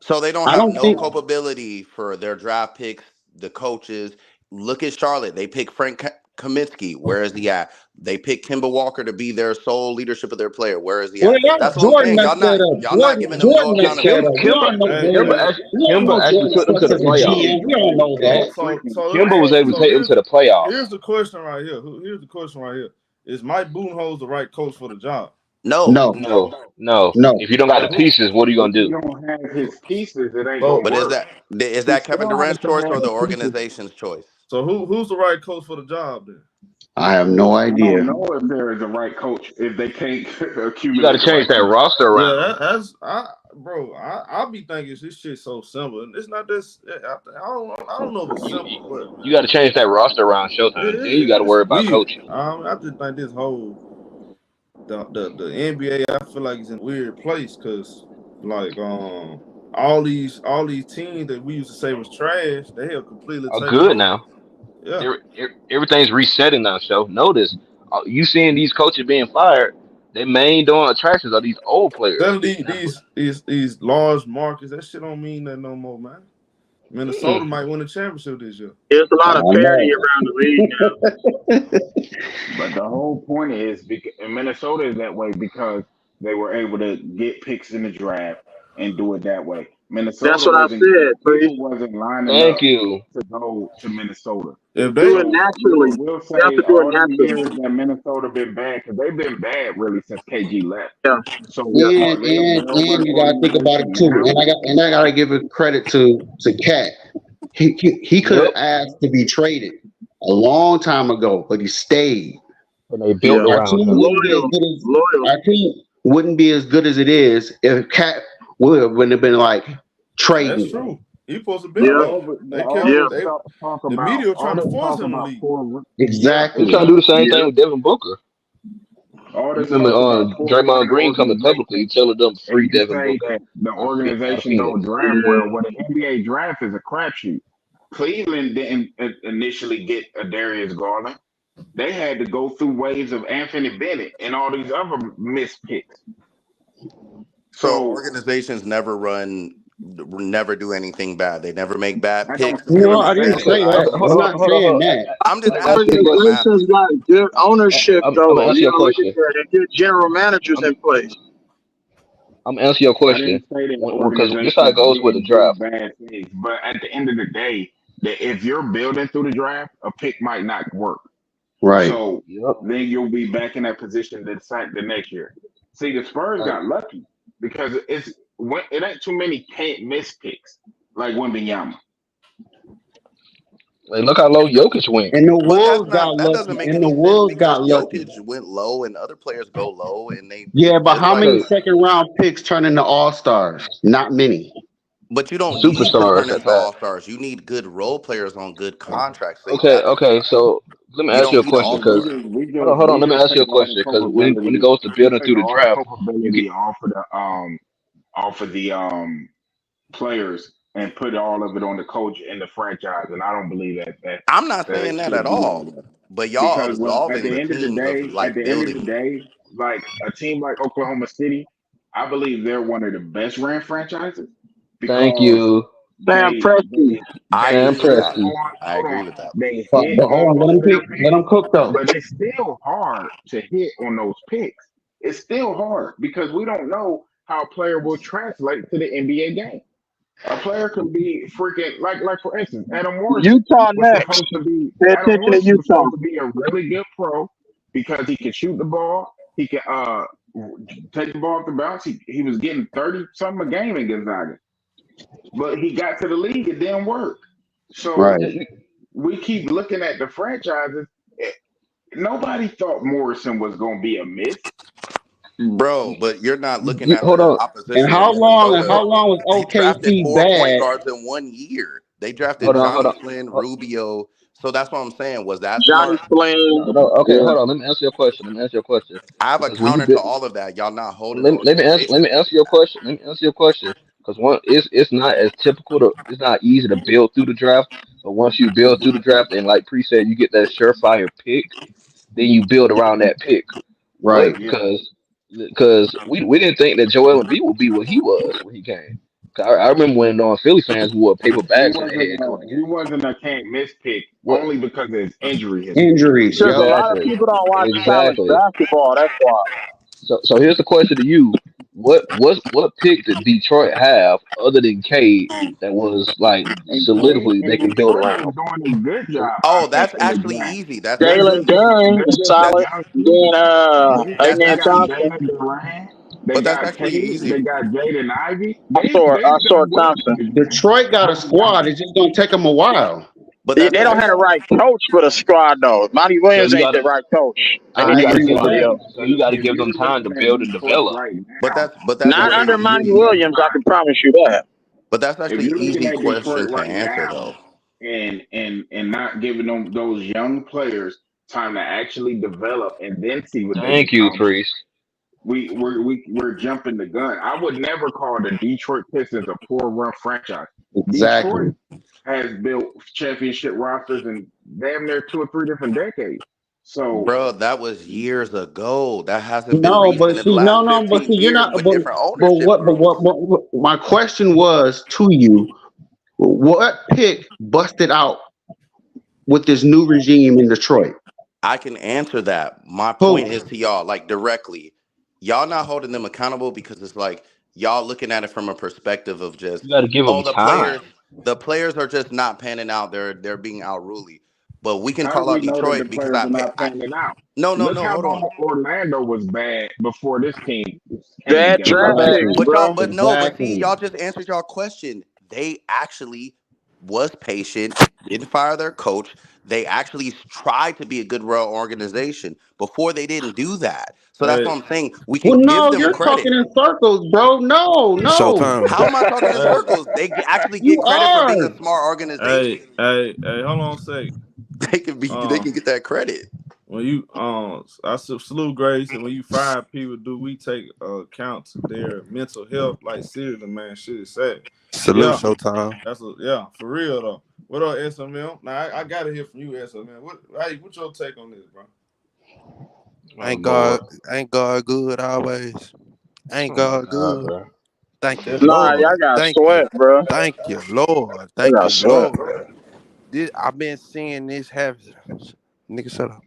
[SPEAKER 10] So they don't
[SPEAKER 9] I
[SPEAKER 10] have
[SPEAKER 9] don't
[SPEAKER 10] no
[SPEAKER 9] think.
[SPEAKER 10] culpability for their draft picks, the coaches. Look at Charlotte. They pick Frank Kaminsky. Where is he at? They pick Kimba Walker to be their sole leadership of their player. Where is he
[SPEAKER 9] Well,
[SPEAKER 10] at?
[SPEAKER 9] yeah,
[SPEAKER 10] That's what I'm
[SPEAKER 9] Jordan
[SPEAKER 10] saying.
[SPEAKER 9] messed that up.
[SPEAKER 10] Y'all not giving them no
[SPEAKER 4] Kim,
[SPEAKER 10] accountability.
[SPEAKER 4] Kimba,
[SPEAKER 2] Hey,
[SPEAKER 4] Kimba,
[SPEAKER 2] hey,
[SPEAKER 4] actually,
[SPEAKER 9] We all
[SPEAKER 4] Kimba
[SPEAKER 9] know
[SPEAKER 4] actually
[SPEAKER 9] Jordan
[SPEAKER 4] took them
[SPEAKER 9] sucks
[SPEAKER 4] to the
[SPEAKER 9] as a
[SPEAKER 4] playoffs.
[SPEAKER 9] GM. We all know
[SPEAKER 2] so,
[SPEAKER 9] that.
[SPEAKER 2] so,
[SPEAKER 11] Freaking
[SPEAKER 2] so,
[SPEAKER 4] Kimba was able to
[SPEAKER 2] so
[SPEAKER 4] take them to the playoffs.
[SPEAKER 2] here's the question right here. Here's the question right here. Is Mike Budenholzer the right coach for the job?
[SPEAKER 10] No.
[SPEAKER 9] No,
[SPEAKER 4] No.
[SPEAKER 9] no.
[SPEAKER 4] If you don't got
[SPEAKER 2] So
[SPEAKER 4] the
[SPEAKER 2] who?
[SPEAKER 4] pieces, what are you
[SPEAKER 11] if
[SPEAKER 4] gonna
[SPEAKER 11] you
[SPEAKER 4] do?
[SPEAKER 11] don't have his pieces, it ain't
[SPEAKER 2] So,
[SPEAKER 11] gonna
[SPEAKER 10] But is
[SPEAKER 11] work. He
[SPEAKER 10] that Kevin
[SPEAKER 11] still has
[SPEAKER 10] Durant's
[SPEAKER 11] to
[SPEAKER 10] choice
[SPEAKER 11] have
[SPEAKER 10] or the
[SPEAKER 11] the pieces.
[SPEAKER 10] organization's choice?
[SPEAKER 2] so who's the right coach for the job then?
[SPEAKER 9] I have no
[SPEAKER 11] I don't
[SPEAKER 9] idea.
[SPEAKER 11] know if there is a right coach if they can't
[SPEAKER 4] You got to
[SPEAKER 11] accumulate the
[SPEAKER 4] change
[SPEAKER 11] right
[SPEAKER 4] that
[SPEAKER 11] pieces.
[SPEAKER 4] roster
[SPEAKER 2] Yeah,
[SPEAKER 4] around.
[SPEAKER 2] bro. I be thinking this shit so simple, and it's not this. I don't know if it's simple, but
[SPEAKER 4] You got to change that roster around Showtime. Then you got to
[SPEAKER 2] it's
[SPEAKER 4] worry about
[SPEAKER 2] weird.
[SPEAKER 4] coaching.
[SPEAKER 2] I just think this whole the NBA, I feel like it's in a weird place because like all these teams that we used to say was trash, they have completely
[SPEAKER 4] Oh,
[SPEAKER 2] taken
[SPEAKER 4] good
[SPEAKER 2] over.
[SPEAKER 4] now.
[SPEAKER 2] Yeah,
[SPEAKER 4] Everything's resetting now. Show. Notice, you seeing these coaches being fired. Their main doing attractions are these old players.
[SPEAKER 2] telling these large markets, that shit don't mean that no more, man. Minnesota
[SPEAKER 4] Mm-mm.
[SPEAKER 2] might win a championship this year.
[SPEAKER 8] There's a
[SPEAKER 9] I
[SPEAKER 8] lot of
[SPEAKER 9] don't
[SPEAKER 8] parity
[SPEAKER 9] know.
[SPEAKER 8] around the league now.
[SPEAKER 11] But the whole point is, because Minnesota is that way because they were able to get picks in the draft and do it that way.
[SPEAKER 8] That's
[SPEAKER 11] Minnesota
[SPEAKER 8] what I
[SPEAKER 11] wasn't
[SPEAKER 8] said, Priest.
[SPEAKER 11] people wasn't lining
[SPEAKER 4] Thank
[SPEAKER 11] up
[SPEAKER 4] you.
[SPEAKER 11] to go to Minnesota.
[SPEAKER 2] If
[SPEAKER 8] Do
[SPEAKER 2] they
[SPEAKER 8] it
[SPEAKER 11] So
[SPEAKER 8] naturally.
[SPEAKER 11] we'll
[SPEAKER 8] You have
[SPEAKER 11] say
[SPEAKER 8] to do it
[SPEAKER 11] all them
[SPEAKER 8] naturally.
[SPEAKER 11] years that Minnesota been bad because they've been bad really since KG left.
[SPEAKER 8] Yeah,
[SPEAKER 11] So
[SPEAKER 8] yeah.
[SPEAKER 11] are they a well-run
[SPEAKER 9] And you gotta think about it
[SPEAKER 11] organization
[SPEAKER 9] too.
[SPEAKER 11] now?
[SPEAKER 9] And I gotta give it credit to Cat. He could have
[SPEAKER 4] Yep.
[SPEAKER 9] asked to be traded a long time ago, but he stayed.
[SPEAKER 4] And they
[SPEAKER 8] Yeah.
[SPEAKER 4] built
[SPEAKER 9] Our
[SPEAKER 4] around
[SPEAKER 9] team
[SPEAKER 4] him.
[SPEAKER 9] wouldn't be as
[SPEAKER 8] Loyal.
[SPEAKER 9] good as
[SPEAKER 8] Loyal.
[SPEAKER 9] our team wouldn't be as good as it is if Cat wouldn't have been like
[SPEAKER 2] that's
[SPEAKER 9] trading.
[SPEAKER 2] true. He supposed to
[SPEAKER 11] But
[SPEAKER 2] been
[SPEAKER 8] Yeah.
[SPEAKER 2] there.
[SPEAKER 11] all
[SPEAKER 2] They kept
[SPEAKER 8] Yeah.
[SPEAKER 11] this talk
[SPEAKER 2] the
[SPEAKER 11] about
[SPEAKER 2] media
[SPEAKER 11] all
[SPEAKER 2] trying to
[SPEAKER 11] this
[SPEAKER 2] force
[SPEAKER 11] talk
[SPEAKER 2] him to
[SPEAKER 11] about
[SPEAKER 2] leave.
[SPEAKER 11] poor. Yep,
[SPEAKER 4] They
[SPEAKER 9] Exactly.
[SPEAKER 4] trying to do the same
[SPEAKER 8] Yeah.
[SPEAKER 4] thing with Devin Booker.
[SPEAKER 11] all
[SPEAKER 4] You
[SPEAKER 11] this
[SPEAKER 4] remember
[SPEAKER 11] talk about poor
[SPEAKER 4] Draymond
[SPEAKER 11] running
[SPEAKER 4] Green coming publicly
[SPEAKER 11] organization,
[SPEAKER 4] telling them
[SPEAKER 11] and
[SPEAKER 4] free
[SPEAKER 11] you
[SPEAKER 4] Devin
[SPEAKER 11] say
[SPEAKER 4] Booker
[SPEAKER 11] that the
[SPEAKER 4] out of
[SPEAKER 11] organization don't
[SPEAKER 4] Phoenix.
[SPEAKER 11] draft
[SPEAKER 8] Yeah.
[SPEAKER 11] well. Well, the NBA draft is a crapshoot. Cleveland didn't initially get a Darius Garland. They had to go through waves of Anthony Bennett and all these other missed picks.
[SPEAKER 10] So
[SPEAKER 11] So
[SPEAKER 10] organizations never do anything bad. They never make bad
[SPEAKER 11] I don't
[SPEAKER 10] picks.
[SPEAKER 11] feel
[SPEAKER 9] No,
[SPEAKER 10] Every
[SPEAKER 9] I
[SPEAKER 11] like
[SPEAKER 9] didn't
[SPEAKER 11] that.
[SPEAKER 10] single
[SPEAKER 9] say
[SPEAKER 10] I
[SPEAKER 9] that.
[SPEAKER 4] Hold
[SPEAKER 9] I'm
[SPEAKER 4] on,
[SPEAKER 9] not
[SPEAKER 4] hold on,
[SPEAKER 9] saying
[SPEAKER 4] hold on.
[SPEAKER 9] that.
[SPEAKER 10] I'm just
[SPEAKER 4] Let me ask
[SPEAKER 10] asking
[SPEAKER 4] you a
[SPEAKER 10] you. I'm
[SPEAKER 4] question.
[SPEAKER 8] Organizations
[SPEAKER 10] asking you.
[SPEAKER 8] got good ownership,
[SPEAKER 4] I'm
[SPEAKER 8] though.
[SPEAKER 4] gonna ask
[SPEAKER 8] You
[SPEAKER 4] you a
[SPEAKER 8] gotta look at
[SPEAKER 4] question.
[SPEAKER 8] that. They good general managers
[SPEAKER 4] I'm,
[SPEAKER 8] in place.
[SPEAKER 4] I'm gonna answer your
[SPEAKER 11] I
[SPEAKER 4] question.
[SPEAKER 11] didn't say that
[SPEAKER 4] Because this how it
[SPEAKER 11] organizations
[SPEAKER 4] goes with the
[SPEAKER 11] didn't do
[SPEAKER 4] draft.
[SPEAKER 11] bad things, but at the end of the day, that if you're building through the draft, a pick might not work.
[SPEAKER 9] Right.
[SPEAKER 11] So
[SPEAKER 4] Yep.
[SPEAKER 11] then you'll be back in that position the next year. See, the Spurs
[SPEAKER 9] Right.
[SPEAKER 11] got lucky because it ain't too many can't miss picks like Wembanyama.
[SPEAKER 4] Like, look how low Jokic went.
[SPEAKER 9] And the
[SPEAKER 10] But
[SPEAKER 9] Wolves got
[SPEAKER 10] that doesn't
[SPEAKER 9] lucky.
[SPEAKER 10] make
[SPEAKER 9] And the
[SPEAKER 10] any sense
[SPEAKER 9] Wolves
[SPEAKER 10] because
[SPEAKER 9] got lucky.
[SPEAKER 10] Jokic went low and other players go low and they
[SPEAKER 9] Yeah, but
[SPEAKER 10] it's
[SPEAKER 9] how
[SPEAKER 10] like
[SPEAKER 9] many
[SPEAKER 4] Okay,
[SPEAKER 9] second round picks turn into all stars? Not many.
[SPEAKER 10] but you don't need to turn
[SPEAKER 4] superstars at
[SPEAKER 10] into
[SPEAKER 4] that.
[SPEAKER 10] all stars. You need good role players on good contracts. So
[SPEAKER 4] Okay. So let me
[SPEAKER 10] you
[SPEAKER 4] ask
[SPEAKER 10] don't
[SPEAKER 4] you a
[SPEAKER 10] need
[SPEAKER 4] question.
[SPEAKER 10] all
[SPEAKER 11] But we
[SPEAKER 4] Because
[SPEAKER 10] stars.
[SPEAKER 11] just we
[SPEAKER 4] hold
[SPEAKER 11] just
[SPEAKER 4] on, hold on.
[SPEAKER 11] we
[SPEAKER 4] Let me
[SPEAKER 11] just
[SPEAKER 4] ask you a
[SPEAKER 11] take all the
[SPEAKER 4] question. Because when it
[SPEAKER 11] culpability.
[SPEAKER 4] goes to
[SPEAKER 11] We
[SPEAKER 4] building
[SPEAKER 11] take
[SPEAKER 4] through the
[SPEAKER 11] all the
[SPEAKER 4] draft, you get
[SPEAKER 11] culpability off of the players and put all of it on the coach and the franchise. And I don't believe
[SPEAKER 10] I'm not
[SPEAKER 11] that it
[SPEAKER 10] saying that at
[SPEAKER 11] should be that
[SPEAKER 10] all.
[SPEAKER 11] way.
[SPEAKER 10] But y'all
[SPEAKER 11] Because when at
[SPEAKER 10] absolving
[SPEAKER 11] the
[SPEAKER 10] the
[SPEAKER 11] end of the
[SPEAKER 10] teams of
[SPEAKER 11] day,
[SPEAKER 10] like building.
[SPEAKER 11] like a team like Oklahoma City, I believe they're one of the best ran franchises
[SPEAKER 4] thank
[SPEAKER 11] because
[SPEAKER 4] you,
[SPEAKER 8] Sam
[SPEAKER 11] they
[SPEAKER 8] Presti.
[SPEAKER 11] they
[SPEAKER 10] I
[SPEAKER 11] they
[SPEAKER 4] Sam
[SPEAKER 10] agree with
[SPEAKER 11] hit
[SPEAKER 10] that.
[SPEAKER 4] Presti.
[SPEAKER 11] on
[SPEAKER 10] I
[SPEAKER 11] hold
[SPEAKER 10] agree
[SPEAKER 11] on.
[SPEAKER 10] with that.
[SPEAKER 11] They
[SPEAKER 9] But
[SPEAKER 11] hit
[SPEAKER 9] hold
[SPEAKER 11] on
[SPEAKER 9] on,
[SPEAKER 11] most of their
[SPEAKER 9] let them
[SPEAKER 11] picks,
[SPEAKER 9] cook though.
[SPEAKER 11] but it's still hard to hit on those picks. It's still hard because we don't know how a player will translate to the NBA game. A player could be freaking like for instance,
[SPEAKER 8] Utah next. Pay
[SPEAKER 11] Adam
[SPEAKER 8] attention to
[SPEAKER 11] Morrison was
[SPEAKER 8] Utah.
[SPEAKER 11] supposed to be a really good pro because he could shoot the ball, he could take the ball off the bounce. He was getting 30 something a game in Gonzaga. But he got to the league, it didn't work. So
[SPEAKER 9] Right.
[SPEAKER 4] You-
[SPEAKER 11] we keep looking at the franchises. nobody thought Morrison was gonna be a miss.
[SPEAKER 10] Bro, but you're not looking at
[SPEAKER 4] Hold
[SPEAKER 10] the
[SPEAKER 4] on.
[SPEAKER 9] And
[SPEAKER 10] opposition in
[SPEAKER 9] how
[SPEAKER 10] Minnesota.
[SPEAKER 9] long was
[SPEAKER 10] They drafted
[SPEAKER 9] OKC
[SPEAKER 10] 4 point
[SPEAKER 9] bad?
[SPEAKER 10] guards in 1 year. They drafted
[SPEAKER 4] Hold on. Hold
[SPEAKER 10] Johnny
[SPEAKER 4] on.
[SPEAKER 10] Flynn, Rubio. So that's what I'm saying. Was that
[SPEAKER 8] Johnny
[SPEAKER 10] smart?
[SPEAKER 8] Flynn.
[SPEAKER 4] No, okay,
[SPEAKER 8] Yeah.
[SPEAKER 4] hold on. Let me answer your question.
[SPEAKER 10] I have a
[SPEAKER 4] Because when you
[SPEAKER 10] counter to
[SPEAKER 4] build,
[SPEAKER 10] all of that. Y'all not holding
[SPEAKER 4] let,
[SPEAKER 10] those
[SPEAKER 4] let me
[SPEAKER 10] young
[SPEAKER 4] answer. Let
[SPEAKER 10] pieces.
[SPEAKER 4] me answer your question. Because one, it's not as typical to. It's not easy to build through the draft. But once you build through the draft, and like Pre said, you get that surefire pick. Then you build around that pick.
[SPEAKER 9] Right.
[SPEAKER 4] What? Because we didn't think that Joel Embiid would be what he was when he came. 'Cause I remember when Philly fans wore paper
[SPEAKER 11] He
[SPEAKER 4] bags to their
[SPEAKER 11] wasn't
[SPEAKER 4] head going to
[SPEAKER 11] he
[SPEAKER 4] games.
[SPEAKER 11] wasn't a can't miss pick
[SPEAKER 4] What?
[SPEAKER 11] only because of his injury history.
[SPEAKER 9] Injuries.
[SPEAKER 8] Because a
[SPEAKER 9] Yep.
[SPEAKER 8] lot of
[SPEAKER 4] Exactly.
[SPEAKER 8] people don't watch college
[SPEAKER 4] Exactly.
[SPEAKER 8] basketball. That's why.
[SPEAKER 4] So here's the question to you: what pick did Detroit have other than Cade that was like solidity they
[SPEAKER 11] And
[SPEAKER 4] can build
[SPEAKER 11] Detroit
[SPEAKER 4] around?
[SPEAKER 11] was doing a good job, I
[SPEAKER 10] Oh,
[SPEAKER 11] think,
[SPEAKER 10] that's
[SPEAKER 11] in the
[SPEAKER 10] actually
[SPEAKER 11] draft.
[SPEAKER 10] easy. That's
[SPEAKER 11] They're
[SPEAKER 10] actually
[SPEAKER 8] Jalen
[SPEAKER 11] just getting
[SPEAKER 10] easy.
[SPEAKER 8] Dunn
[SPEAKER 11] they're
[SPEAKER 8] is
[SPEAKER 11] just
[SPEAKER 10] That's
[SPEAKER 8] solid.
[SPEAKER 11] young
[SPEAKER 8] Then
[SPEAKER 11] pieces.
[SPEAKER 10] that's
[SPEAKER 11] They
[SPEAKER 8] Amen
[SPEAKER 11] got
[SPEAKER 10] actually
[SPEAKER 8] Thompson.
[SPEAKER 11] Jalen Durant. They
[SPEAKER 10] but that's
[SPEAKER 11] got
[SPEAKER 10] actually
[SPEAKER 11] Cade. They
[SPEAKER 10] easy.
[SPEAKER 11] got Jaden Ivey.
[SPEAKER 8] I
[SPEAKER 11] They've
[SPEAKER 8] saw
[SPEAKER 11] done well
[SPEAKER 8] Thompson.
[SPEAKER 11] in the draft.
[SPEAKER 9] Detroit got a
[SPEAKER 11] But I
[SPEAKER 9] squad.
[SPEAKER 11] mean,
[SPEAKER 9] It's just gonna take them a while.
[SPEAKER 10] But
[SPEAKER 8] They
[SPEAKER 10] that's
[SPEAKER 8] don't have the
[SPEAKER 10] actually
[SPEAKER 8] right coach for the squad though. Monty
[SPEAKER 4] So
[SPEAKER 8] Williams
[SPEAKER 4] you
[SPEAKER 8] ain't
[SPEAKER 4] got
[SPEAKER 8] the right coach. They
[SPEAKER 4] so
[SPEAKER 8] need
[SPEAKER 4] you
[SPEAKER 9] I
[SPEAKER 8] to
[SPEAKER 4] got to
[SPEAKER 8] get
[SPEAKER 9] agree with
[SPEAKER 4] give
[SPEAKER 8] somebody
[SPEAKER 4] them
[SPEAKER 9] that.
[SPEAKER 8] else.
[SPEAKER 11] if
[SPEAKER 4] them
[SPEAKER 11] you're
[SPEAKER 4] time to
[SPEAKER 11] looking at
[SPEAKER 4] build and
[SPEAKER 11] Detroit
[SPEAKER 4] develop.
[SPEAKER 11] right
[SPEAKER 10] but
[SPEAKER 11] now,
[SPEAKER 10] that's
[SPEAKER 8] Not
[SPEAKER 11] what
[SPEAKER 8] under
[SPEAKER 10] actually
[SPEAKER 11] what
[SPEAKER 8] Monty
[SPEAKER 11] they
[SPEAKER 10] easy.
[SPEAKER 11] just
[SPEAKER 8] Williams, I
[SPEAKER 11] signed.
[SPEAKER 8] can promise you that.
[SPEAKER 10] But that's
[SPEAKER 11] If
[SPEAKER 10] actually
[SPEAKER 11] you're looking
[SPEAKER 10] easy
[SPEAKER 11] at
[SPEAKER 10] question
[SPEAKER 11] Detroit
[SPEAKER 10] to
[SPEAKER 11] right
[SPEAKER 10] answer
[SPEAKER 11] now
[SPEAKER 10] though.
[SPEAKER 11] and not giving them those young players time to actually develop and then see what they
[SPEAKER 4] Thank you,
[SPEAKER 11] become,
[SPEAKER 4] Priest.
[SPEAKER 11] we're jumping the gun. I would never call the Detroit Pistons a poor run franchise. Detroit
[SPEAKER 9] Exactly.
[SPEAKER 11] has built championship rosters in damn near 2 or 3 different decades. So
[SPEAKER 10] Bro, that was years ago. That hasn't been
[SPEAKER 9] No, but
[SPEAKER 10] recent in the
[SPEAKER 9] see,
[SPEAKER 10] last
[SPEAKER 9] but
[SPEAKER 10] 15
[SPEAKER 9] see, you're
[SPEAKER 10] years
[SPEAKER 9] not.
[SPEAKER 10] with different
[SPEAKER 9] But
[SPEAKER 10] ownership
[SPEAKER 9] what?
[SPEAKER 10] groups.
[SPEAKER 9] My question was to you: what pick busted out with this new regime in Detroit?
[SPEAKER 10] I can answer that. My point is
[SPEAKER 9] Who?
[SPEAKER 10] to y'all, like directly, y'all not holding them accountable because it's like y'all looking at it from a perspective of just,
[SPEAKER 4] You got to give them
[SPEAKER 10] oh,
[SPEAKER 4] time.
[SPEAKER 10] the players are just not panning out. They're being outruly. But we can
[SPEAKER 11] how do
[SPEAKER 10] call
[SPEAKER 11] we
[SPEAKER 10] out
[SPEAKER 11] know that the
[SPEAKER 10] Detroit because
[SPEAKER 11] players are not
[SPEAKER 10] I
[SPEAKER 11] panning out?
[SPEAKER 10] no no
[SPEAKER 11] Look
[SPEAKER 10] no
[SPEAKER 11] how
[SPEAKER 10] hold on.
[SPEAKER 11] long Orlando was bad before this team came
[SPEAKER 8] Bad
[SPEAKER 11] together.
[SPEAKER 8] draft picks,
[SPEAKER 9] Exactly.
[SPEAKER 10] But y'all,
[SPEAKER 8] bro.
[SPEAKER 10] but no, but see,
[SPEAKER 9] Exactly.
[SPEAKER 10] y'all just answered y'all question. They actually was patient, didn't fire their coach. They actually tried to be a good real organization before they didn't do that. So that's
[SPEAKER 2] Hey,
[SPEAKER 10] what I'm saying. We
[SPEAKER 9] Well,
[SPEAKER 10] can give
[SPEAKER 9] no,
[SPEAKER 10] them
[SPEAKER 9] you're talking
[SPEAKER 10] credit.
[SPEAKER 9] in circles, bro. No, no,
[SPEAKER 12] Showtime.
[SPEAKER 10] How am I talking in
[SPEAKER 2] hey,
[SPEAKER 10] circles? They actually
[SPEAKER 9] you
[SPEAKER 10] get credit for being
[SPEAKER 9] are.
[SPEAKER 10] a smart
[SPEAKER 2] hey,
[SPEAKER 10] organization.
[SPEAKER 2] hey, hold on a second.
[SPEAKER 10] They
[SPEAKER 2] Um,
[SPEAKER 10] can get that credit.
[SPEAKER 2] when you I salute Grace, and when you fire people, do we take account to their mental health? Like seriously, man, shit is sad.
[SPEAKER 12] Salute
[SPEAKER 2] Yeah,
[SPEAKER 12] Showtime.
[SPEAKER 2] yeah, for real though. What up, SML? Now I gotta hear from you, SML. What's your take on this, bro?
[SPEAKER 11] Oh
[SPEAKER 12] Ain't
[SPEAKER 11] Lord.
[SPEAKER 12] God ain't God good always? Ain't
[SPEAKER 4] Oh my
[SPEAKER 12] God
[SPEAKER 4] God,
[SPEAKER 12] good?
[SPEAKER 4] bro.
[SPEAKER 12] Thank you,
[SPEAKER 2] That's
[SPEAKER 8] Nah,
[SPEAKER 2] true.
[SPEAKER 8] y'all
[SPEAKER 12] Lord.
[SPEAKER 8] got
[SPEAKER 12] Thank you.
[SPEAKER 8] sweat, bro.
[SPEAKER 12] Thank you, Lord.
[SPEAKER 8] Y'all
[SPEAKER 12] Thank
[SPEAKER 8] got
[SPEAKER 12] you,
[SPEAKER 8] sweat.
[SPEAKER 12] Lord. I've been seeing this half nigga shut up.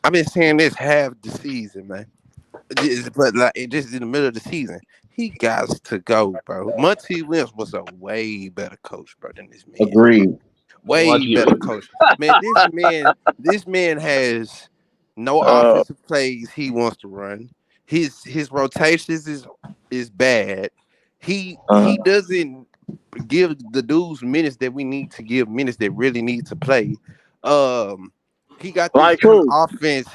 [SPEAKER 12] I've been seeing this half the season, man. But like just in the middle of the season. He got to go, bro. Monty Williams was a way better coach, bro, than this man.
[SPEAKER 9] Agreed.
[SPEAKER 12] Way
[SPEAKER 4] Watch you.
[SPEAKER 12] better coach. Man, this man has no
[SPEAKER 8] Uh,
[SPEAKER 12] offensive plays he wants to run. His rotations is bad. He doesn't give the dudes minutes that we need to give minutes that really need to play. Um he got this
[SPEAKER 8] like
[SPEAKER 12] young
[SPEAKER 8] who?
[SPEAKER 12] offense.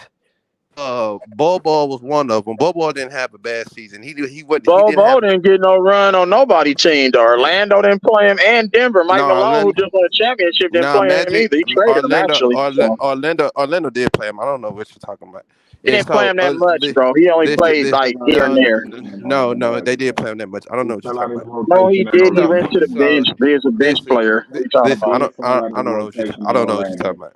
[SPEAKER 12] Bobo was one of them. Bobo didn't have a bad season. He didn't
[SPEAKER 8] Bobo
[SPEAKER 12] have
[SPEAKER 8] didn't get no run on nobody team. Though. Orlando didn't play him, and Denver. Mike
[SPEAKER 12] no
[SPEAKER 8] Malone, who
[SPEAKER 12] Orlando.
[SPEAKER 8] just won a championship, didn't
[SPEAKER 12] Nah,
[SPEAKER 8] play him
[SPEAKER 12] Magic,
[SPEAKER 8] either. He traded him actually. So
[SPEAKER 12] Orlando did play him. I don't know what you're talking about.
[SPEAKER 8] he
[SPEAKER 12] And
[SPEAKER 8] didn't play
[SPEAKER 12] so,
[SPEAKER 8] him that much, bro. He only played
[SPEAKER 12] this,
[SPEAKER 8] like here and
[SPEAKER 12] no,
[SPEAKER 8] there.
[SPEAKER 12] no, they did play him that much. I don't
[SPEAKER 11] He
[SPEAKER 12] know what you're
[SPEAKER 11] fell out
[SPEAKER 12] talking
[SPEAKER 11] his
[SPEAKER 12] about.
[SPEAKER 8] No, he
[SPEAKER 11] rotation in
[SPEAKER 8] did. He went to
[SPEAKER 11] Orlando.
[SPEAKER 8] the
[SPEAKER 12] So,
[SPEAKER 8] bench. He's a bench player. What you talking
[SPEAKER 12] listen,
[SPEAKER 8] about?
[SPEAKER 11] Did fall out
[SPEAKER 12] I
[SPEAKER 11] his
[SPEAKER 12] don't know what
[SPEAKER 11] rotation
[SPEAKER 12] I
[SPEAKER 11] in
[SPEAKER 12] don't know what you're
[SPEAKER 11] Orlando.
[SPEAKER 12] talking about.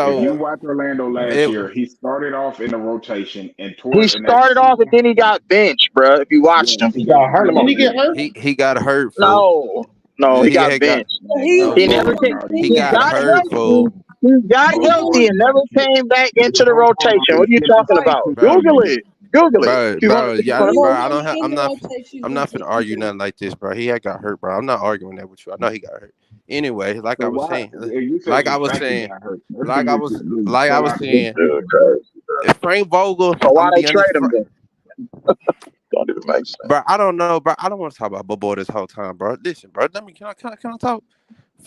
[SPEAKER 11] If
[SPEAKER 12] So,
[SPEAKER 11] you watch Orlando last
[SPEAKER 12] it,
[SPEAKER 11] year, he started off in the rotation and
[SPEAKER 8] He
[SPEAKER 11] toward in that
[SPEAKER 8] started off and
[SPEAKER 11] second
[SPEAKER 8] then he got benched, bro. If you watched
[SPEAKER 11] yeah,
[SPEAKER 8] him,
[SPEAKER 9] He
[SPEAKER 11] because
[SPEAKER 9] got hurt.
[SPEAKER 8] come
[SPEAKER 9] Didn't
[SPEAKER 8] on.
[SPEAKER 9] he get hurt?
[SPEAKER 12] he got hurt, fool.
[SPEAKER 8] No, he
[SPEAKER 12] He
[SPEAKER 8] got
[SPEAKER 12] had got
[SPEAKER 8] benched.
[SPEAKER 5] He
[SPEAKER 8] He
[SPEAKER 11] no
[SPEAKER 8] never
[SPEAKER 5] was
[SPEAKER 8] came.
[SPEAKER 11] no
[SPEAKER 12] he
[SPEAKER 8] He
[SPEAKER 12] got
[SPEAKER 8] got
[SPEAKER 12] hurt,
[SPEAKER 8] healthy.
[SPEAKER 12] fool.
[SPEAKER 8] He got
[SPEAKER 11] Bobo
[SPEAKER 8] healthy
[SPEAKER 11] is
[SPEAKER 8] and never
[SPEAKER 11] not get
[SPEAKER 8] came back into the
[SPEAKER 11] Bobo
[SPEAKER 8] rotation. What
[SPEAKER 11] is
[SPEAKER 8] are you
[SPEAKER 11] getting
[SPEAKER 8] talking
[SPEAKER 5] right.
[SPEAKER 8] about?
[SPEAKER 12] Bro,
[SPEAKER 8] Google it. Google it. If you want to
[SPEAKER 5] When
[SPEAKER 8] want
[SPEAKER 5] he
[SPEAKER 8] to
[SPEAKER 12] bro,
[SPEAKER 8] know.
[SPEAKER 5] was in the
[SPEAKER 12] I'm
[SPEAKER 5] rotation, he
[SPEAKER 12] not finna
[SPEAKER 5] could
[SPEAKER 12] argue nothing like this, bro. He had got hurt, bro. I'm not arguing that with you. I know he got hurt. Anyway,
[SPEAKER 11] so why you said
[SPEAKER 12] like I
[SPEAKER 11] the
[SPEAKER 12] was
[SPEAKER 11] fact he
[SPEAKER 12] saying,
[SPEAKER 11] got hurt. What if he
[SPEAKER 12] like I
[SPEAKER 11] was
[SPEAKER 12] was,
[SPEAKER 11] to
[SPEAKER 12] like I
[SPEAKER 11] fell
[SPEAKER 12] was
[SPEAKER 11] out
[SPEAKER 8] This
[SPEAKER 12] saying,
[SPEAKER 8] dude crazy.
[SPEAKER 12] if Frank Vogel,
[SPEAKER 8] So
[SPEAKER 12] I'm
[SPEAKER 8] why
[SPEAKER 12] gonna
[SPEAKER 8] they
[SPEAKER 12] be honest,
[SPEAKER 8] trade him then? Don't even make sense.
[SPEAKER 12] bro. I don't know, bro. I don't want to talk about Bobo this whole time, bro. Listen, bro. Can I talk?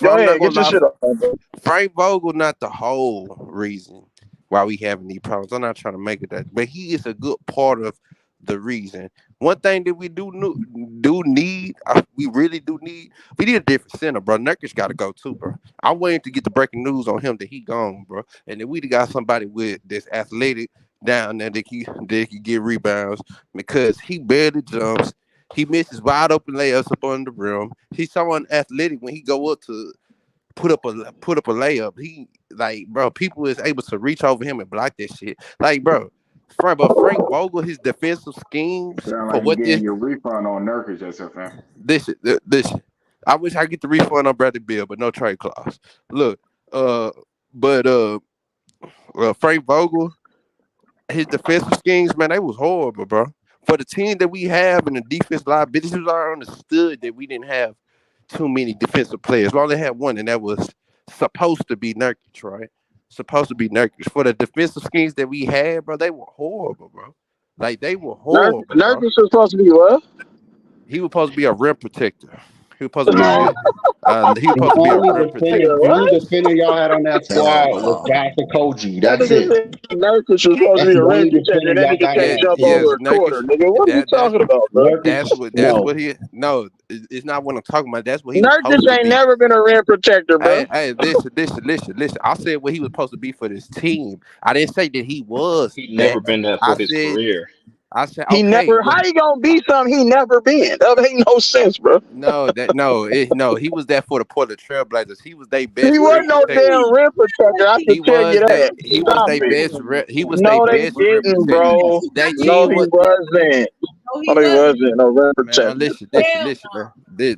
[SPEAKER 8] Go
[SPEAKER 12] I'm not
[SPEAKER 8] ahead,
[SPEAKER 12] gonna
[SPEAKER 8] get your
[SPEAKER 12] lie.
[SPEAKER 8] shit up. Bro.
[SPEAKER 12] Frank Vogel not the whole reason why we having these problems. I'm not trying to make it that, but he is a good part of the reason. One thing that we need, we really do need, we need a different center, bro. Nurkic got to go too, bro. I'm waiting to get the breaking news on him that he gone, bro. And then we got somebody with this athletic down there that can get rebounds because he barely jumps. He misses wide open layups up on the rim. He's someone athletic when he go up to put up a layup. He like, bro, people is able to reach over him and block that shit. Like, bro, Frank Vogel, his defensive schemes
[SPEAKER 11] Sound
[SPEAKER 12] for
[SPEAKER 11] like you
[SPEAKER 12] what
[SPEAKER 11] getting
[SPEAKER 12] this
[SPEAKER 11] your refund on Nurkic, SFM.
[SPEAKER 12] this. I wish I get the refund on Bradley Beal, but no trade clause. Look, Frank Vogel, his defensive schemes, man, they was horrible, bro. For the team that we have and the defense liabilities, I understood that we didn't have too many defensive players. We only had one, and that was supposed to be Nurkic, right? Supposed to be Nurkic. For the defensive schemes that we had, bro, they were horrible, bro. Like, they were horrible, bro.
[SPEAKER 8] Nurkic was supposed to be what?
[SPEAKER 12] He was supposed to be a rim protector. He was supposed to be
[SPEAKER 9] No.
[SPEAKER 12] he was supposed to be a rim protector.
[SPEAKER 9] The only defender y'all had on that squad was Josh Okogie. That's it.
[SPEAKER 8] Nurkic was supposed to be a rim protector, and then he just can't jump over a quarter, nigga. What are you talking about, bro?
[SPEAKER 12] That's what he. No, it's not what I'm talking about. That's what he was supposed
[SPEAKER 8] Nurkic
[SPEAKER 12] to
[SPEAKER 8] ain't
[SPEAKER 12] be.
[SPEAKER 8] never been a rim protector, bro.
[SPEAKER 12] Hey, listen. I said what he was supposed to be for this team. I didn't say that he was.
[SPEAKER 4] He never been that for his career.
[SPEAKER 12] I said
[SPEAKER 8] He
[SPEAKER 12] okay,
[SPEAKER 8] never. How he gonna be something he never been? That make no sense, bro.
[SPEAKER 12] No, he was that for the Portland Trailblazers. He was their best.
[SPEAKER 8] He wasn't no damn rim protector. I can tell you that.
[SPEAKER 12] He was their best. He was
[SPEAKER 8] no,
[SPEAKER 12] their
[SPEAKER 8] they
[SPEAKER 12] best rim
[SPEAKER 8] didn't,
[SPEAKER 12] protector.
[SPEAKER 8] bro.
[SPEAKER 12] That
[SPEAKER 8] No,
[SPEAKER 12] team
[SPEAKER 8] he
[SPEAKER 12] was.
[SPEAKER 8] wasn't. No, he wasn't. No rim protector.
[SPEAKER 12] Man, listen, man.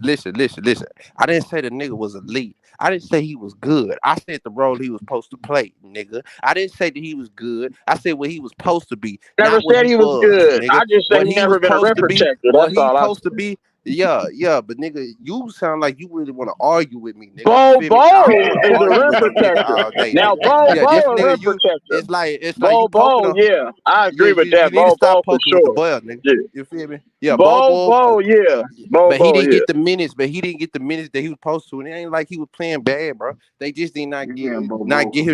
[SPEAKER 12] Listen. I didn't say the nigga was elite. I didn't say he was good. I said the role he was supposed to play, nigga. I didn't say that he was good. I said what he was supposed to be.
[SPEAKER 8] Never said he was good.
[SPEAKER 12] Nigga.
[SPEAKER 8] I just said he never been a rim protector. That's all I
[SPEAKER 12] supposed to be. Yeah, but nigga, you sound like you really want to argue with me, nigga.
[SPEAKER 8] Bo
[SPEAKER 12] You feel me? I don't
[SPEAKER 8] is
[SPEAKER 12] wanna
[SPEAKER 8] a
[SPEAKER 12] argue
[SPEAKER 8] rim
[SPEAKER 12] with you, nigga, all
[SPEAKER 8] protector.
[SPEAKER 12] day,
[SPEAKER 8] Now
[SPEAKER 12] nigga.
[SPEAKER 8] Bo
[SPEAKER 12] Yeah, this
[SPEAKER 8] a
[SPEAKER 12] nigga,
[SPEAKER 8] rim protector.
[SPEAKER 12] it's like you poking
[SPEAKER 8] Bo,
[SPEAKER 12] on.
[SPEAKER 8] yeah, I agree with that.
[SPEAKER 12] You need to stop
[SPEAKER 8] Bo for
[SPEAKER 12] poking with the
[SPEAKER 8] sure.
[SPEAKER 12] ball, nigga.
[SPEAKER 8] Yeah.
[SPEAKER 12] You feel me? Yeah,
[SPEAKER 8] Bo, yeah.
[SPEAKER 12] But he didn't
[SPEAKER 8] yeah.
[SPEAKER 12] get the minutes. But he didn't get the minutes that he was supposed to. And it ain't like he was playing bad, bro. They just did not give him this
[SPEAKER 9] But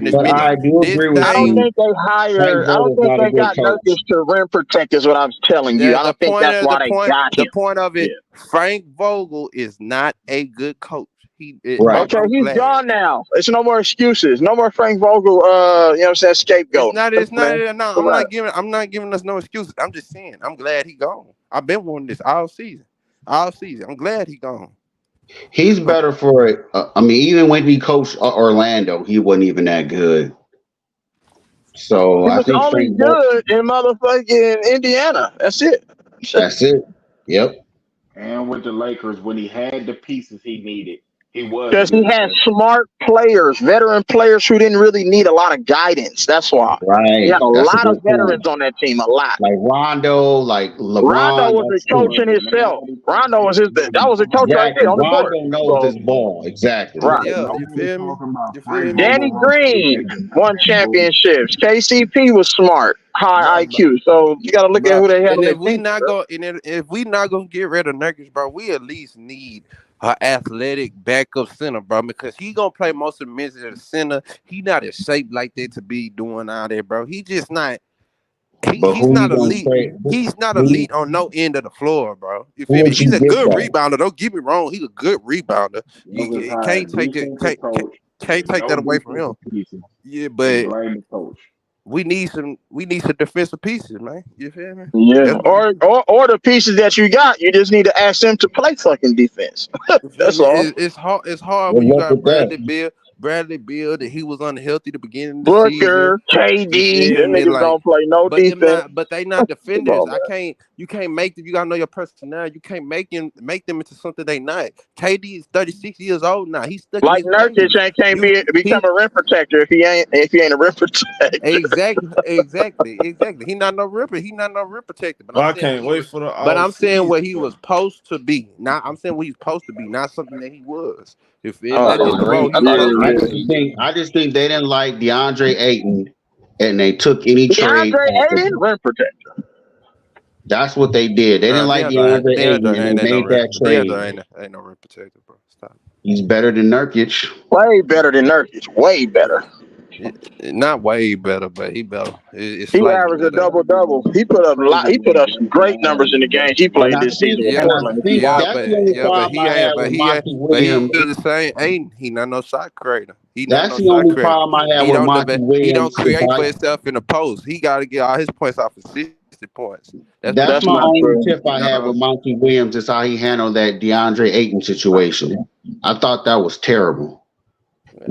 [SPEAKER 12] minutes.
[SPEAKER 9] I do agree with
[SPEAKER 8] I don't
[SPEAKER 9] you.
[SPEAKER 8] think they hired. I don't think they got Nurkic to rim protect. Is what I'm telling you. I don't think that's why they got him.
[SPEAKER 12] The point of it, Frank Vogel is not a good coach.
[SPEAKER 9] Right.
[SPEAKER 8] Okay, he's gone now. It's no more excuses. No more Frank Vogel. You know what I'm saying? Scapegoat.
[SPEAKER 12] It's not. No, I'm not giving us no excuses. I'm just saying. I'm glad he gone. I've been wanting this all season. I'm glad he gone.
[SPEAKER 9] He's better for it. I mean, even when he coached Orlando, he wasn't even that good. So
[SPEAKER 8] he
[SPEAKER 9] I
[SPEAKER 8] was
[SPEAKER 9] think
[SPEAKER 8] only
[SPEAKER 9] Frank
[SPEAKER 8] good in motherfucking Indiana. That's it.
[SPEAKER 9] That's it. Yep.
[SPEAKER 11] And with the Lakers, when he had the pieces he needed, he was.
[SPEAKER 8] Because he had smart players, veteran players who didn't really need a lot of guidance. That's why.
[SPEAKER 9] Right.
[SPEAKER 8] He had a
[SPEAKER 9] That's
[SPEAKER 8] lot
[SPEAKER 9] a
[SPEAKER 8] of
[SPEAKER 9] good
[SPEAKER 8] veterans
[SPEAKER 9] point.
[SPEAKER 8] on that team. A lot.
[SPEAKER 9] Like Rondo, like LeBron.
[SPEAKER 8] Rondo was a coach in himself. Rondo was that was a coach right there on the court.
[SPEAKER 9] Rondo knows his ball. Exactly.
[SPEAKER 8] Right.
[SPEAKER 12] Yeah, you feel me?
[SPEAKER 8] Danny Green won championships. KCP was smart, high IQ. So you got to look at who they have.
[SPEAKER 12] And if we not gonna get rid of Nurkic, bro, we at least need an athletic backup center, bro, because he gonna play most of the minutes at the center. He not in shape like that to be doing all that, bro. He just not. He's not elite. He's not elite on no end of the floor, bro. You feel me? He's a good rebounder. Don't get me wrong. He's a good rebounder. You can't take it. Can't take that away from him. Yeah, but we need some defensive pieces, man. You feel me?
[SPEAKER 8] Yeah. Or the pieces that you got, you just need to ask them to play fucking defense. That's all.
[SPEAKER 12] It's hard when you got Bradley Beal that he was unhealthy the beginning of the
[SPEAKER 8] Booker,
[SPEAKER 12] season.
[SPEAKER 8] KD, them niggas don't play no defense.
[SPEAKER 12] But they not defenders. You can't make them. You gotta know your personnel. You can't make them into something they not. KD is 36 years old now. He's stuck
[SPEAKER 8] like Nurkic can't become a rim protector if he ain't a rim protector.
[SPEAKER 12] Exactly. He not no rim protector. But
[SPEAKER 2] I can't wait for the.
[SPEAKER 12] But I'm saying what he was supposed to be. I'm saying what he's supposed to be, not something that he was. You feel
[SPEAKER 9] I just think they didn't like DeAndre Ayton, and they took any trade.
[SPEAKER 8] DeAndre Ayton, rim protector.
[SPEAKER 9] That's what they did. They didn't like DeAndre Ayton, and they made that trade.
[SPEAKER 12] Ain't no rim protector, bro. Stop.
[SPEAKER 9] He's better than Nurkic.
[SPEAKER 8] Way better than Nurkic. Way better.
[SPEAKER 12] Not way better, but he better. It's
[SPEAKER 8] He
[SPEAKER 12] slightly
[SPEAKER 8] averaged a
[SPEAKER 12] better.
[SPEAKER 8] double. He put up some great numbers in the games he
[SPEAKER 3] And
[SPEAKER 8] played this season
[SPEAKER 12] Yeah,
[SPEAKER 8] for Portland. He
[SPEAKER 3] that's
[SPEAKER 8] was.
[SPEAKER 3] the only
[SPEAKER 12] but
[SPEAKER 3] problem
[SPEAKER 12] he
[SPEAKER 3] I
[SPEAKER 12] ain't,
[SPEAKER 3] have with Monty
[SPEAKER 12] but he
[SPEAKER 3] Williams.
[SPEAKER 12] still the same. Ain't he? Not no shot creator. He not
[SPEAKER 3] That's
[SPEAKER 12] no
[SPEAKER 3] the
[SPEAKER 12] shot
[SPEAKER 3] only
[SPEAKER 12] creator.
[SPEAKER 3] problem I have
[SPEAKER 12] He
[SPEAKER 3] with
[SPEAKER 12] don't
[SPEAKER 3] Monty
[SPEAKER 12] he don't
[SPEAKER 3] Williams.
[SPEAKER 12] create for himself in the post. He got to get all his points off of 60 points. That's the
[SPEAKER 3] That's
[SPEAKER 8] That's
[SPEAKER 3] my
[SPEAKER 8] not
[SPEAKER 12] key.
[SPEAKER 3] only
[SPEAKER 8] true.
[SPEAKER 3] tip I have with Monty Williams is how he handled that DeAndre Ayton situation. I thought that was terrible.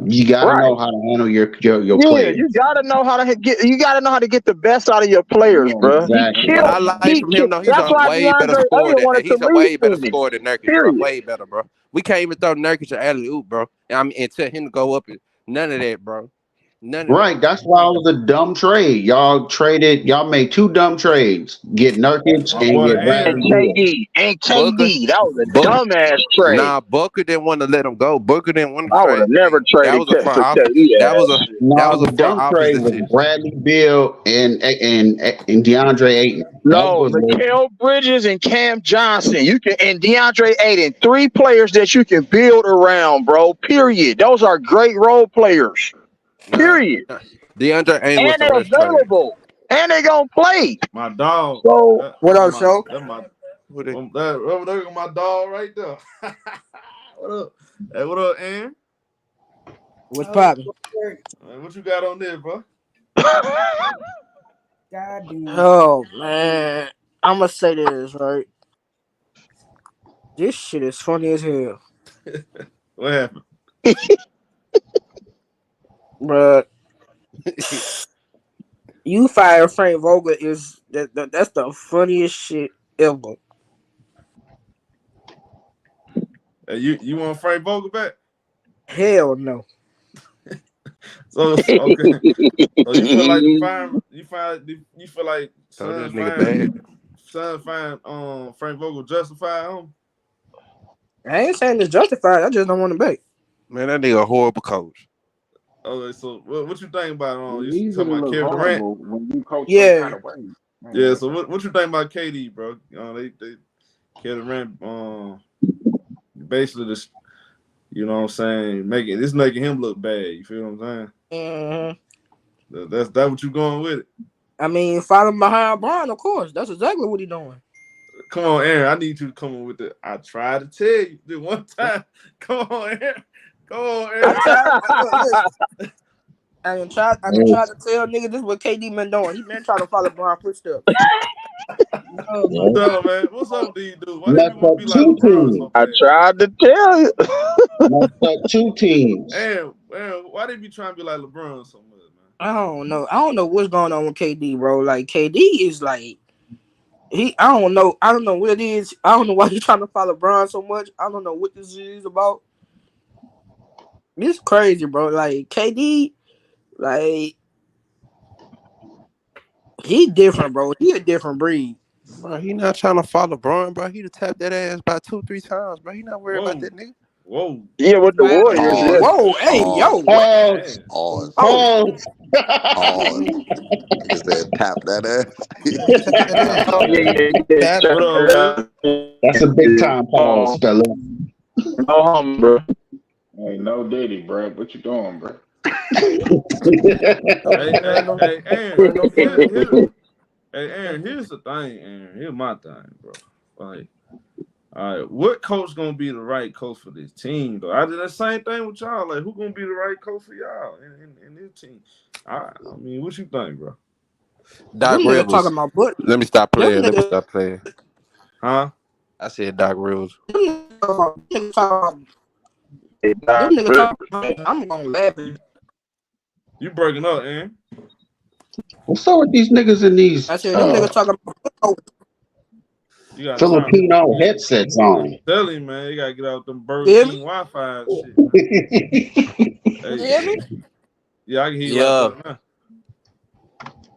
[SPEAKER 3] You got to
[SPEAKER 8] Right.
[SPEAKER 3] know how to handle your
[SPEAKER 8] Yeah,
[SPEAKER 3] players.
[SPEAKER 8] you gotta know how to get. You gotta know how to get the best out of your players, bro.
[SPEAKER 3] Exactly.
[SPEAKER 12] What I like from him though, he's
[SPEAKER 8] That's
[SPEAKER 12] a
[SPEAKER 8] why
[SPEAKER 12] way better
[SPEAKER 8] DeAndre
[SPEAKER 12] scorer
[SPEAKER 8] Ayton
[SPEAKER 12] than
[SPEAKER 8] wanted to
[SPEAKER 12] he's a
[SPEAKER 8] leave
[SPEAKER 12] way better
[SPEAKER 8] Phoenix.
[SPEAKER 12] scorer than Nurkic, bro.
[SPEAKER 8] Period.
[SPEAKER 12] Way better, bro. We can't even throw Nurkic an alley oop, bro. And tell him to go up and none of that, bro. None of
[SPEAKER 3] Right. That's why it was a dumb trade. Y'all made two dumb trades. Get Nurkic
[SPEAKER 2] My
[SPEAKER 3] and
[SPEAKER 2] boy
[SPEAKER 3] get
[SPEAKER 8] And
[SPEAKER 3] Bradley
[SPEAKER 2] Aaron.
[SPEAKER 3] Beal.
[SPEAKER 12] Booker.
[SPEAKER 8] That was a
[SPEAKER 12] Book,
[SPEAKER 8] dumbass trade.
[SPEAKER 12] nah, Booker didn't want to let him go. Booker didn't want to
[SPEAKER 8] I would
[SPEAKER 12] trade.
[SPEAKER 8] have never
[SPEAKER 12] That
[SPEAKER 8] traded
[SPEAKER 12] was a front
[SPEAKER 8] for
[SPEAKER 12] office.
[SPEAKER 8] KD
[SPEAKER 12] That was a
[SPEAKER 8] ass.
[SPEAKER 12] front
[SPEAKER 3] Dumb
[SPEAKER 12] office
[SPEAKER 3] trade was
[SPEAKER 12] decision.
[SPEAKER 3] Bradley Beal and DeAndre Ayton. That
[SPEAKER 8] No,
[SPEAKER 3] was
[SPEAKER 8] Mikal Bridges and Cam Johnson. And DeAndre Ayton, 3 players that you can build around, bro. Period. Those are great role players. Period.
[SPEAKER 12] DeAndre Ayton was
[SPEAKER 8] And
[SPEAKER 12] the
[SPEAKER 8] they're
[SPEAKER 12] worst trade.
[SPEAKER 8] available. And they gonna play.
[SPEAKER 2] My dog.
[SPEAKER 8] So
[SPEAKER 13] What up, show?
[SPEAKER 2] That's my
[SPEAKER 12] Who they-
[SPEAKER 2] that my dog right there. What up? Hey, what up, Aaron?
[SPEAKER 13] What's poppin'?
[SPEAKER 2] Hey, what you got on there, bro?
[SPEAKER 5] God damn.
[SPEAKER 13] Oh man, I'ma say this right. This shit is funny as hell,
[SPEAKER 2] What happened?
[SPEAKER 13] bruh. You fire Frank Vogel is that's the funniest shit ever.
[SPEAKER 2] Hey, you want Frank Vogel back?
[SPEAKER 13] Hell no.
[SPEAKER 2] So okay. So you feel like the fire? You feel like
[SPEAKER 12] Throw this
[SPEAKER 2] Son
[SPEAKER 12] nigga
[SPEAKER 2] find Frank Vogel justified him?
[SPEAKER 13] I ain't saying it's justified. I just don't want him back.
[SPEAKER 12] Man, that nigga a horrible coach.
[SPEAKER 2] Okay, so what you think about you
[SPEAKER 11] Easy
[SPEAKER 2] talking
[SPEAKER 11] to
[SPEAKER 2] about
[SPEAKER 11] look
[SPEAKER 2] Kevin Durant?
[SPEAKER 11] horrible when you coach
[SPEAKER 13] Yeah.
[SPEAKER 11] some kind of way. Man,
[SPEAKER 2] Yeah, so what you think about KD, bro? They Kevin Durant basically just, you know what I'm saying, making him look bad. You feel what I'm saying? That's what you going with it.
[SPEAKER 13] I mean, following behind Brian, of course. That's exactly what he doing.
[SPEAKER 2] Come on, Aaron. I need you to come on with it. I tried to tell you this one time. Come on, Aaron. Come on, Aaron.
[SPEAKER 13] I done tried to tell niggas this is what KD been doing. He been trying to follow Brian footsteps.
[SPEAKER 2] What's up, man? What's up, these dudes? Why
[SPEAKER 3] Messed
[SPEAKER 2] they want
[SPEAKER 3] up
[SPEAKER 2] to be like
[SPEAKER 3] two
[SPEAKER 2] LeBron
[SPEAKER 3] teams.
[SPEAKER 2] so
[SPEAKER 8] I
[SPEAKER 2] bad?
[SPEAKER 8] tried to tell you.
[SPEAKER 3] Messed up two teams.
[SPEAKER 2] Aaron, why they be trying to be like LeBron so much, man?
[SPEAKER 13] I don't know what's going on with KD, bro. Like KD is like I don't know what it is. I don't know why he's trying to follow Brian so much. I don't know what this is about. It's crazy, bro. Like KD, like he different, bro. He a different breed.
[SPEAKER 12] Bro, he not trying to follow LeBron, bro. He to tap that ass about 2-3 times, bro. He not worried about that nigga.
[SPEAKER 2] Whoa.
[SPEAKER 8] Yeah, with the Warriors.
[SPEAKER 10] Pause.
[SPEAKER 8] Yeah.
[SPEAKER 13] Whoa, hey, yo.
[SPEAKER 10] Pause.
[SPEAKER 3] Pause.
[SPEAKER 10] Pause.
[SPEAKER 3] Pause.
[SPEAKER 10] Pause. Nigga said tap that ass.
[SPEAKER 12] Tap that ass.
[SPEAKER 8] Oh, yeah.
[SPEAKER 12] Tap it.
[SPEAKER 2] What up, man?
[SPEAKER 3] That's a big time pause, fella.
[SPEAKER 8] No harm, bro.
[SPEAKER 11] hey, no Diddy, bro. What you doing, bro?
[SPEAKER 2] Hey, Aaron, here's the thing, Aaron. Here's my thing, bro. Like, all right, what coach gonna be the right coach for this team, though? I did the same thing with y'all. Like, who gonna be the right coach for y'all in this team? I mean, what you think, bro?
[SPEAKER 12] Doc
[SPEAKER 13] Them niggas
[SPEAKER 12] Rivers.
[SPEAKER 13] talking about butt.
[SPEAKER 12] Let me stop playing.
[SPEAKER 13] Them
[SPEAKER 2] Huh?
[SPEAKER 12] I said Doc Rivers.
[SPEAKER 13] niggas talking about, I'm gonna laugh at you.
[SPEAKER 2] You breaking up, Aaron?
[SPEAKER 3] What's up with these niggas in these
[SPEAKER 13] I said them niggas talking about
[SPEAKER 2] You got
[SPEAKER 3] Filipino headsets on?
[SPEAKER 2] Tell him, man, you gotta get out them Burger
[SPEAKER 13] Yeah.
[SPEAKER 2] King Wi-Fi and shit.
[SPEAKER 13] You hear me?
[SPEAKER 2] Yeah, I can hear you like that now.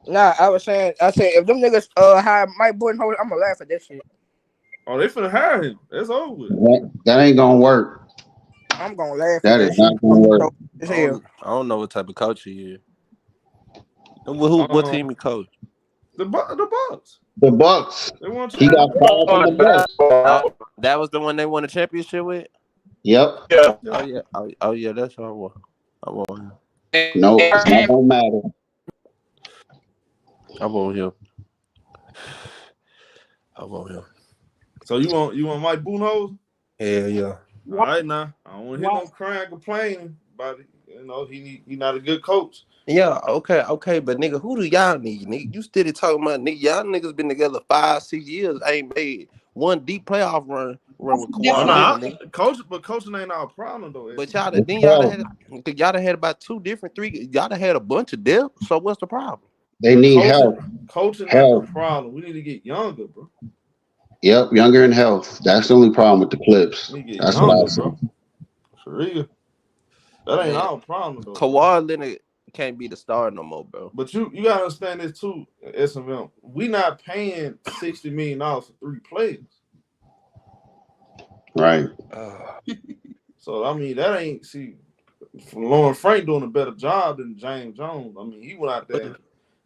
[SPEAKER 13] Nah, I said if them niggas hire Mike Budenholzer, I'm gonna laugh at that shit.
[SPEAKER 2] Oh, they finna hire him. That's over with.
[SPEAKER 3] That ain't gonna work.
[SPEAKER 13] I'm gonna laugh
[SPEAKER 3] That
[SPEAKER 13] at
[SPEAKER 3] is not gonna work.
[SPEAKER 13] As hell.
[SPEAKER 12] I don't know what type of coach he is. What team he coach?
[SPEAKER 2] The Bucks.
[SPEAKER 3] The Bucks.
[SPEAKER 2] They want
[SPEAKER 3] He got fired from the Bucks.
[SPEAKER 12] That was the one they won a championship with?
[SPEAKER 3] Yep.
[SPEAKER 8] Yeah.
[SPEAKER 12] Oh yeah. Oh yeah, that's what I want. I want him.
[SPEAKER 9] No, it's not gonna matter.
[SPEAKER 12] I'm on him.
[SPEAKER 2] So you want Mike Budenholzer?
[SPEAKER 12] Yeah.
[SPEAKER 2] All right, now I don't want to hear no crying, complaining about it. You know he not a good coach.
[SPEAKER 12] Yeah, okay, but nigga, who do y'all need? Nigga, you still talking about nigga? Y'all niggas been together 5-6 years. Ain't made one deep playoff run with Kawhi Leonard, nigga.
[SPEAKER 2] But coaching ain't our problem though.
[SPEAKER 12] But y'all done had about 2 different 3. Y'all done had a bunch of depth. So what's the problem?
[SPEAKER 9] They need help.
[SPEAKER 2] Coaching not the problem. We need to get younger, bro.
[SPEAKER 9] Yep, younger and health. That's the only problem with the Clips. That's
[SPEAKER 2] younger,
[SPEAKER 9] what I said.
[SPEAKER 2] bro. For real. That ain't our problem though.
[SPEAKER 12] Kawhi Leonard can't be the star no more, bro.
[SPEAKER 2] But you gotta understand this too, SMM. We not paying $60 million for 3 players.
[SPEAKER 9] Right.
[SPEAKER 2] So I mean that ain't Lauren Frank doing a better job than James Jones. I mean, he went out there.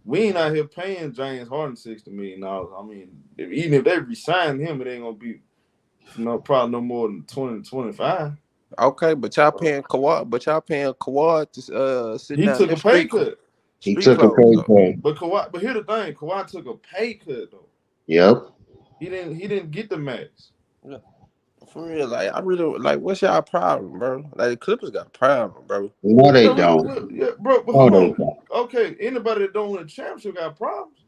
[SPEAKER 2] We ain't out here paying James Harden $60 million. I mean, even if they resign him, it ain't gonna be probably no more than 20 to 25.
[SPEAKER 12] Okay, but y'all paying Kawhi. To sit down.
[SPEAKER 2] He took a pay cut.
[SPEAKER 9] He took a pay cut.
[SPEAKER 2] But here's the thing: Kawhi took a pay cut though.
[SPEAKER 9] Yep.
[SPEAKER 2] He didn't get the max.
[SPEAKER 12] Yeah. For real, like I really like. What's y'all problem, bro? Like the Clippers got a problem, bro.
[SPEAKER 9] No, they don't.
[SPEAKER 2] Yeah, bro. But hold on. Okay, anybody that don't win a championship got problems.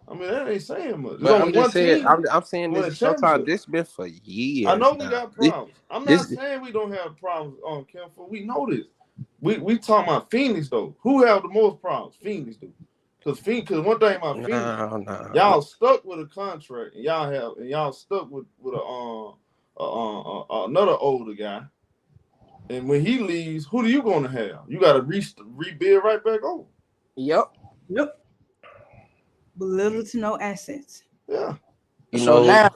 [SPEAKER 2] I mean, that ain't saying much.
[SPEAKER 12] But I'm just saying. I'm saying this. Sometimes this been for years.
[SPEAKER 2] I know we got problems. I'm not saying we don't have problems on Kemper. We know this. We talking about Phoenix though. Who have the most problems? Phoenix do. Because one thing about Phoenix, y'all stuck with a contract, and y'all stuck with another older guy. And when he leaves, who do you gonna have? You got to rebuild right back over.
[SPEAKER 5] Yep. But little to no assets.
[SPEAKER 2] Yeah.
[SPEAKER 13] So now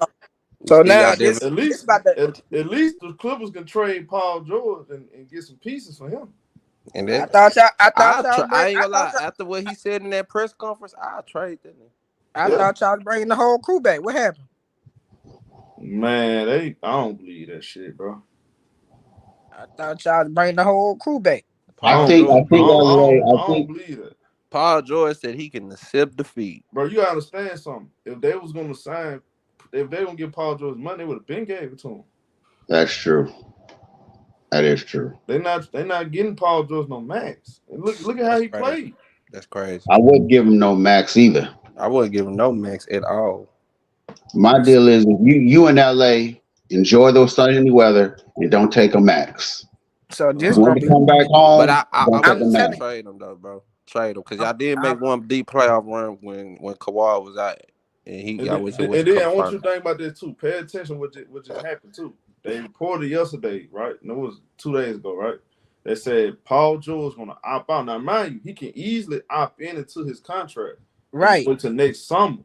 [SPEAKER 13] at least
[SPEAKER 2] the Clippers can trade Paul George and get some pieces for him.
[SPEAKER 12] And then
[SPEAKER 13] I
[SPEAKER 12] ain't gonna lie. After what he said in that press conference, I'll trade that.
[SPEAKER 13] I thought y'all was bringing the whole crew back. What happened?
[SPEAKER 2] Man, I don't believe that shit, bro.
[SPEAKER 13] I thought y'all was bringing the whole crew back.
[SPEAKER 9] I think
[SPEAKER 2] don't believe that.
[SPEAKER 12] Paul George said he can accept defeat.
[SPEAKER 2] Bro, you gotta understand something. If they was gonna give Paul George money, they would have been gave it to him.
[SPEAKER 9] That's true. That is true.
[SPEAKER 2] They're not getting Paul George no max. And look at how he played.
[SPEAKER 12] That's crazy.
[SPEAKER 9] I wouldn't give him no max either.
[SPEAKER 12] I wouldn't give him no max at all.
[SPEAKER 9] My deal is you in LA enjoy those sunny weather and don't take a max.
[SPEAKER 13] So this
[SPEAKER 9] when you come back home,
[SPEAKER 12] but I'm trade him though, bro. Trade him because y'all did make one deep playoff run when Kawhi was out and he got with you.
[SPEAKER 2] And then I want you to think about this too. Pay attention what just happened too. They reported yesterday, right? And it was 2 days ago, right? They said Paul George going to opt out. Now, mind you, he can easily opt into his contract,
[SPEAKER 13] right?
[SPEAKER 2] Until next summer.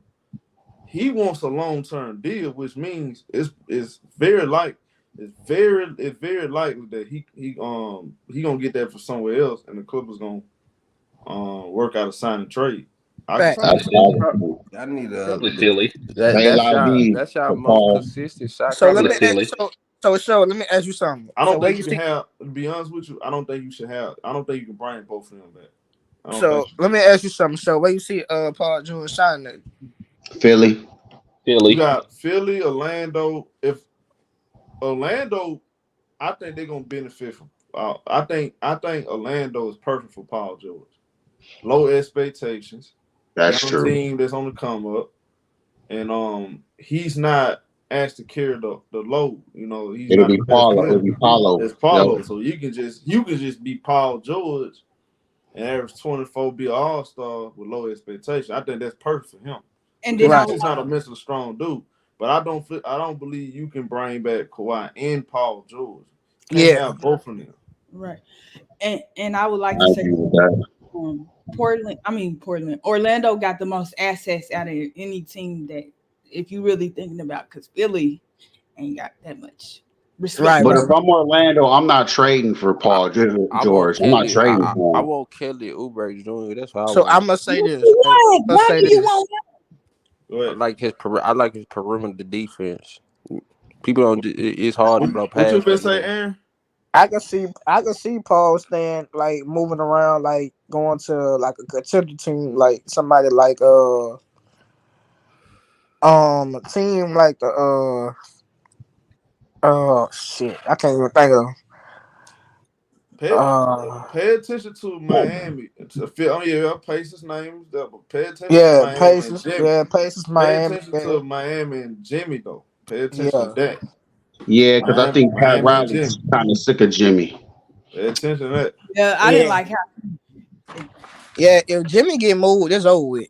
[SPEAKER 2] He wants a long-term deal, which means it's very likely that he gonna get that for somewhere else, and the Clippers gonna work out a sign and trade.
[SPEAKER 4] I need a Philly.
[SPEAKER 12] That's y'all most consistent shot.
[SPEAKER 13] So let me ask you something.
[SPEAKER 2] I don't think you can have. To be honest with you, I don't think you should have. I don't think you can bring both of them back.
[SPEAKER 13] So let me ask you something. So where you see Paul George signing at?
[SPEAKER 9] Philly.
[SPEAKER 2] You got Philly, Orlando. If Orlando, I think they're gonna benefit from. I think Orlando is perfect for Paul George. Low expectations.
[SPEAKER 9] That's true.
[SPEAKER 2] Team that's on the come up, and he's not asked to carry the load. You know,
[SPEAKER 9] it'll be Paulo.
[SPEAKER 2] It's Paulo. Yep. So you can just be Paul George and average 24, be an all-star with low expectation. I think that's perfect for him. And then he's not a mentally strong dude, but I don't believe you can bring back Kawhi and Paul George. Have both of them.
[SPEAKER 5] Right. And I would like to say Orlando got the most assets out of any team that, if you really thinking about, because Philly ain't got that much respect.
[SPEAKER 9] Right, but if I'm Orlando, I'm not trading for Paul George. I'm not trading for him.
[SPEAKER 12] I want Kelly Oubre Jr. That's why.
[SPEAKER 13] So I'm gonna say this.
[SPEAKER 5] Why do you want him?
[SPEAKER 12] I like his perimeter defense. People don't. It's hard to blow past.
[SPEAKER 2] What you been say, Aaron?
[SPEAKER 13] I can see Paul staying like moving around, like going to like a contender team, like somebody like a team like the shit, I can't even think of
[SPEAKER 2] Pay, pay attention to Miami. Pacers name, but pay attention to Miami and Jimmy.
[SPEAKER 13] Pacers,
[SPEAKER 2] Pay
[SPEAKER 13] Miami,
[SPEAKER 2] attention to Miami and Jimmy though. Pay attention to
[SPEAKER 13] yeah,
[SPEAKER 2] that.
[SPEAKER 3] Yeah, because I think Pat
[SPEAKER 2] Miami and
[SPEAKER 3] Riley's
[SPEAKER 2] Jimmy.
[SPEAKER 3] kind of sick of Jimmy.
[SPEAKER 2] Pay attention to that.
[SPEAKER 5] Yeah, I didn't like how.
[SPEAKER 13] yeah. If Jimmy get moved, it's over with.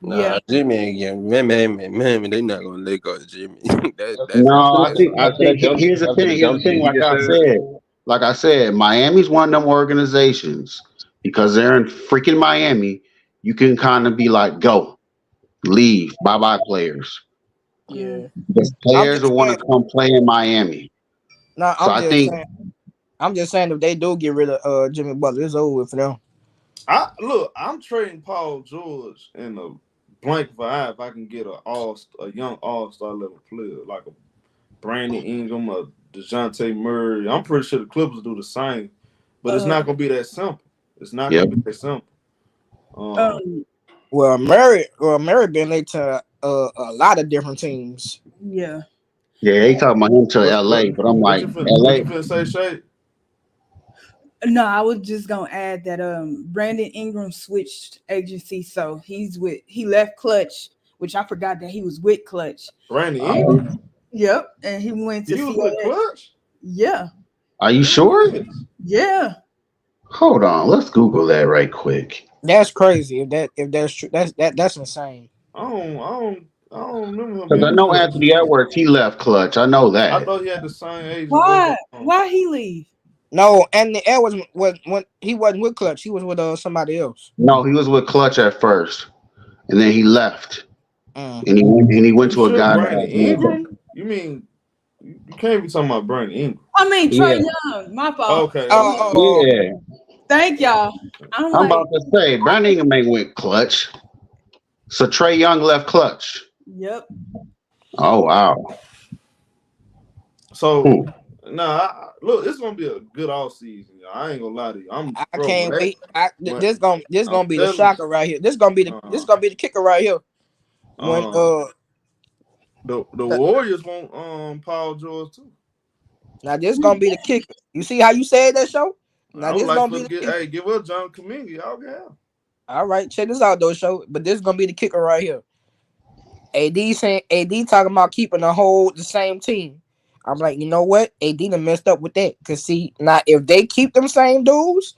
[SPEAKER 5] Yeah.
[SPEAKER 12] Nah, Jimmy ain't getting man, they not gonna let go of Jimmy.
[SPEAKER 3] No, I
[SPEAKER 4] After
[SPEAKER 3] think
[SPEAKER 4] that dumb,
[SPEAKER 3] here's the
[SPEAKER 4] after
[SPEAKER 3] thing.
[SPEAKER 4] the
[SPEAKER 3] Here's
[SPEAKER 4] dumb
[SPEAKER 3] the
[SPEAKER 4] shit
[SPEAKER 3] thing.
[SPEAKER 4] he just said.
[SPEAKER 3] Like I said, Miami's one of them organizations because they're in freaking Miami. You can kind of be like, go, leave, bye bye players.
[SPEAKER 13] Yeah,
[SPEAKER 3] Because
[SPEAKER 13] I'm
[SPEAKER 3] players
[SPEAKER 13] just
[SPEAKER 3] will want
[SPEAKER 13] saying.
[SPEAKER 3] to come play in Miami.
[SPEAKER 13] No,
[SPEAKER 3] So I think
[SPEAKER 13] I'm just saying if they do get rid of Jimmy Butler, it's over with for them.
[SPEAKER 2] I'm trading Paul George in a blank for eye if I can get a young all-star level player like a Brandon Ingram or DeJounte Murray. I'm pretty sure the Clippers do the same, but it's not gonna be that simple. It's not
[SPEAKER 3] Yep.
[SPEAKER 2] gonna be that simple.
[SPEAKER 13] Well, Murray been there to a lot of different teams.
[SPEAKER 5] Yeah.
[SPEAKER 3] Yeah, they talking about him to
[SPEAKER 2] What
[SPEAKER 3] LA, but I'm
[SPEAKER 2] what
[SPEAKER 3] like,
[SPEAKER 2] you
[SPEAKER 3] LA.
[SPEAKER 2] finna say, Shay?
[SPEAKER 5] No, I was just gonna add that Brandon Ingram switched agency, so he left Clutch, which I forgot that he was with Clutch.
[SPEAKER 2] Brandon Ingram?
[SPEAKER 5] Yep, and he went to
[SPEAKER 2] He was with
[SPEAKER 5] CAA.
[SPEAKER 2] Clutch?
[SPEAKER 5] Yeah,
[SPEAKER 3] Are you
[SPEAKER 2] Who
[SPEAKER 3] sure?
[SPEAKER 2] is?
[SPEAKER 5] yeah.
[SPEAKER 3] Hold on, let's Google that right quick.
[SPEAKER 13] That's crazy. If that's true, that's insane.
[SPEAKER 2] I don't remember him
[SPEAKER 3] Because
[SPEAKER 2] being
[SPEAKER 3] I
[SPEAKER 2] with
[SPEAKER 3] know
[SPEAKER 2] Clutch.
[SPEAKER 3] Anthony Edwards, he left Clutch. I know
[SPEAKER 2] I
[SPEAKER 3] that.
[SPEAKER 2] thought he had the same agent as
[SPEAKER 5] Why he leave?
[SPEAKER 13] No, and the Edwards was when he wasn't with Clutch, he was with somebody else.
[SPEAKER 3] No, he was with Clutch at first, and then he left,
[SPEAKER 13] Mm.
[SPEAKER 3] and he went
[SPEAKER 2] You
[SPEAKER 3] to a
[SPEAKER 2] sure
[SPEAKER 3] guy.
[SPEAKER 2] Brandon Ingram? You mean you can't be talking about Brandon Ingram?
[SPEAKER 5] I mean Trey
[SPEAKER 3] Yeah,
[SPEAKER 5] Young. My fault.
[SPEAKER 2] Okay.
[SPEAKER 3] yeah.
[SPEAKER 5] Thank y'all. I'm
[SPEAKER 3] I'm
[SPEAKER 5] like,
[SPEAKER 3] about to say Brandon Ingram ain't went Clutch, so Trey Young left Clutch.
[SPEAKER 5] yep.
[SPEAKER 3] Oh wow.
[SPEAKER 2] So look, it's gonna be a good off season, y'all. I ain't gonna lie to you.
[SPEAKER 13] I can't wait. This
[SPEAKER 2] I'm
[SPEAKER 13] gonna be the
[SPEAKER 2] telling you,
[SPEAKER 13] shocker right here. This gonna be the kicker right here. When
[SPEAKER 2] the Warriors want Paul George too.
[SPEAKER 13] now this gonna be the kicker. You see how you said that, show? Now
[SPEAKER 2] I would
[SPEAKER 13] this
[SPEAKER 2] like
[SPEAKER 13] gonna
[SPEAKER 2] for
[SPEAKER 13] be
[SPEAKER 2] to
[SPEAKER 13] the
[SPEAKER 2] get
[SPEAKER 13] kicker.
[SPEAKER 2] give up John Kaminga. Y'all can have.
[SPEAKER 13] All right, check this out though, show. But this is gonna be the kicker right here. AD talking about keeping the same team. I'm like, you know what? AD done messed up with that. Cause see, now if they keep them same dudes,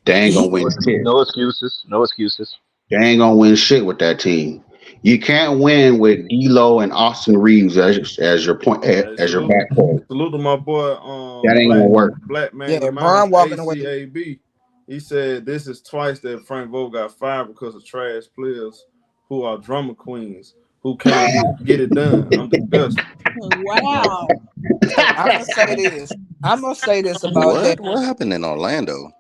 [SPEAKER 3] They ain't gonna win shit.
[SPEAKER 4] No excuses. No excuses.
[SPEAKER 3] They ain't gonna win shit with that team. You can't win with D'Lo and Austin Reeves as your point
[SPEAKER 2] Hey,
[SPEAKER 3] as your
[SPEAKER 2] salute,
[SPEAKER 3] backcourt.
[SPEAKER 2] salute to my boy,
[SPEAKER 3] That ain't gonna work.
[SPEAKER 2] black man
[SPEAKER 13] yeah,
[SPEAKER 2] of mine,
[SPEAKER 13] Bron walking away.
[SPEAKER 2] ACAB. He said this is twice that Frank Vogel got fired because of trash players who are drama queens who can't get it done. I'm disgusted.
[SPEAKER 5] Wow.
[SPEAKER 13] So I'm gonna say this. I'm gonna say this about that.
[SPEAKER 10] What happened in Orlando?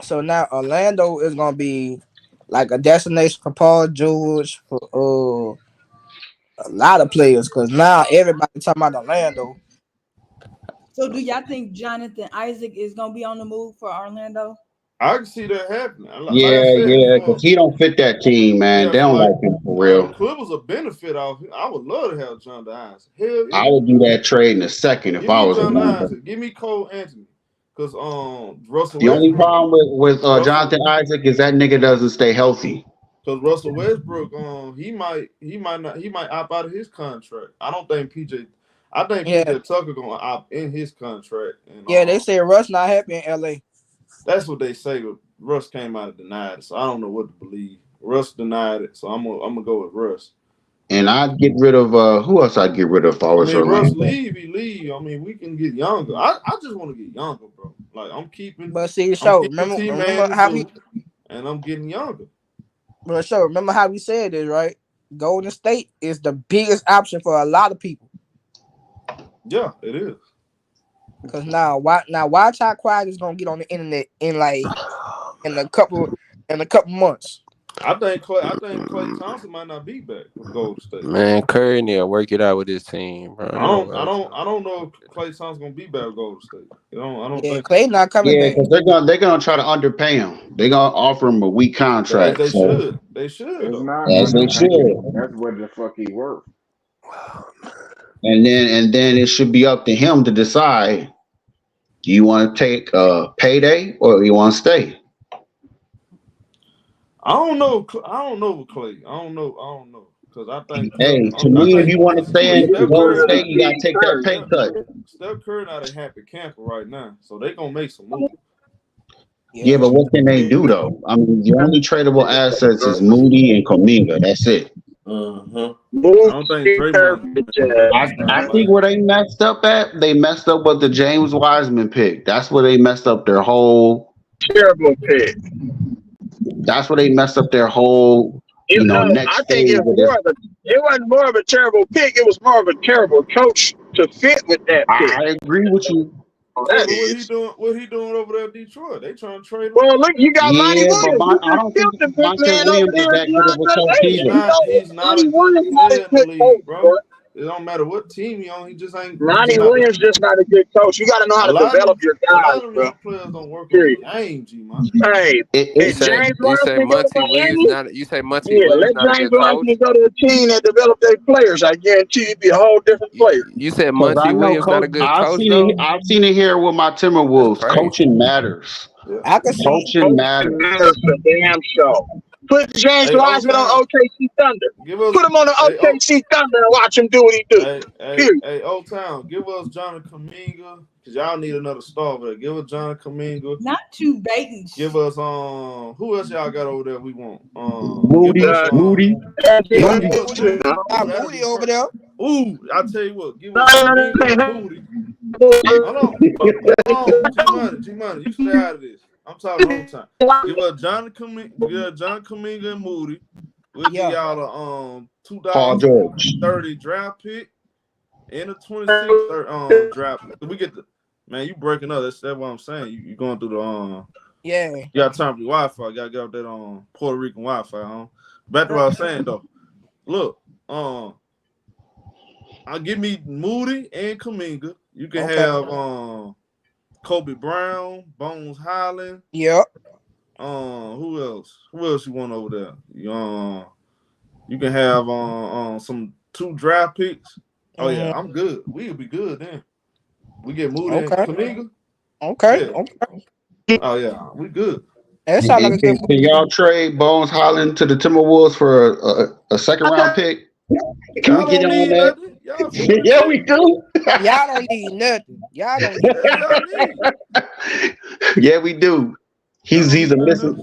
[SPEAKER 13] So now Orlando is gonna be like a destination for Paul George for a lot of players. Cause now everybody talking about Orlando.
[SPEAKER 5] So do y'all think Jonathan Isaac is gonna be on the move for Orlando?
[SPEAKER 2] I can see that happening. Like I said,
[SPEAKER 3] Yeah, because he don't fit that team, man. They
[SPEAKER 2] for
[SPEAKER 3] don't like him for
[SPEAKER 2] the
[SPEAKER 3] real.
[SPEAKER 2] Clippers a benefit off. I would love to have John Isaac. Hell yeah.
[SPEAKER 3] I would do that trade in a second if
[SPEAKER 2] Give
[SPEAKER 3] I
[SPEAKER 2] me
[SPEAKER 3] was a
[SPEAKER 2] John
[SPEAKER 3] Denver.
[SPEAKER 2] Isaac. Give me Cole Anthony. Because Russell
[SPEAKER 3] The only
[SPEAKER 2] Westbrook.
[SPEAKER 3] problem with Jonathan Isaac is that nigga doesn't stay healthy.
[SPEAKER 2] Because Russell Westbrook, he might opt out of his contract. I think PJ Tucker gonna opt in his contract. And
[SPEAKER 13] Yeah, they say Russ not happy in LA.
[SPEAKER 2] that's what they say. But Russ came out and denied it, so I don't know what to believe. Russ denied it, so I'm gonna go with Russ.
[SPEAKER 3] And I'd get rid of who else I'd get rid of if I was Orlando.
[SPEAKER 2] Russ leave, he leave. I mean, we can get younger. I just want to get younger, bro. Like I'm keeping.
[SPEAKER 13] But see,
[SPEAKER 2] remember how we and I'm getting younger.
[SPEAKER 13] But remember how we said this, right? Golden State is the biggest option for a lot of people.
[SPEAKER 2] Yeah, it is.
[SPEAKER 13] Because watch how quiet is gonna get on the internet in a couple months.
[SPEAKER 2] I think Klay Thompson might not be back for Golden State.
[SPEAKER 12] Man, Curry need to work it out with his team, bro.
[SPEAKER 2] I don't know if Klay Thompson's gonna be back with Golden State. I don't think.
[SPEAKER 13] Clay not coming
[SPEAKER 9] Yeah,
[SPEAKER 13] back.
[SPEAKER 9] because they're gonna try to underpay him. They're gonna offer him a weak contract.
[SPEAKER 2] They
[SPEAKER 9] so
[SPEAKER 2] should. They should.
[SPEAKER 11] It's
[SPEAKER 2] Though.
[SPEAKER 11] not
[SPEAKER 9] as they should.
[SPEAKER 11] That's what the fuck he worth.
[SPEAKER 9] And then it should be up to him to decide: do you want to take a payday or do you want to stay?
[SPEAKER 2] I don't know with Klay. I don't know because I think.
[SPEAKER 9] Hey, to me, if you want to stay in Golden State, you gotta take that pay cut.
[SPEAKER 2] Steph Curry not a happy camper right now, so they gonna make some moves.
[SPEAKER 9] Yeah, but what can they do though? I mean, the only tradable assets is Moody and Kuminga. That's it.
[SPEAKER 2] I don't think Draymond.
[SPEAKER 9] I think where they messed up at, they messed up with the James Wiseman pick. That's where they messed up their whole
[SPEAKER 8] Terrible pick.
[SPEAKER 9] That's where they messed up their whole, next
[SPEAKER 8] I think
[SPEAKER 9] phase
[SPEAKER 8] it wasn't more of a terrible pick. It was more of a terrible coach to fit with that pick.
[SPEAKER 9] I agree with you.
[SPEAKER 2] What he doing over there in Detroit? They trying to trade him.
[SPEAKER 8] Well, look, you got Monty Williams.
[SPEAKER 9] But I don't think Monty Williams is that good of a coach either.
[SPEAKER 2] He's not a good player in the league, bro. It don't matter what team he on. He just ain't.
[SPEAKER 8] Monty Williams just not a good coach. You got to know how to develop your guys,
[SPEAKER 2] A lot of
[SPEAKER 8] bro.
[SPEAKER 2] these players don't work on the game, G-Man.
[SPEAKER 8] Hey,
[SPEAKER 12] You say Monty Williams not. You say Monty Williams not a
[SPEAKER 8] James
[SPEAKER 12] good coach.
[SPEAKER 8] Wiseman go to a team that develop their players. I guarantee you'd be a whole different player.
[SPEAKER 12] You said Monty Williams not a good coach, though?
[SPEAKER 9] I've seen it here with my Timberwolves. Coaching matters.
[SPEAKER 13] I can see
[SPEAKER 9] Coaching matters.
[SPEAKER 8] For damn sure. Put James Wiseman on OKC Thunder. Put him on the OKC Thunder and watch him do what he do.
[SPEAKER 2] Hey, Old Town, give us Jonathan Kuminga because y'all need another star over there. Give us Jonathan Kuminga.
[SPEAKER 5] Not too baiting.
[SPEAKER 2] Give us who else y'all got over there? We want
[SPEAKER 9] Moody.
[SPEAKER 13] Moody over there.
[SPEAKER 2] Ooh, I tell you what, give us Moody. Hold on, G-Money, you stay out of this. I'm talking the whole time. Give us John Kuminga and Moody. We'll give y'all a 2030 draft pick and a 26 draft. We get the man. You breaking up? That's what I'm saying. You going through the
[SPEAKER 13] You
[SPEAKER 2] got time for the Wi-Fi. You gotta get up that Puerto Rican Wi-Fi. Back to what I was saying though. Look, I'll give me Moody and Kuminga. You can have Kobe Brown, Bones Highland.
[SPEAKER 13] Yep.
[SPEAKER 2] Who else? Who else you want over there? You can have some 2 draft picks. Oh yeah, I'm good. We'll be good then. We get Moody and Kuminga.
[SPEAKER 13] Okay.
[SPEAKER 2] Oh yeah, we good.
[SPEAKER 13] That sounds like a good.
[SPEAKER 9] Can y'all trade Bones Highland to the Timberwolves for a second round pick? Can we get on that? Yeah, we do.
[SPEAKER 13] Y'all don't need nothing. Y'all don't need
[SPEAKER 9] nothing. Yeah, we do. He's a missing.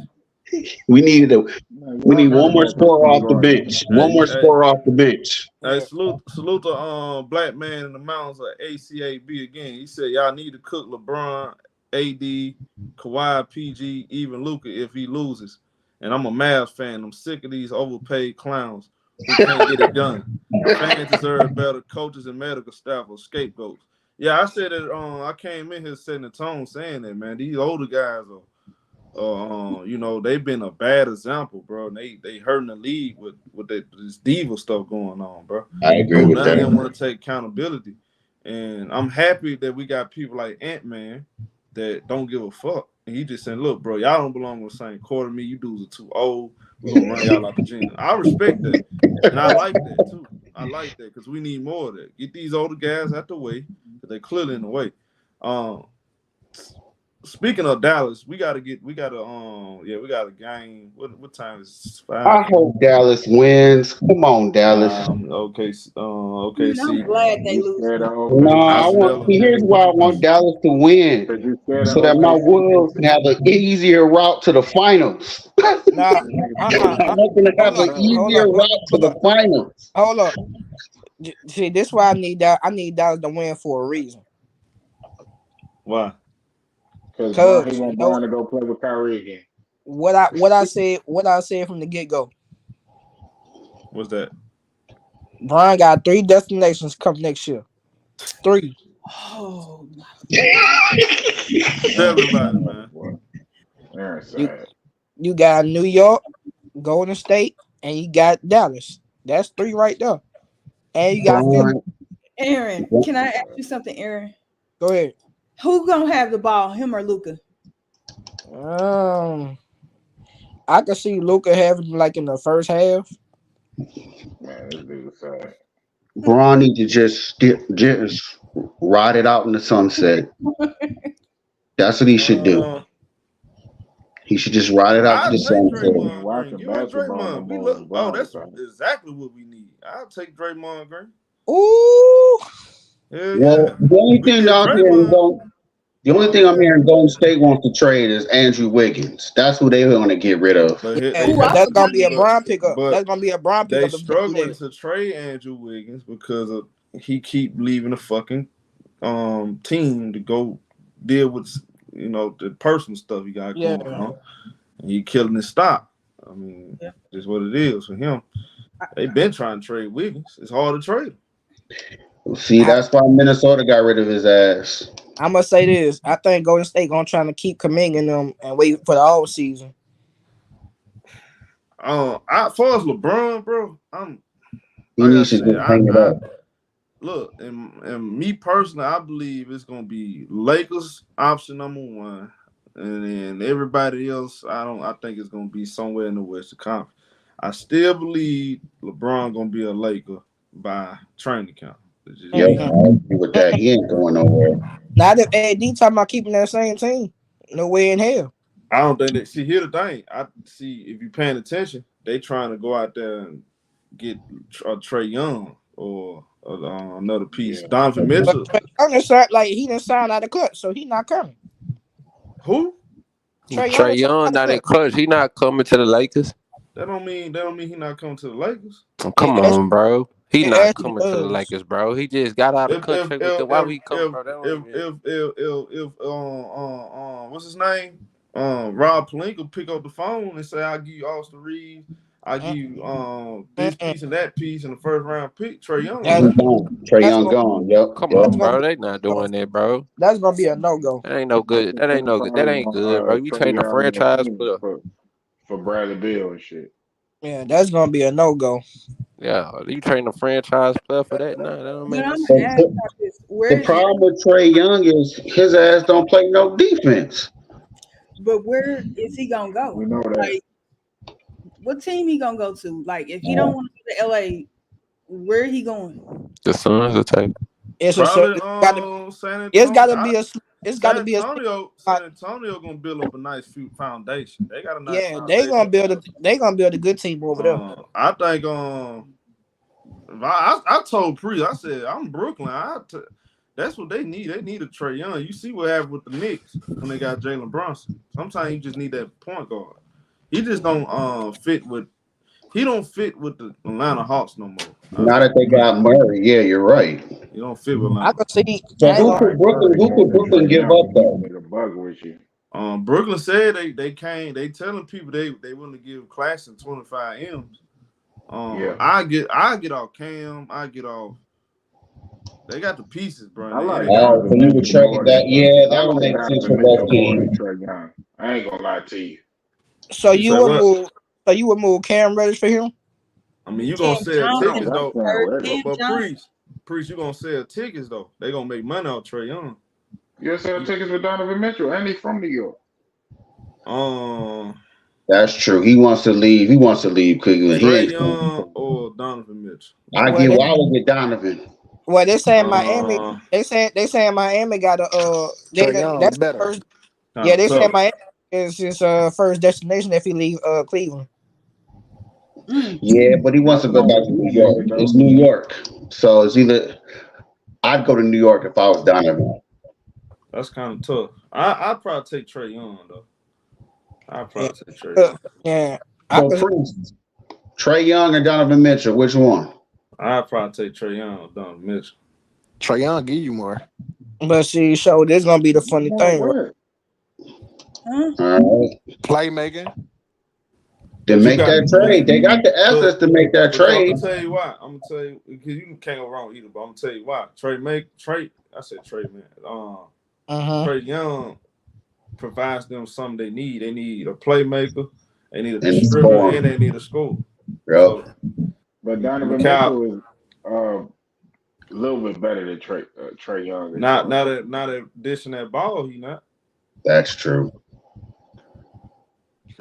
[SPEAKER 9] We need one more scorer off the bench. One more scorer off the bench.
[SPEAKER 2] Hey, salute to black man in the mountains of ACAB again. He said y'all need to cook LeBron, AD, Kawhi, PG, even Luka if he loses. And I'm a Mavs fan. I'm sick of these overpaid clowns who can't get it done. Fans deserve better. Coaches and medical staff are scapegoats. Yeah, I said it. I came in here setting the tone, saying that, man. These older guys are, they've been a bad example, bro. And they hurting the league with this diva stuff going on, bro.
[SPEAKER 9] I agree with that.
[SPEAKER 2] None of them want to take accountability, and I'm happy that we got people like Ant-Man that don't give a fuck. And he just saying, look, bro, y'all don't belong with the same quarter me. You dudes are too old. We're going to run y'all out the gym. I respect that. And I like that, too. I like that because we need more of that. Get these older guys out the way because they're clearly in the way. Speaking of Dallas, we got a game. What time is it? 5?
[SPEAKER 9] I hope Dallas wins. Come on, Dallas.
[SPEAKER 2] Okay.
[SPEAKER 5] I'm glad they lose.
[SPEAKER 9] Here's why I want Dallas to win, so that my Wolves can have an easier route to the finals. I'm not going to have an easier route to the finals.
[SPEAKER 13] Hold up. See, this is why I need Dallas to win for a reason.
[SPEAKER 2] Why?
[SPEAKER 11] Because he want Brian to go play with Kyrie again.
[SPEAKER 13] What I said from the get-go.
[SPEAKER 2] What's that?
[SPEAKER 13] Brian got 3 destinations come next year. 3.
[SPEAKER 5] Oh,
[SPEAKER 2] Tell everybody, man.
[SPEAKER 13] You got New York, Golden State, and you got Dallas. That's 3 right there. And you got Philly.
[SPEAKER 3] Bron,
[SPEAKER 5] Aaron, can I ask you something, Aaron?
[SPEAKER 13] Go ahead.
[SPEAKER 5] Who gonna have the ball, him or Luca?
[SPEAKER 13] I could see Luka having like in the first half.
[SPEAKER 11] Man, this dude's sad.
[SPEAKER 3] Bron need to just ride it out in the sunset. That's what he should do. He should just ride it out to the sunset.
[SPEAKER 11] Watching
[SPEAKER 2] Give us
[SPEAKER 11] basketball
[SPEAKER 2] Draymond.
[SPEAKER 11] no
[SPEAKER 2] We
[SPEAKER 11] more.
[SPEAKER 2] look. Oh, that's exactly what we need. I'll take Draymond Green.
[SPEAKER 13] Ooh.
[SPEAKER 2] Hell
[SPEAKER 3] Well,
[SPEAKER 2] yeah.
[SPEAKER 3] the only
[SPEAKER 2] We
[SPEAKER 3] thing
[SPEAKER 2] get
[SPEAKER 3] I'm hearing
[SPEAKER 2] Draymond.
[SPEAKER 3] the only thing I'm hearing Golden State wants to trade is Andrew Wiggins. That's who they're going to get rid of.
[SPEAKER 2] But
[SPEAKER 13] Yeah, that's gonna be a Bron pickup.
[SPEAKER 2] But
[SPEAKER 13] That's gonna be a Bron
[SPEAKER 2] they
[SPEAKER 13] pickup. If they do
[SPEAKER 2] struggling
[SPEAKER 13] that.
[SPEAKER 2] to trade Andrew Wiggins because of he keep leaving the fucking team to go deal with the personal stuff he got going on. And he killing his stock. I mean, that's what it is for him. They've been trying to trade Wiggins. It's hard to trade him.
[SPEAKER 3] See, that's why Minnesota got rid of his ass.
[SPEAKER 13] I'm gonna say this. I think Golden State gonna try to keep Kuminga in them and wait for the all season.
[SPEAKER 2] As far as LeBron, bro, look, and me personally, I believe it's gonna be Lakers option number 1, and then everybody else. I think it's gonna be somewhere in the Western Conference. I still believe LeBron gonna be a Laker by training camp.
[SPEAKER 3] Yeah, I agree with that. He ain't going nowhere.
[SPEAKER 13] Now that AD talking about keeping that same team, no way in hell.
[SPEAKER 2] I don't think that. See, here's the thing. I see if you're paying attention, they trying to go out there and get Trey Young or another piece. Donovan Mitchell.
[SPEAKER 13] He didn't sign out of cut, so he not coming.
[SPEAKER 2] Who?
[SPEAKER 12] Trey Young not in clutch. He not coming to the Lakers.
[SPEAKER 2] That don't mean he not coming to the Lakers.
[SPEAKER 12] Oh, come on, bro. He not coming to the Lakers, bro. He just got out of contract with them. Why would he come, bro?
[SPEAKER 2] If what's his name? Rob Pelinka pick up the phone and say, I'll give you Austin Reeves, I'll give you this piece and that piece in the first round pick, Trey Young.
[SPEAKER 3] Trey Young gone. Yep.
[SPEAKER 12] Come on, bro. They not doing that, bro.
[SPEAKER 13] That's gonna be a no-go.
[SPEAKER 12] That ain't no good. That ain't no good. That ain't good, bro. You trading a franchise
[SPEAKER 11] for Bradley Beal and shit.
[SPEAKER 13] Yeah, that's gonna be a no-go.
[SPEAKER 12] Yeah, you trading a franchise player for that? No, that don't make sense.
[SPEAKER 3] The problem with Trey Young is his ass don't play no defense.
[SPEAKER 5] But where is he gonna go?
[SPEAKER 11] We know that.
[SPEAKER 5] Like, what team he gonna go to? Like, if he don't want to go to LA, where he going?
[SPEAKER 12] The Suns will take.
[SPEAKER 2] San Antonio gonna build up a nice foundation. They got a nice foundation.
[SPEAKER 13] They gonna build a good team over there.
[SPEAKER 2] I think I told Pre, I said I'm Brooklyn. That's what they need. They need a Trey Young. You see what happened with the Knicks when they got Jalen Brunson. Sometimes you just need that point guard. He just don't fit with. He don't fit with the Atlanta Hawks no more.
[SPEAKER 3] Now that they got Murray, yeah, you're right.
[SPEAKER 2] You don't fit with Atlanta.
[SPEAKER 13] I could see.
[SPEAKER 3] So who could Brooklyn give up though?
[SPEAKER 2] Brooklyn said they came. They telling people they willing to give Claxton 25 M's. I get off Cam. I get off. They got the pieces, bro.
[SPEAKER 3] So you would trade that? Yeah, that would make sense for both teams.
[SPEAKER 11] I ain't gonna lie to you.
[SPEAKER 13] So you would move Cam Reddish for him?
[SPEAKER 2] I mean, you gonna sell tickets though, but Priest, you gonna sell tickets though. They gonna make money off Trey Young.
[SPEAKER 11] You sell tickets for Donovan Mitchell, and he's from New York.
[SPEAKER 3] That's true. He wants to leave. He wants to leave Cleveland.
[SPEAKER 2] Trey Young or Donovan Mitchell.
[SPEAKER 3] I would get Donovan.
[SPEAKER 13] Well, they saying Miami. They saying Miami got a. That's better. First, they saying Miami is his first destination if he leave Cleveland.
[SPEAKER 3] Yeah, but he wants to go back to New York. It's New York, so it's either. I'd go to New York if I was Donovan.
[SPEAKER 2] That's kind of tough. I'd probably take Trey Young though. I'd probably take Trey Young.
[SPEAKER 3] Yeah. So for instance, Trey Young or Donovan Mitchell, which one?
[SPEAKER 2] I'd probably take Trey Young or Donovan Mitchell.
[SPEAKER 14] Trey Young give you more.
[SPEAKER 13] But see, so this gonna be the funny thing, right?
[SPEAKER 3] All right.
[SPEAKER 14] Playmaking.
[SPEAKER 3] Then make that trade. They got the assets to make that trade.
[SPEAKER 2] I'm gonna tell you why. I'm gonna tell you because you can't go wrong either. But I'm gonna tell you why. I said Trey, man. Trey Young provides them something they need. They need a playmaker, They need a
[SPEAKER 9] And
[SPEAKER 2] distributor
[SPEAKER 9] score.
[SPEAKER 2] and they need a score.
[SPEAKER 9] Yep.
[SPEAKER 2] So,
[SPEAKER 11] But Donovan Mitchell is a little bit better than Trae Young.
[SPEAKER 2] Not that dishing that ball, he not.
[SPEAKER 9] That's true.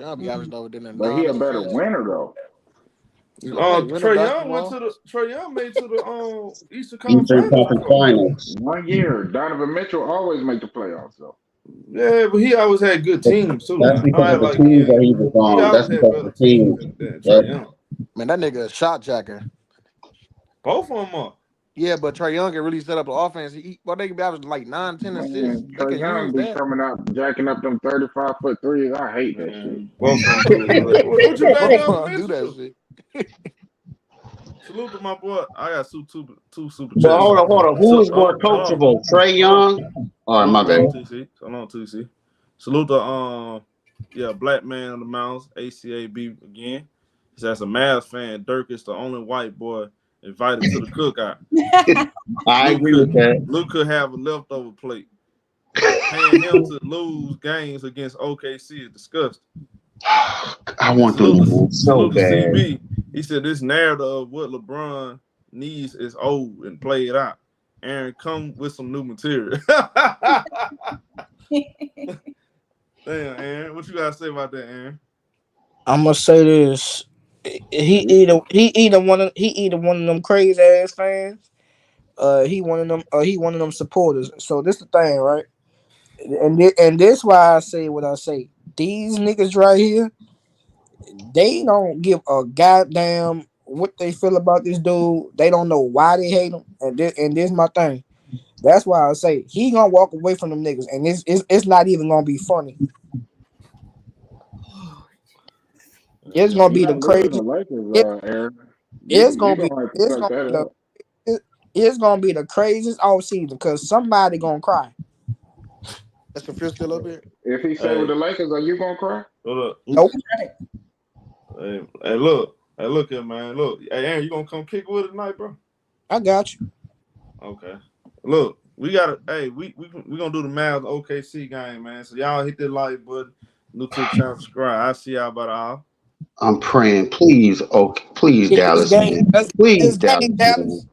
[SPEAKER 14] I'll be averaged over there.
[SPEAKER 11] But he a better winner though.
[SPEAKER 2] Trae Young made to the Eastern Conference
[SPEAKER 9] Eastern Conference Finals.
[SPEAKER 11] 1 year. Donovan Mitchell always make the playoffs though.
[SPEAKER 2] Yeah, but he always had good teams too.
[SPEAKER 9] That's because of the teams that he was on. That's because of the teams.
[SPEAKER 2] Than Trae Young.
[SPEAKER 14] Man, that nigga a shot jacker.
[SPEAKER 2] Both of them are.
[SPEAKER 14] Yeah, but Trae Young can really set up the offense. They can be averaging like 9, 10 assists.
[SPEAKER 11] Trae Young be coming out, jacking up them 35-foot threes. I hate that shit.
[SPEAKER 2] Both of them. What you think?
[SPEAKER 14] Do that shit.
[SPEAKER 2] Salute to my boy. I got two super chats.
[SPEAKER 9] But hold on. Who is more coachable, Trae Young? Oh, my bad.
[SPEAKER 2] Hold on, TC. Salute to black man on the mouse, ACAB again. He says, as a Mavs fan, Dirk is the only white boy invited to the cookout.
[SPEAKER 9] I agree with that.
[SPEAKER 2] Luke could have a leftover plate. Paying him to lose games against OKC is disgusting.
[SPEAKER 9] I want to lose so bad.
[SPEAKER 2] CB. He said this narrative of what LeBron needs is old and played out. Aaron, come with some new material. Damn, Aaron. What you gotta say about that, Aaron?
[SPEAKER 13] I'm gonna say this. He either one of them crazy ass fans. He one of them supporters. So this the thing, right? And this why I say what I say. These niggas right here, they don't give a goddamn what they feel about this dude. They don't know why they hate him. And this my thing. That's why I say he gonna walk away from them niggas, and it's not even gonna be funny. It's gonna be the crazy. It's gonna be the craziest offseason because somebody gonna cry.
[SPEAKER 14] That's the feel still up here.
[SPEAKER 11] If he stay with the Lakers, are you gonna cry?
[SPEAKER 13] Nope.
[SPEAKER 2] Hey, look here, man. Look, hey, Aaron, you gonna come kick with it tonight, bro?
[SPEAKER 13] I got you.
[SPEAKER 2] Okay. Look, we gotta. Hey, we gonna do the Mavs OKC game, man. So y'all hit that like button, new to the channel, subscribe. I see y'all about all.
[SPEAKER 9] I'm praying, please, Dallas, man. Please, Dallas.